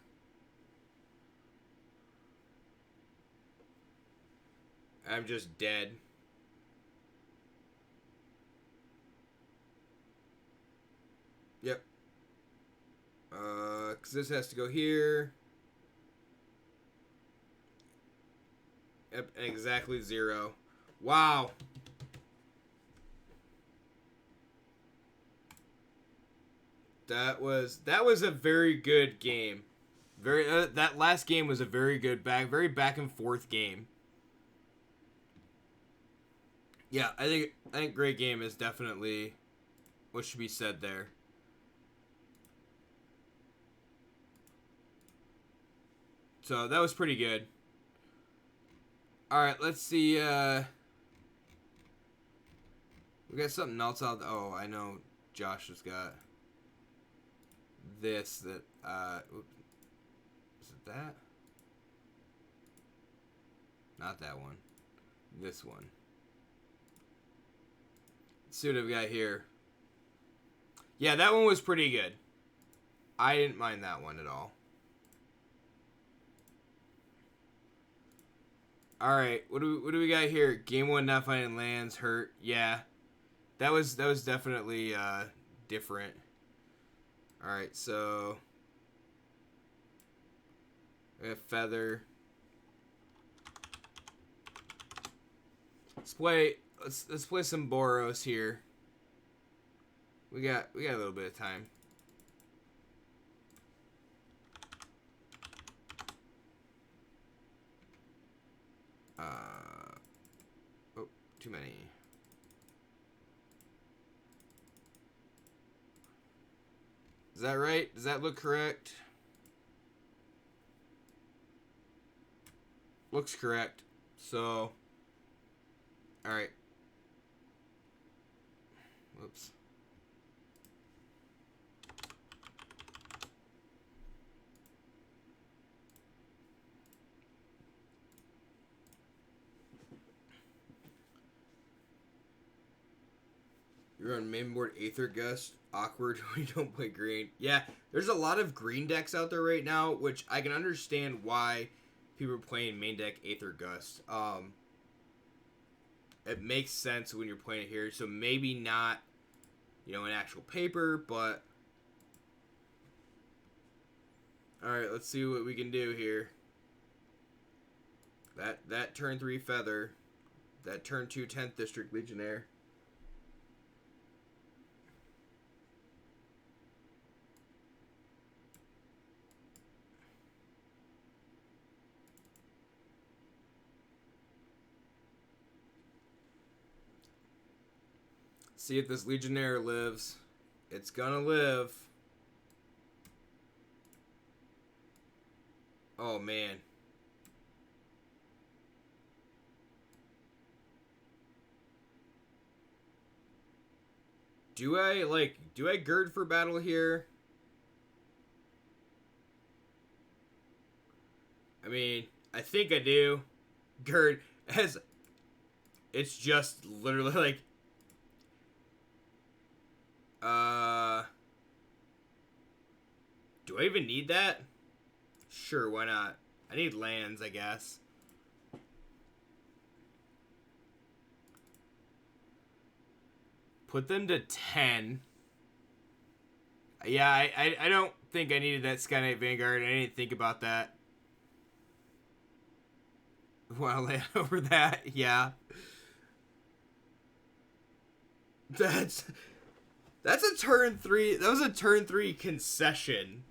I'm just dead. Yep. Because this has to go here. Yep, exactly 0. Wow. That was a very good game. That last game was a very good very back and forth game. Yeah, I think great game is definitely what should be said there. So that was pretty good. Alright, let's see. We got something else out. Oh, I know Josh has got this that oops. Is it that? Not that one. This one. Let's see what I've got here. Yeah, that one was pretty good. I didn't mind that one at all. Alright, what do we got here? Game 1 not finding lands hurt. Yeah. That was definitely different. Alright, so we have Feather. Let's play some Boros here. We got a little bit of time. Oh, too many. Is that right? Does that look correct? Looks correct. So, alright. Whoops. You're on main board Aether Gust. Awkward when you don't play green. Yeah, there's a lot of green decks out there right now, which I can understand why people are playing main deck Aether Gust. It makes sense when you're playing it here. So maybe not, in actual paper, but alright, let's see what we can do here. That turn 3 Feather. That turn 2 10th District Legionnaire. See if this Legionnaire lives. It's gonna live. Oh, man. Do I gird for battle here? I mean, I think I do. Gird, as it's just literally like do I even need that? Sure, why not? I need lands, I guess. Put them to 10. Yeah, I don't think I needed that Sky Knight Vanguard. I didn't think about that. Want to land over that? Yeah. That's a turn 3. That was a turn 3 concession.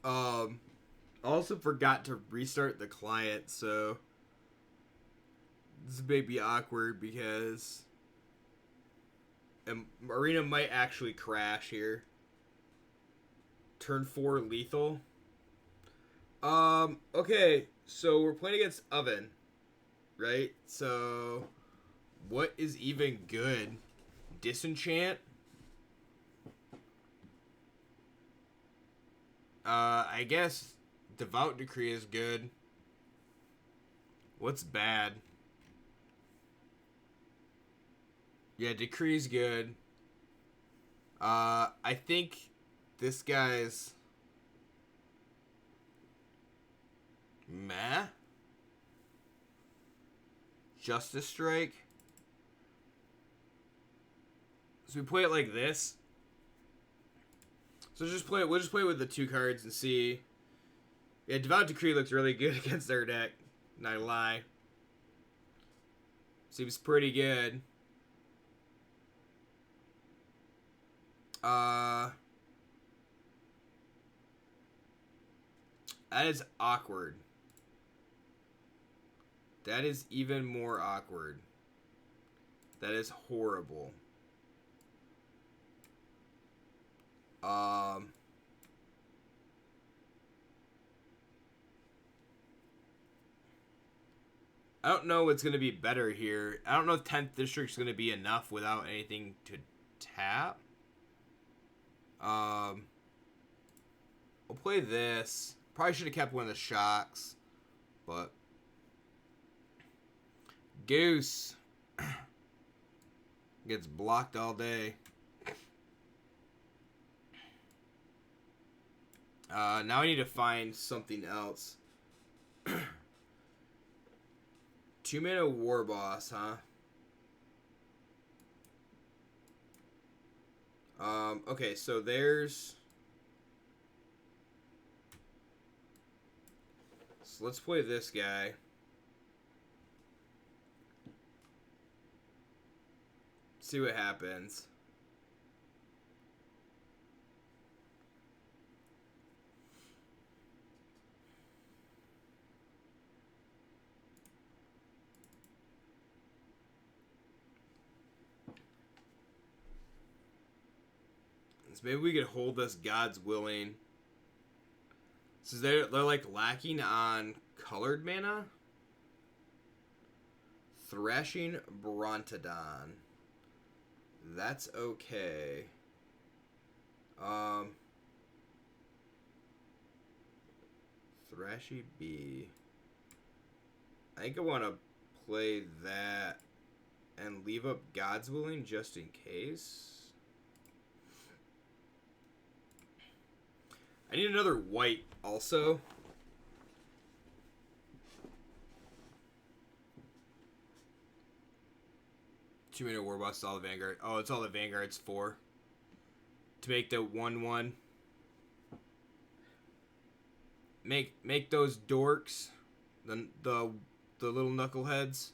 Also forgot to restart the client, so this may be awkward because Arena might actually crash here. Turn 4 lethal. Okay, so we're playing against Oven, right? So what is even good? Disenchant? I guess Devout Decree is good. What's bad? Yeah, Decree's good. I think this guy's meh. Justice Strike. So we play it like this. So just play it. We'll just play it with the 2 cards and see. Yeah, Devout Decree looks really good against their deck. Not gonna lie. Seems pretty good. That is awkward. That is even more awkward. That is horrible. I don't know what's going to be better here. I don't know if 10th District's going to be enough without anything to tap. We'll play this. Probably should have kept one of the shocks. But Goose gets blocked all day. Now I need to find something else. 2-mana War Boss, huh? Okay, so there's... So let's play this guy. See what happens. So maybe we could hold this God's Willing. So they're like lacking on colored mana. Thrashing Brontodon. That's okay. Thrashy B. I think I want to play that and leave up God's Willing just in case. I need another white also. Two-mana War Boss, all the Vanguard. Oh, it's all the Vanguards 4. To make the 1/1. Make those dorks, the little knuckleheads.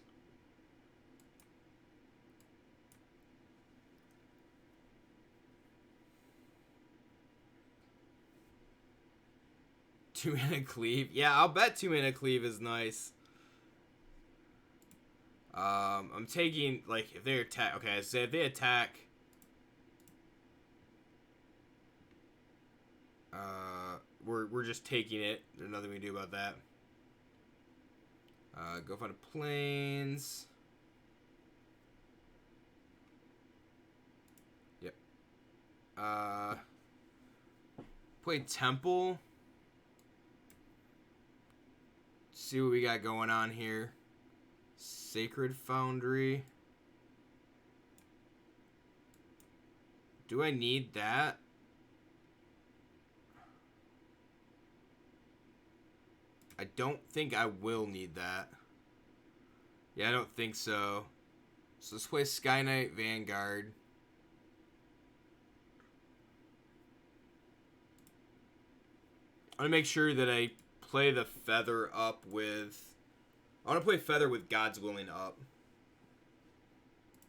Two-mana Cleave. Yeah, I'll bet 2-mana Cleave is nice. I'm taking, like, if they attack... Okay, so if they attack... We're just taking it. There's nothing we can do about that. Go find a Plains. Yep. Play Temple. See what we got going on here. Sacred Foundry. Do I need that? I don't think I will need that. Yeah, I don't think so. So let's play Sky Knight Vanguard. I want to make sure that I play the Feather up with... I want to play Feather with God's Willing up.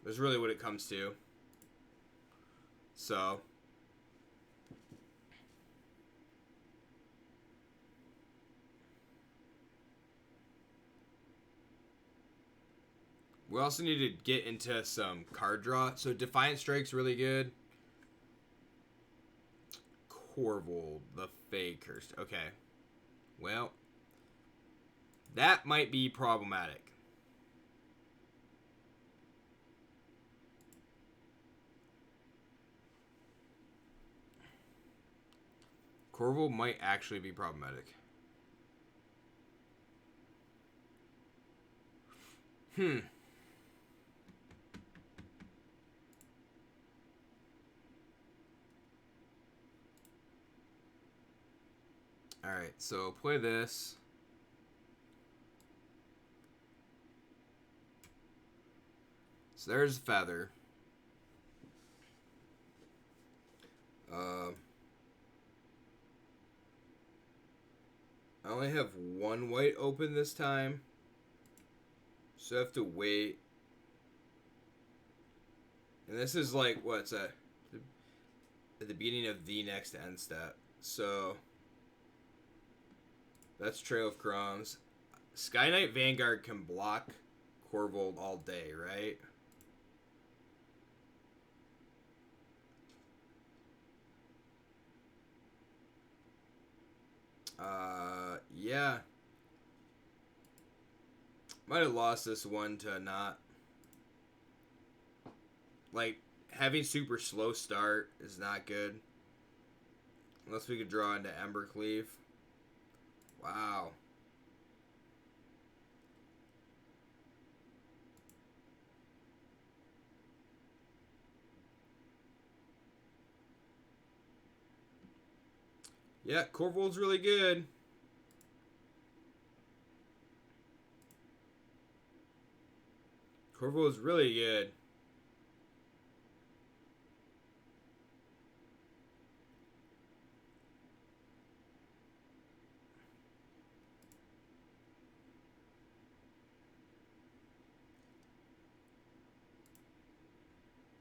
That's really what it comes to. So... we also need to get into some card draw. So Defiant Strike's really good. Corval, the Fey Cursed. Okay. Well, that might be problematic. Corval might actually be problematic. Hmm. Alright, so play this. So there's Feather. I only have one white open this time. So I have to wait. And this is like, what's that? At the beginning of the next end step. So that's Trail of Chromes. Sky Knight Vanguard can block Corvold all day, right? Yeah. Might have lost this one to not. Like, having super slow start is not good. Unless we could draw into Embercleave. Wow. Yeah, Corvold's really good. Corvold's really good.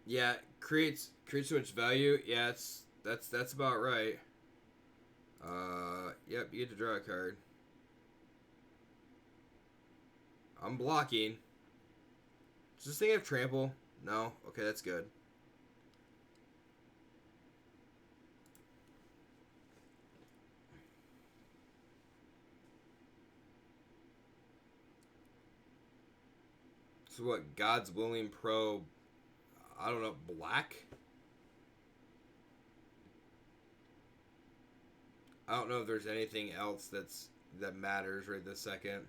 Yeah, creates so much value. Yeah, that's about right. Yep, you get to draw a card. I'm blocking. Does this thing have trample? No? Okay, that's good. So what, God's Willing Pro, I don't know, black? I don't know if there's anything else that matters right this second.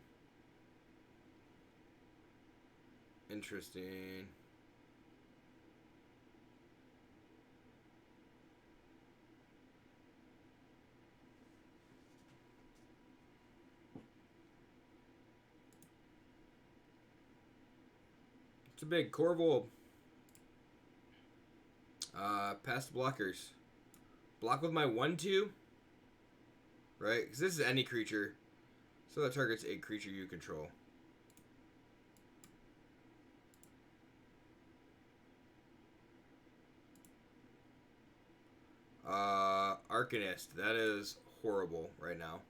Interesting. It's a big Corvold. Past blockers. Block with my 1/2. Right? Because this is any creature. So that targets a creature you control. Arcanist. That is horrible right now.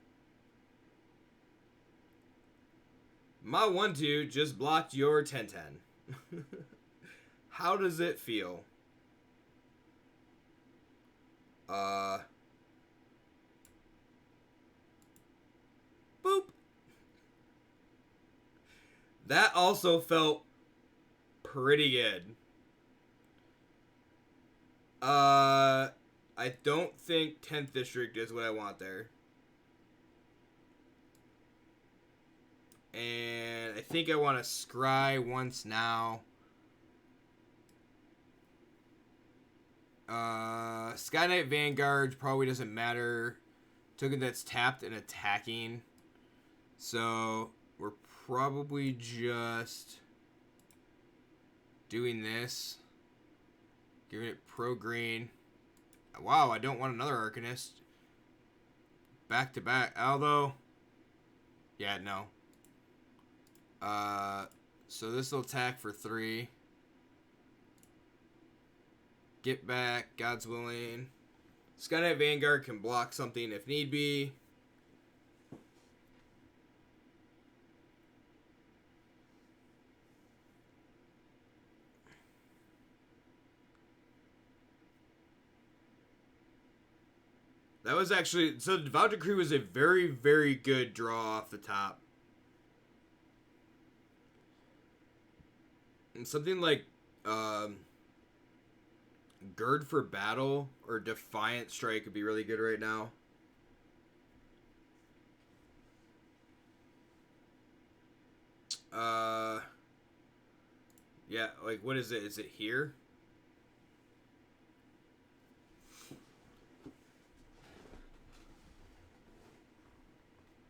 My 1/2 just blocked your 10/10. How does it feel? Boop. That also felt pretty good. I don't think 10th District is what I want there. And I think I want to scry once now. Sky Knight Vanguard probably doesn't matter. Token that's tapped and attacking. So we're probably just doing this. Giving it pro green. Wow, I don't want another Arcanist. Back to back. Although, yeah, no. So this will attack for 3. Get back, God's Willing. Sky Knight Vanguard can block something if need be. That was actually... So Devout Decree was a very, very good draw off the top. And something like... Gird for Battle or Defiant Strike would be really good right now. Yeah, like, what is it? Is it here?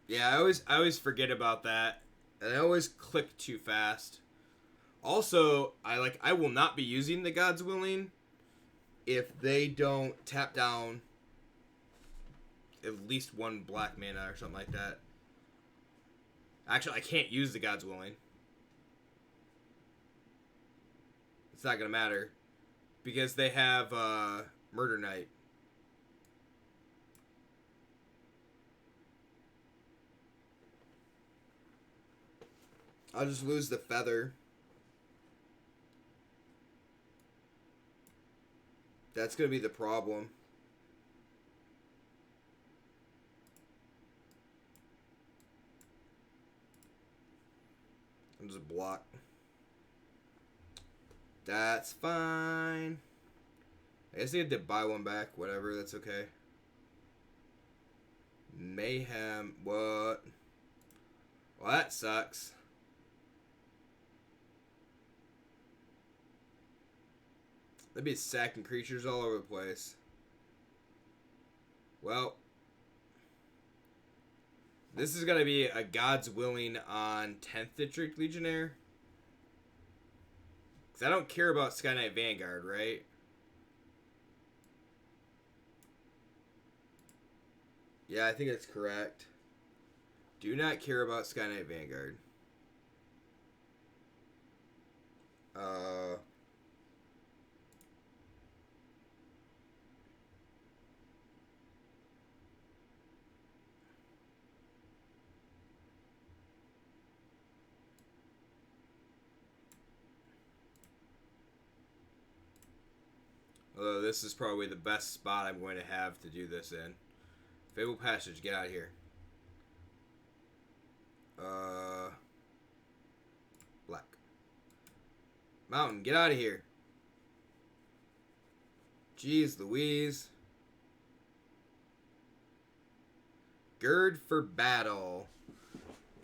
Yeah, I always forget about that. And I always click too fast. Also, I will not be using the God's Willing if they don't tap down at least one black mana or something like that. Actually, I can't use the God's Willing. It's not gonna matter because they have Murder Knight. I'll just lose the feather. That's gonna be the problem. I'll just block. That's fine. I guess I had to buy one back. Whatever, that's okay. Mayhem. What? Well, that sucks. That'd be sacking creatures all over the place. Well, this is going to be a God's Willing on 10th District Legionnaire. Because I don't care about Sky Knight Vanguard, right? Yeah, I think that's correct. Do not care about Sky Knight Vanguard. Although this is probably the best spot I'm going to have to do this in. Fable Passage, get out of here. Black. Mountain, get out of here. Jeez Louise. Gird for Battle.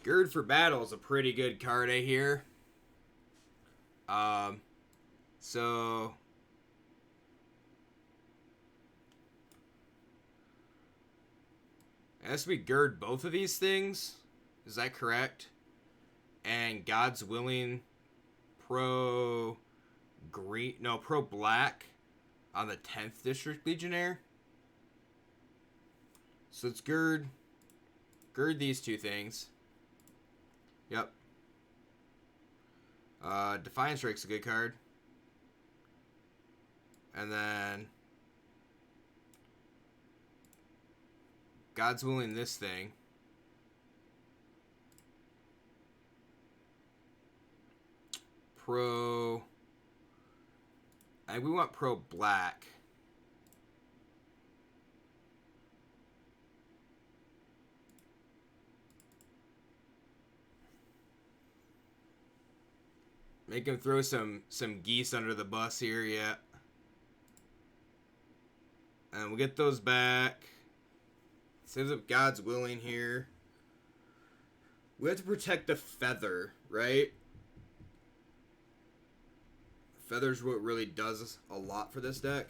Gird for Battle is a pretty good card I hear. So as we gird both of these things, is that correct? And God's Willing pro green, no, pro black on the 10th District Legionnaire. So let's gird these two things. Yep. Defiant Strike's a good card. And then God's Willing this thing. Pro. We want pro black. Make him throw some geese under the bus here, yeah. And we'll get those back. Saves up God's Willing here. We have to protect the feather, right? Feather's what really does a lot for this deck.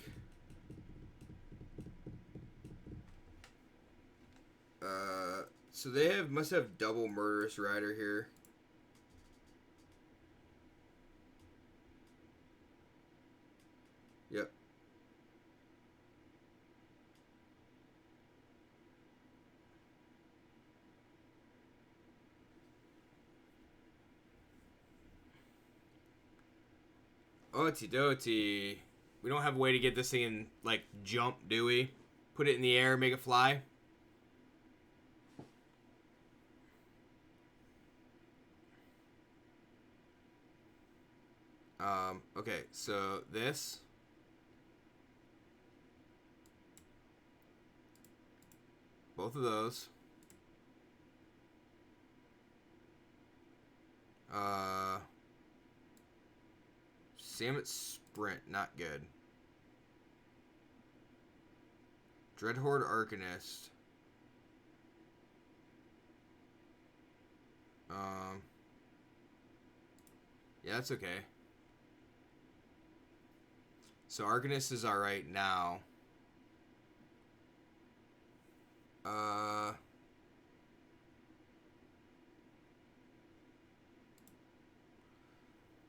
So they must have double Murderous Rider here. Yep. Otie dotie. We don't have a way to get this thing in, like, jump, do we? Put it in the air, make it fly? Okay, so this. Both of those. Samet Sprint, not good. Dreadhorde Arcanist. Yeah, that's okay. So Arcanist is alright now.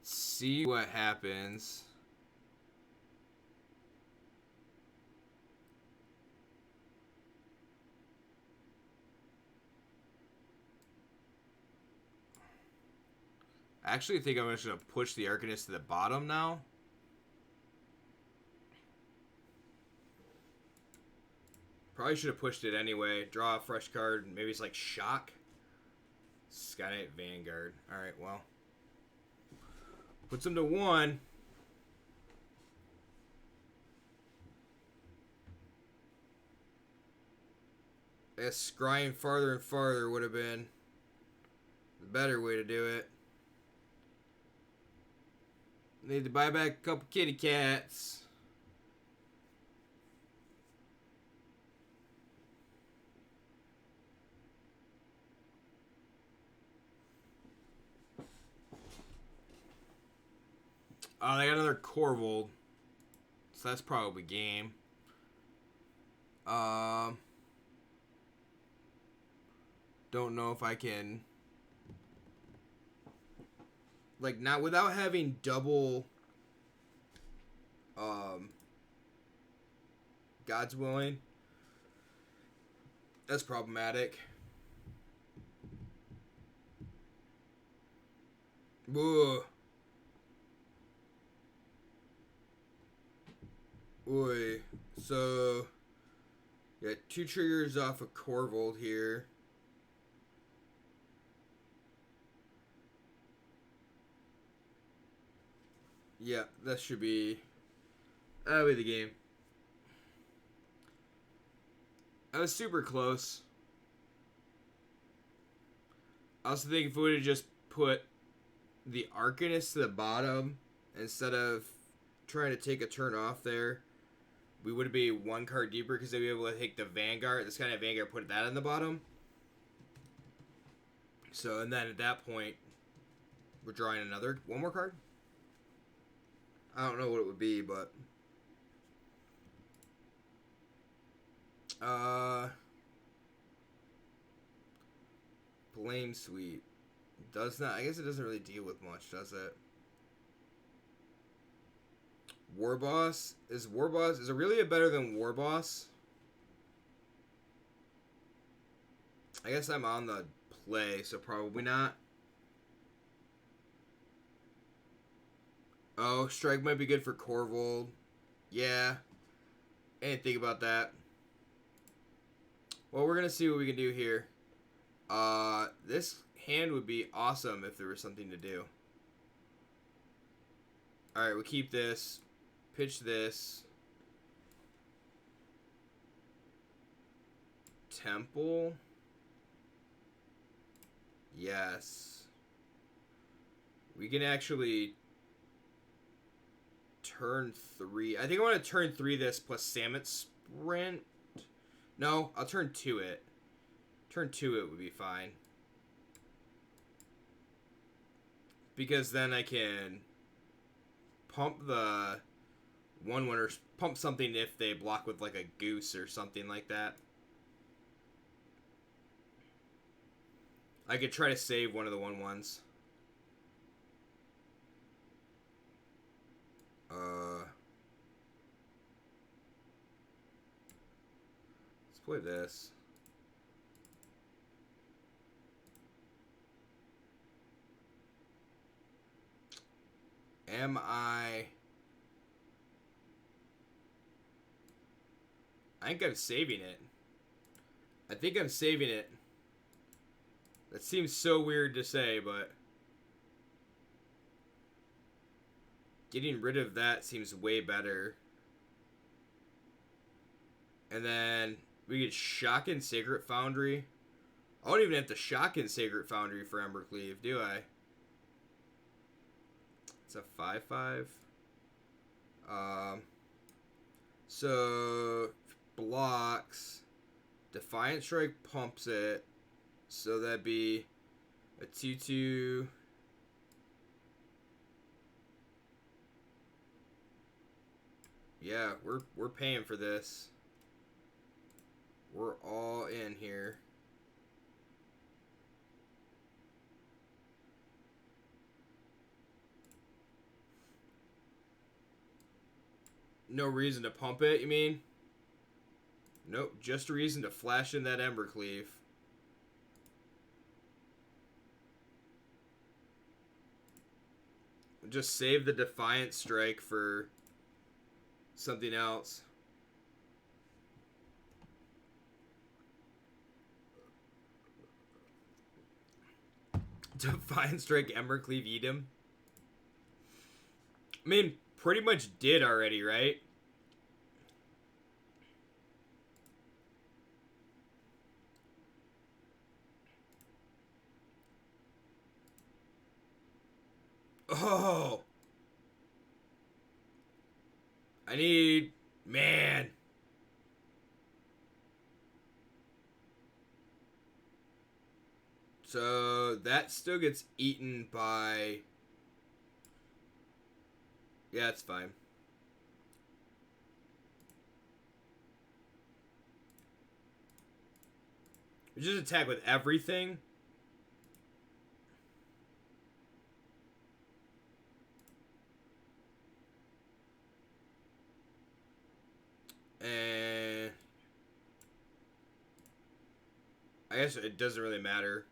See what happens. I actually think I'm just going to push the Arcanist to the bottom now. Probably should have pushed it anyway. Draw a fresh card. Maybe it's like Shock. Skynet Vanguard. Alright, well. Puts him to 1. I guess scrying farther and farther would have been the better way to do it. Need to buy back a couple kitty cats. Oh, they got another Corvold. So that's probably game. Don't know if I can... Like, not without having double... God's Willing. That's problematic. Whoa. Oi. So, yeah, 2 triggers off of Corvold here. Yeah, that should be... That'll be the game. That was super close. I also think if we would have just put the Arcanist to the bottom instead of trying to take a turn off there, we would be 1 card deeper because they'd be able to take the Vanguard, this kind of Vanguard, put that in the bottom. So, and then at that point, we're drawing one more card. I don't know what it would be, but... Blame Sweep. Does not... I guess it doesn't really deal with much, does it? War Boss? Is it really better than War Boss? I guess I'm on the play, so probably not. Oh, Strike might be good for Corvold. Yeah. I didn't think about that. Well, we're going to see what we can do here. This hand would be awesome if there was something to do. Alright, we keep this. Pitch this. Temple. Yes. We can actually turn 3. I think I want to turn 3 this plus Samet Sprint. No, I'll turn 2 it. Turn 2 it would be fine. Because then I can pump the 1/1 or pump something if they block with like a Goose or something like that. I could try to save one of the 1/1s. Let's play this. I think I'm saving it. I think I'm saving it. That seems so weird to say, but getting rid of that seems way better. And then we get Shock and Sacred Foundry. I don't even have to Shock and Sacred Foundry for Embercleave, do I? It's a 5/5. So blocks. Defiant Strike pumps it. So that'd be a 2/2. Yeah, we're paying for this. We're all in here. No reason to pump it, you mean? Nope, just a reason to flash in that Embercleave. Just save the Defiant Strike for something else. Defiant Strike, Embercleave, eat him. I mean, pretty much did already, right? Oh! I need... Man! So, that still gets eaten by... Yeah, it's fine. We just attack with everything. And... I guess it doesn't really matter.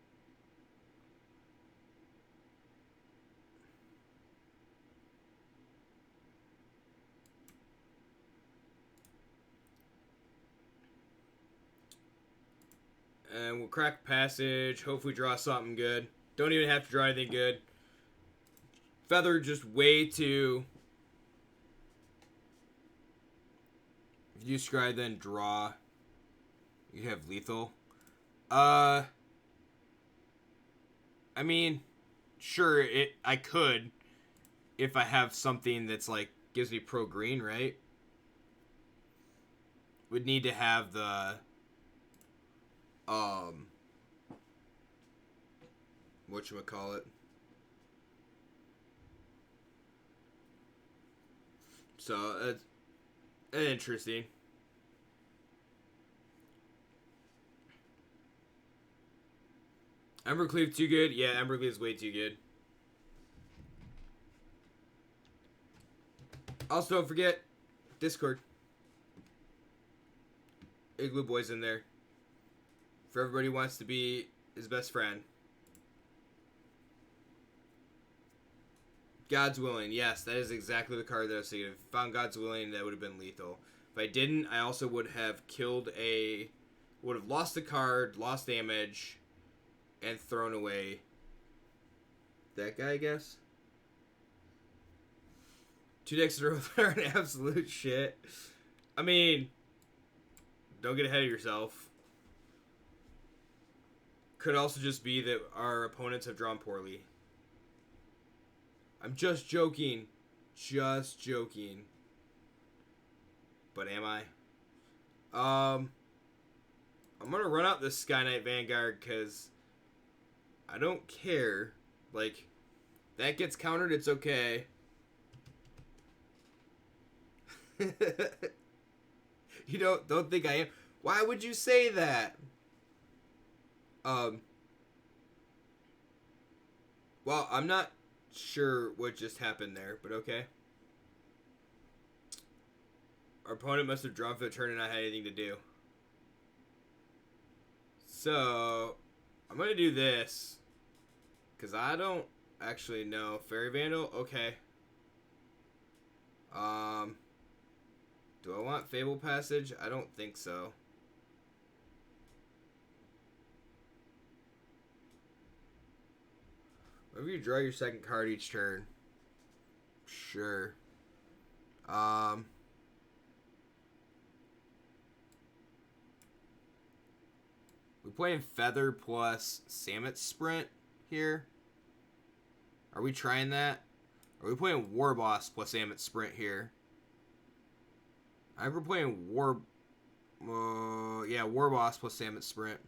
And we'll crack Passage. Hopefully draw something good. Don't even have to draw anything good. Feather just way too... If you Scry, then draw. You have lethal. I mean, sure, I could if I have something that's like gives me pro green, right? Would need to have the whatchamacallit. So it's interesting. Embercleave too good? Yeah, Embercleave is way too good. Also, don't forget Discord. Igloo Boy's in there. For everybody who wants to be his best friend. God's Willing. Yes, that is exactly the card that I was thinking. If I found God's Willing, that would have been lethal. If I didn't, I also would have killed a... Would have lost the card, lost damage, and thrown away that guy, I guess. 2 decks in a row that are an absolute shit. I mean, don't get ahead of yourself. Could also just be that our opponents have drawn poorly. I'm just joking. Just joking. But am I? I'm gonna run out this Sky Knight Vanguard because I don't care. Like, that gets countered, it's okay. You don't think I am? Why would you say that? Well, I'm not sure what just happened there, but okay. Our opponent must have drawn for the turn and not had anything to do. So, I'm going to do this. Because I don't actually know. Fairy Vandal? Okay. Do I want Fable Passage? I don't think so. Maybe you draw your second card each turn. Sure. We playing Feather plus Samet Sprint here? Are we trying that? Are we playing War Boss plus Samet Sprint here? I think we're playing War Boss plus Samet Sprint.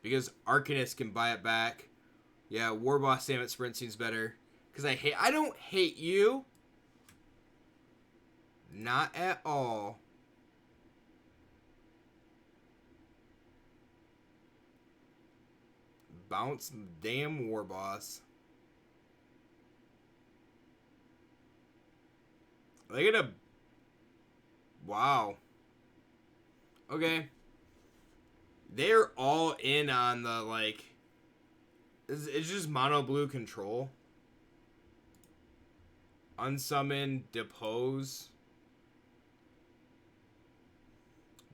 Because Arcanist can buy it back. Yeah, War Boss Samet Sprint seems better. Because I don't hate you. Not at all. Bounce damn War Boss. Look at a... Wow. Okay. They're all in on the, like... It's just mono blue control. Unsummon, depose.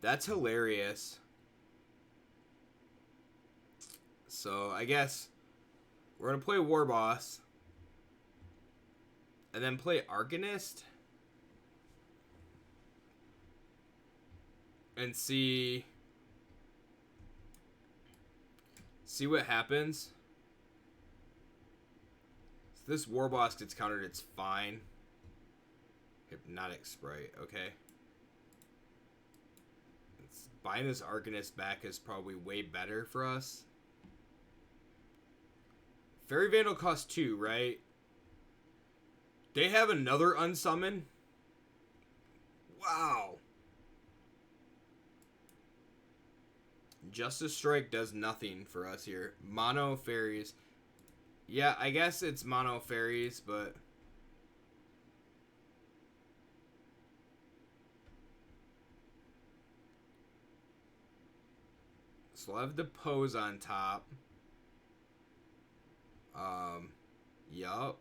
That's hilarious. So, I guess we're going to play War Boss. And then play Arcanist. And see what happens. So this War Boss gets countered, it's fine. Hypnotic Sprite, okay. Buying this Arcanist back is probably way better for us. Fairy Vandal costs 2, right? They have another unsummon? Wow. Justice Strike does nothing for us here. Mono Fairies. Yeah, I guess it's Mono Fairies, but... So I'll have the pose on top. Yup.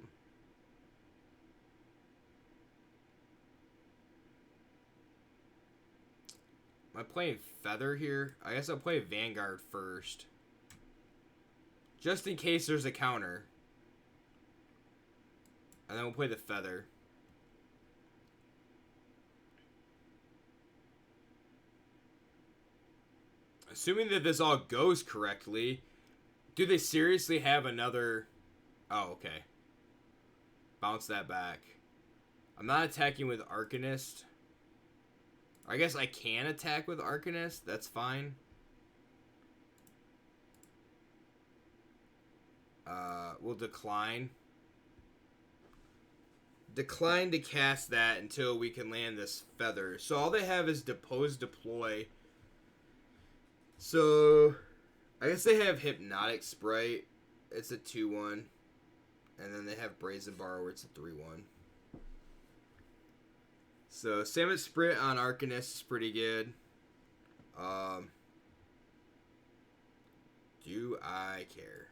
Am I playing Feather here? I guess I'll play Vanguard first. Just in case there's a counter. And then we'll play the Feather. Assuming that this all goes correctly, do they seriously have another... Oh, okay. Bounce that back. I'm not attacking with Arcanist. I guess I can attack with Arcanist. That's fine. We'll decline. Decline to cast that until we can land this Feather. So all they have is Depose, Deploy. So, I guess they have Hypnotic Sprite. It's a 2-1. And then they have Brazen Borrower. It's a 3-1. So, Samus Sprint on Arcanist is pretty good. Do I care?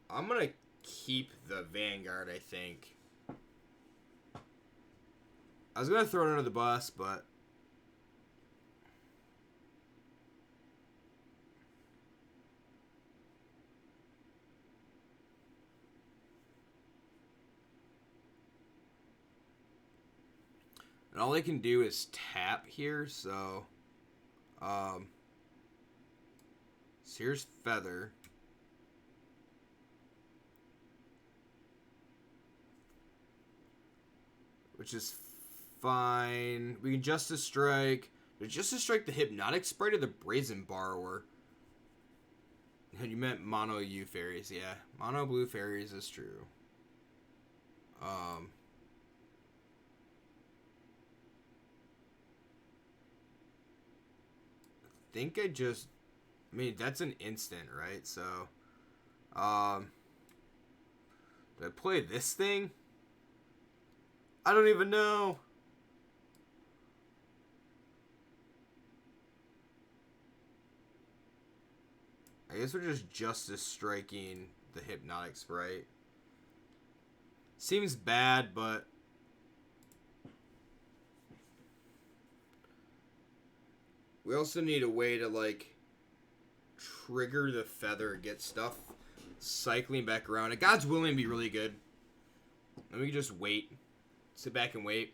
I'm going to keep the Vanguard, I think. I was going to throw it under the bus, but... And all they can do is tap here, so... So here's Feather. Which is fine. We can Justice Strike. But Justice Strike the Hypnotic Sprite or the Brazen Borrower? And you meant Mono U Fairies, yeah. Mono Blue Fairies is true. I think I just... I mean, that's an instant, right? So, did I play this thing? I don't even know. I guess we're just Justice Striking the Hypnotic Sprite. Seems bad, but... We also need a way to, like, trigger the Feather, get stuff cycling back around. And God's willing to be really good. And we can just wait. Sit back and wait.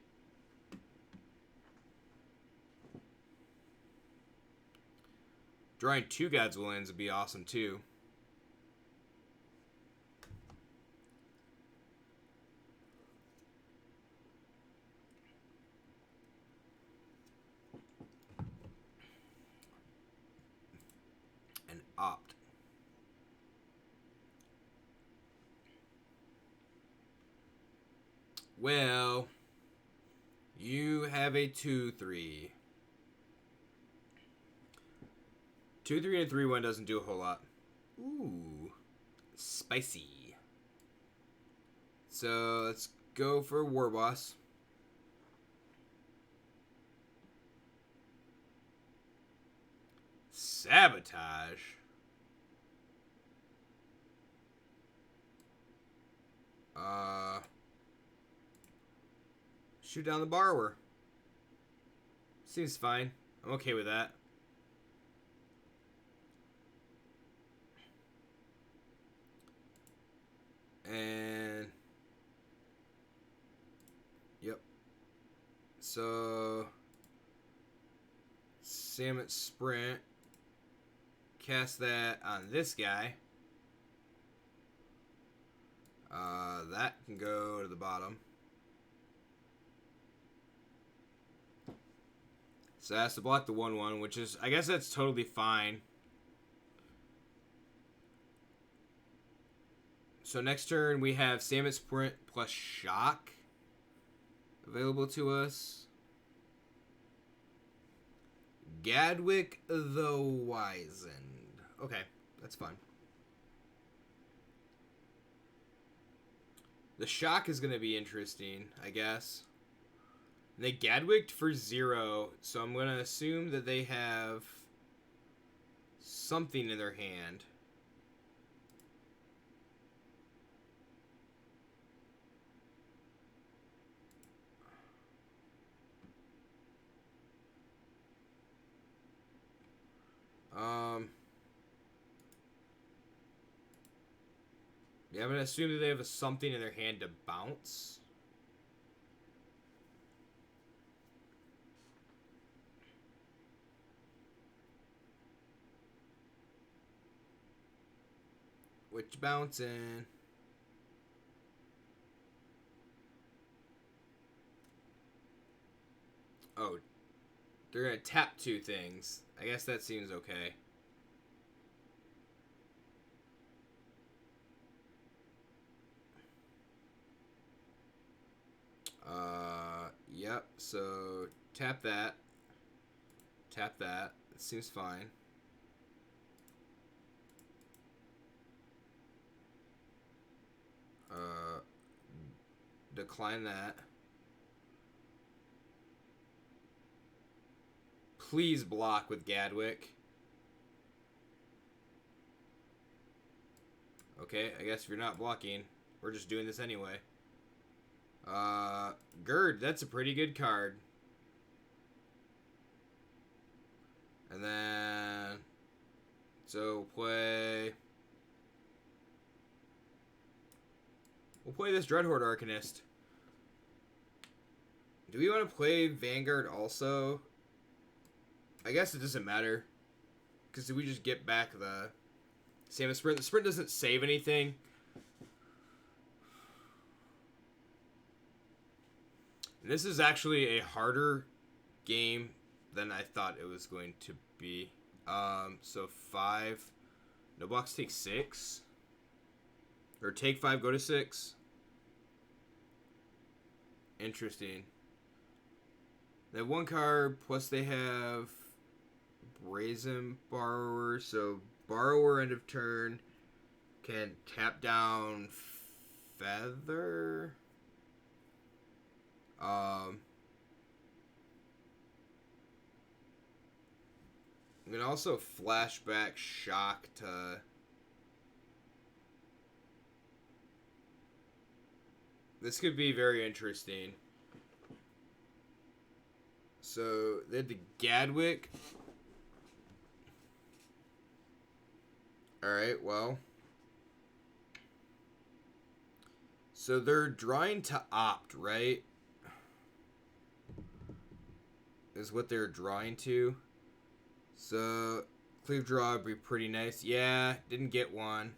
Drawing 2 God's Willings would be awesome, too. And opt. Well, you have a 2-3. 2-3 and 3-1 doesn't do a whole lot. Ooh, spicy. So let's go for War Boss. Sabotage. Shoot down the borrower. Seems fine. I'm okay with that. And yep. So Salmon Sprint. Cast that on this guy. That can go to the bottom. So it has to block the 1/1, which is, I guess that's totally fine. So next turn we have Salmon Sprint plus Shock available to us. Gadwick the Wizened. Okay, that's fine. The Shock is going to be interesting, I guess. And they Gadwicked for 0, so I'm going to assume that they have something in their hand. Yeah, I'm going to assume that they have something in their hand to bounce. Which bouncing? Oh, they're going to tap 2 things. I guess that seems okay. Yep, so tap that. Tap that. It seems fine. Decline that. Please block with Gadwick. Okay, I guess if you're not blocking, we're just doing this anyway. Gerd, that's a pretty good card. And then, so we'll play this Dreadhorde Arcanist. Do we want to play Vanguard also? I guess it doesn't matter. Because do we just get back the Salmon Sprint? The Sprint doesn't save anything. And this is actually a harder game than I thought it was going to be. So 5. No blocks take 6. Or take 5, go to 6. Interesting. They have 1 card, plus they have Brazen Borrower. So Borrower end of turn can tap down Feather. I'm going to also flashback Shock to... This could be very interesting. So, they had the Gadwick. Alright, well. So, they're drawing to opt, right? Is what they're drawing to. So, cleave draw would be pretty nice. Yeah, didn't get one.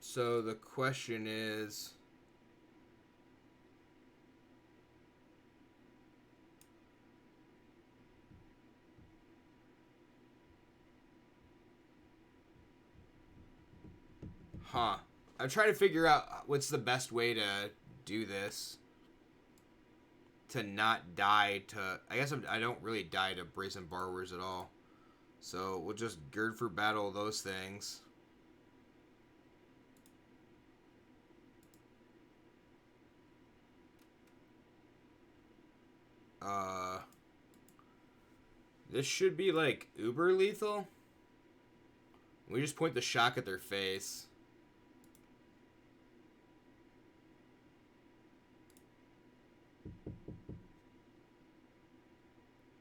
So the question is... Huh. I'm trying to figure out what's the best way to do this. To not die to... I guess I don't really die to Brazen Borrowers at all. So we'll just gird for battle those things. This should be like uber lethal. We just point the shock at their face.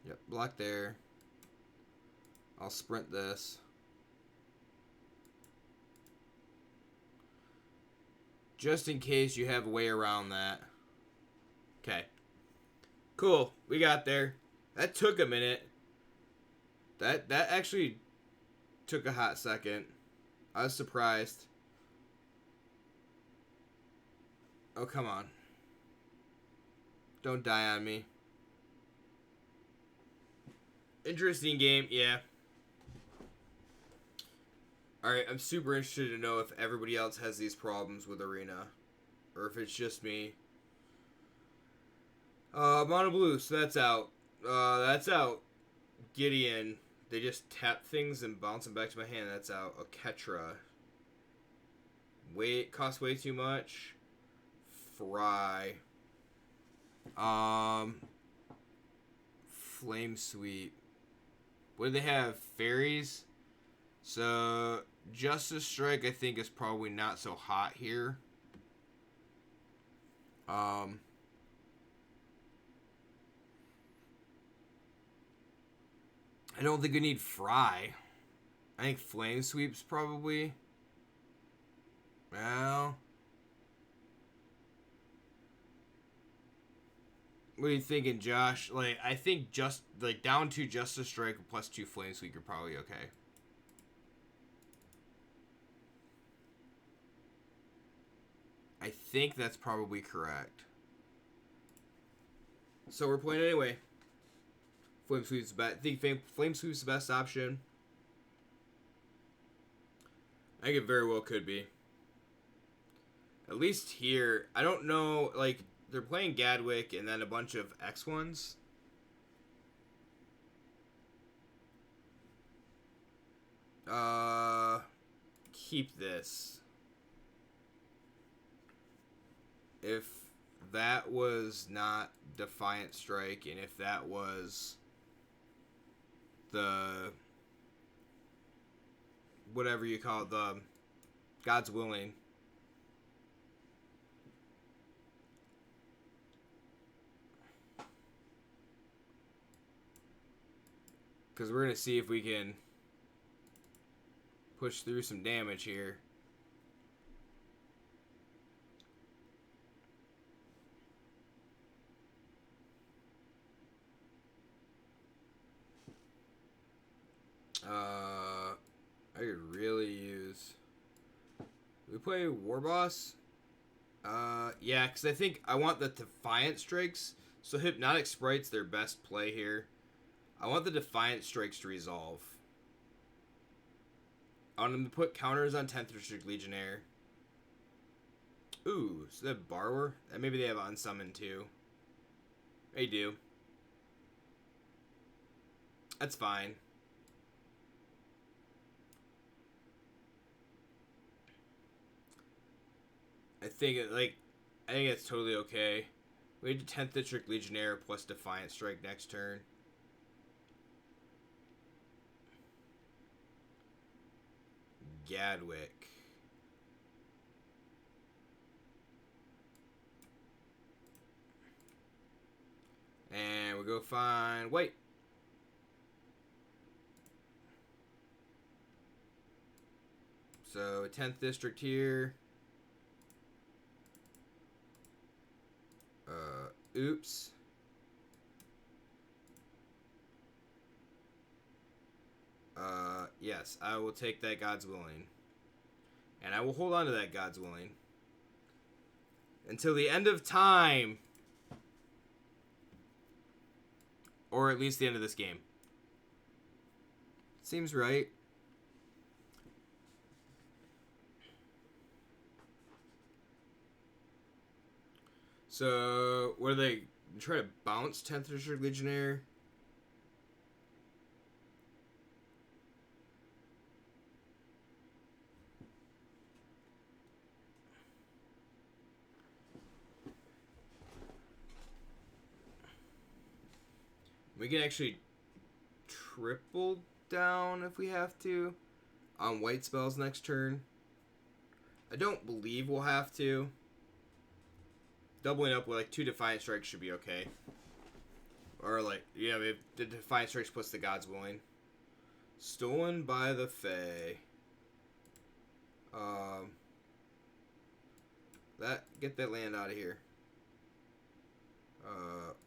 Yep, block there. I'll sprint this. Just in case you have a way around that. Okay. Cool. We got there. That took a minute. That actually took a hot second. I was surprised. Oh, come on. Don't die on me. Interesting game, yeah. Alright, I'm super interested to know if everybody else has these problems with Arena. Or if it's just me. Mono Blue, so that's out. That's out. Gideon. They just tap things and bounce them back to my hand. That's out. Oketra. Wait, costs way too much. Fry. Flame Sweep. What do they have? Fairies? So, Justice Strike, I think, is probably not so hot here. I don't think we need Fry. I think Flame Sweep's probably... Well... What are you thinking, Josh? Like, I think just, like, down 2 Justice Strike plus 2 Flame Sweep are probably okay. I think that's probably correct. So we're playing anyway. Flame Sweep's best. I think Flame Sweep's the best option. I think it very well could be. At least here, I don't know, like, they're playing Gadwick and then a bunch of X ones. Keep this. If that was not Defiant Strike, and if that was the whatever you call it, the God's Willing. Because we're going to see if we can push through some damage here. I could really use... We play War Boss? Yeah, because I think I want the Defiant Strikes. So Hypnotic Sprite's their best play here. I want the Defiant Strikes to resolve. I want them to put counters on 10th District Legionnaire. Ooh, so they have Borrower? And maybe they have Unsummon too. They do. That's fine. I think it's totally okay. We need 10th District Legionnaire plus Defiant Strike next turn. Gadwick. And we go find white. So 10th District here. Oops. Yes, I will take that God's Willing. And I will hold on to that God's Willing. Until the end of time. Or at least the end of this game. Seems right. So, what are they? Try to bounce 10th District Legionnaire? We can actually triple down if we have to on white spells next turn. I don't believe we'll have to. Doubling up with like 2 Defiant Strikes should be okay. Or like, yeah, the Defiant Strikes plus the God's Willing. Stolen by the Fae. Get that land out of here.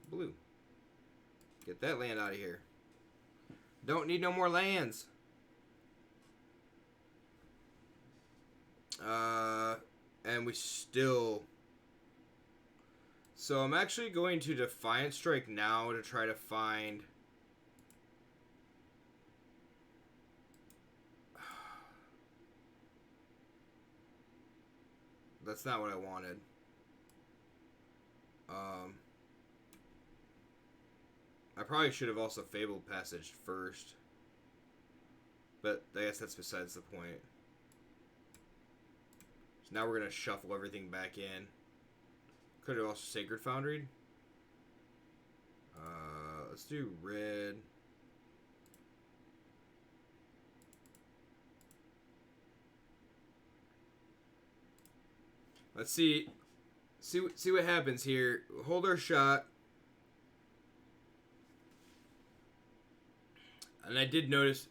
Blue. Get that land out of here. Don't need no more lands. And we still... So I'm actually going to Defiant Strike now to try to find... That's not what I wanted. I probably should have also Fabled Passage first. But I guess that's besides the point. So now we're going to shuffle everything back in. Could have also Sacred Foundry. Let's do red. Let's see what happens here. Hold our shot. And I did notice,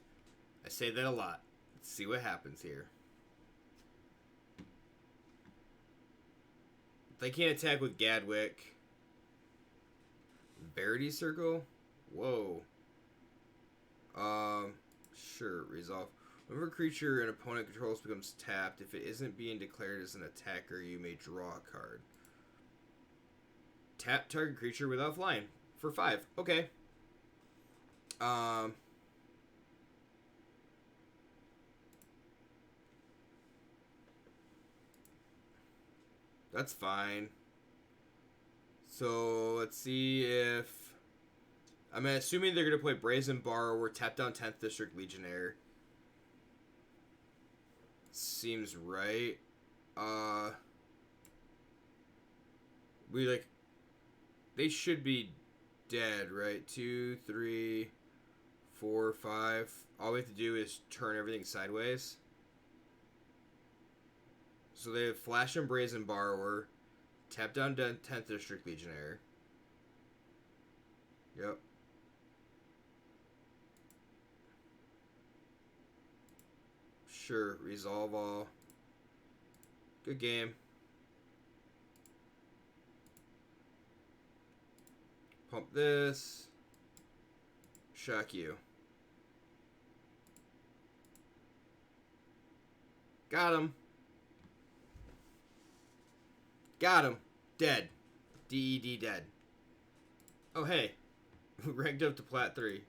I say that a lot. Let's see what happens here. They can't attack with Gadwick. Verity Circle? Whoa. Sure, resolve. Whenever a creature an opponent controls becomes tapped, if it isn't being declared as an attacker, you may draw a card. Tap target creature without flying for 5. Okay. That's fine. So let's see if... I'm assuming they're going to play Brazen Borrower, tap down 10th District Legionnaire. Seems right. They should be dead, right? 2, 3, 4, 5. All we have to do is turn everything sideways. So they have Flash and Brazen Borrower, tap down 10th District Legionnaire. Yep. Sure, resolve all. Good game. Pump this. Shock you. Got him. Got him. Dead. DED dead. Oh, hey. Ranked up to Plat 3.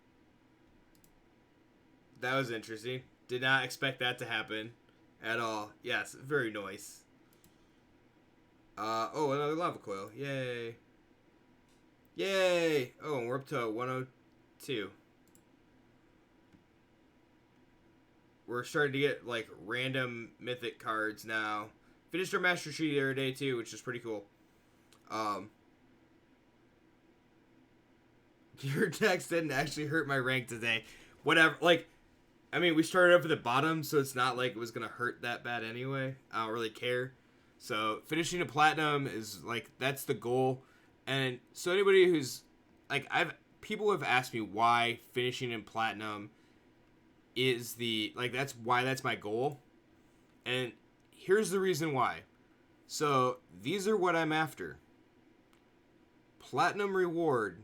That was interesting. Did not expect that to happen at all. Yes, very nice. Oh, another Lava Coil. Yay. Yay! Oh, and we're up to 102. We're starting to get, like, random mythic cards now. Finished our Master Tree the other day, too, which is pretty cool. Your text didn't actually hurt my rank today. Whatever, like, I mean, we started up at the bottom, so it's not like it was going to hurt that bad anyway. I don't really care. So, finishing a Platinum is, like, that's the goal. And so anybody who's, like, people have asked me why finishing in Platinum is that's my goal. And here's the reason why. So, these are what I'm after. Platinum reward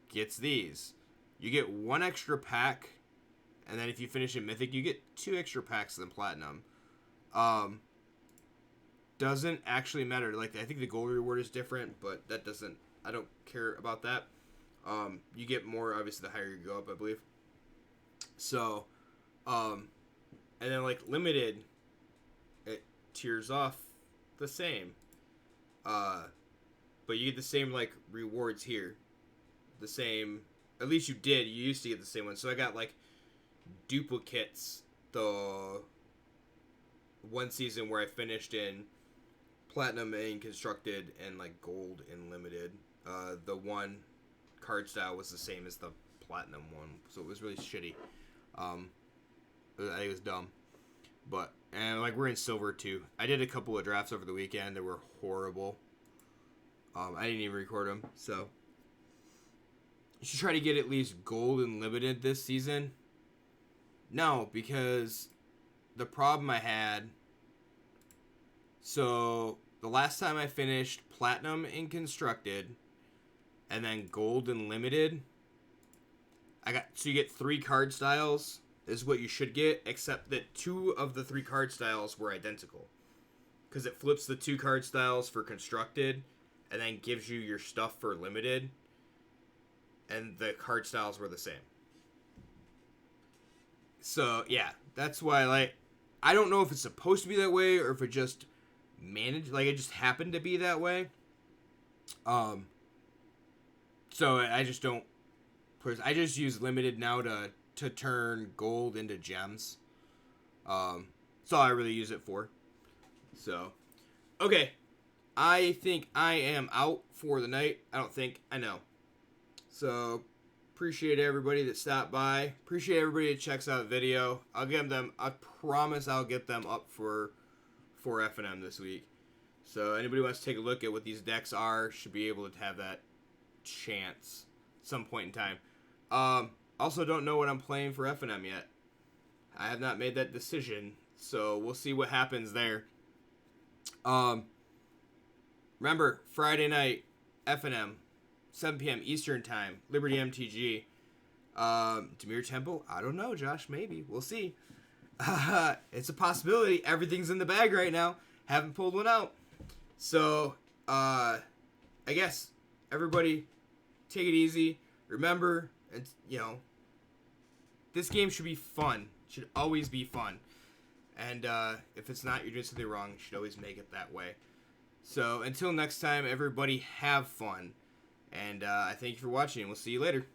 gets these. You get 1 extra pack, and then if you finish in Mythic, you get 2 extra packs than Platinum. Doesn't actually matter. Like, I think the gold reward is different, but that doesn't... I don't care about that. You get more, obviously, the higher you go up, I believe. So, and then, like, limited, it tiers off the same. but you get the same like rewards here. The same, at least you did. You used to get the same one. So I got like duplicates the one season where I finished in platinum in constructed and like gold in limited. The one card style was the same as the platinum one, so it was really shitty. I think it was dumb. But and like we're in silver too. I did a couple of drafts over the weekend that were horrible. I didn't even record them, so you should try to get at least gold and limited this season. No, because the problem I had. So the last time I finished platinum in constructed, and then gold and limited, so you get 3 card styles is what you should get, except that 2 of the 3 card styles were identical. Because it flips the 2 card styles for constructed, and then gives you your stuff for limited, and the card styles were the same. So, yeah, that's why, like, I don't know if it's supposed to be that way, or if it just it just happened to be that way. So I just don't, I just use limited now to turn gold into gems. That's all I really use it for. So, okay. I think I am out for the night. I know. So, appreciate everybody that stopped by. Appreciate everybody that checks out the video. I promise I'll get them up for F&M this week. So, anybody wants to take a look at what these decks are should be able to have that chance some point in time. Also don't know what I'm playing for F&M yet. I have not made that decision, so we'll see what happens there. Remember, Friday night, F&M, 7 p.m. Eastern Time, Liberty MTG. Demir Temple? I don't know, Josh. Maybe. We'll see. It's a possibility. Everything's in the bag right now. Haven't pulled one out. So, I guess, everybody, take it easy. Remember, this game should be fun. Should always be fun. And if it's not, you're doing something wrong. You should always make it that way. So, until next time, everybody have fun. And I thank you for watching. We'll see you later.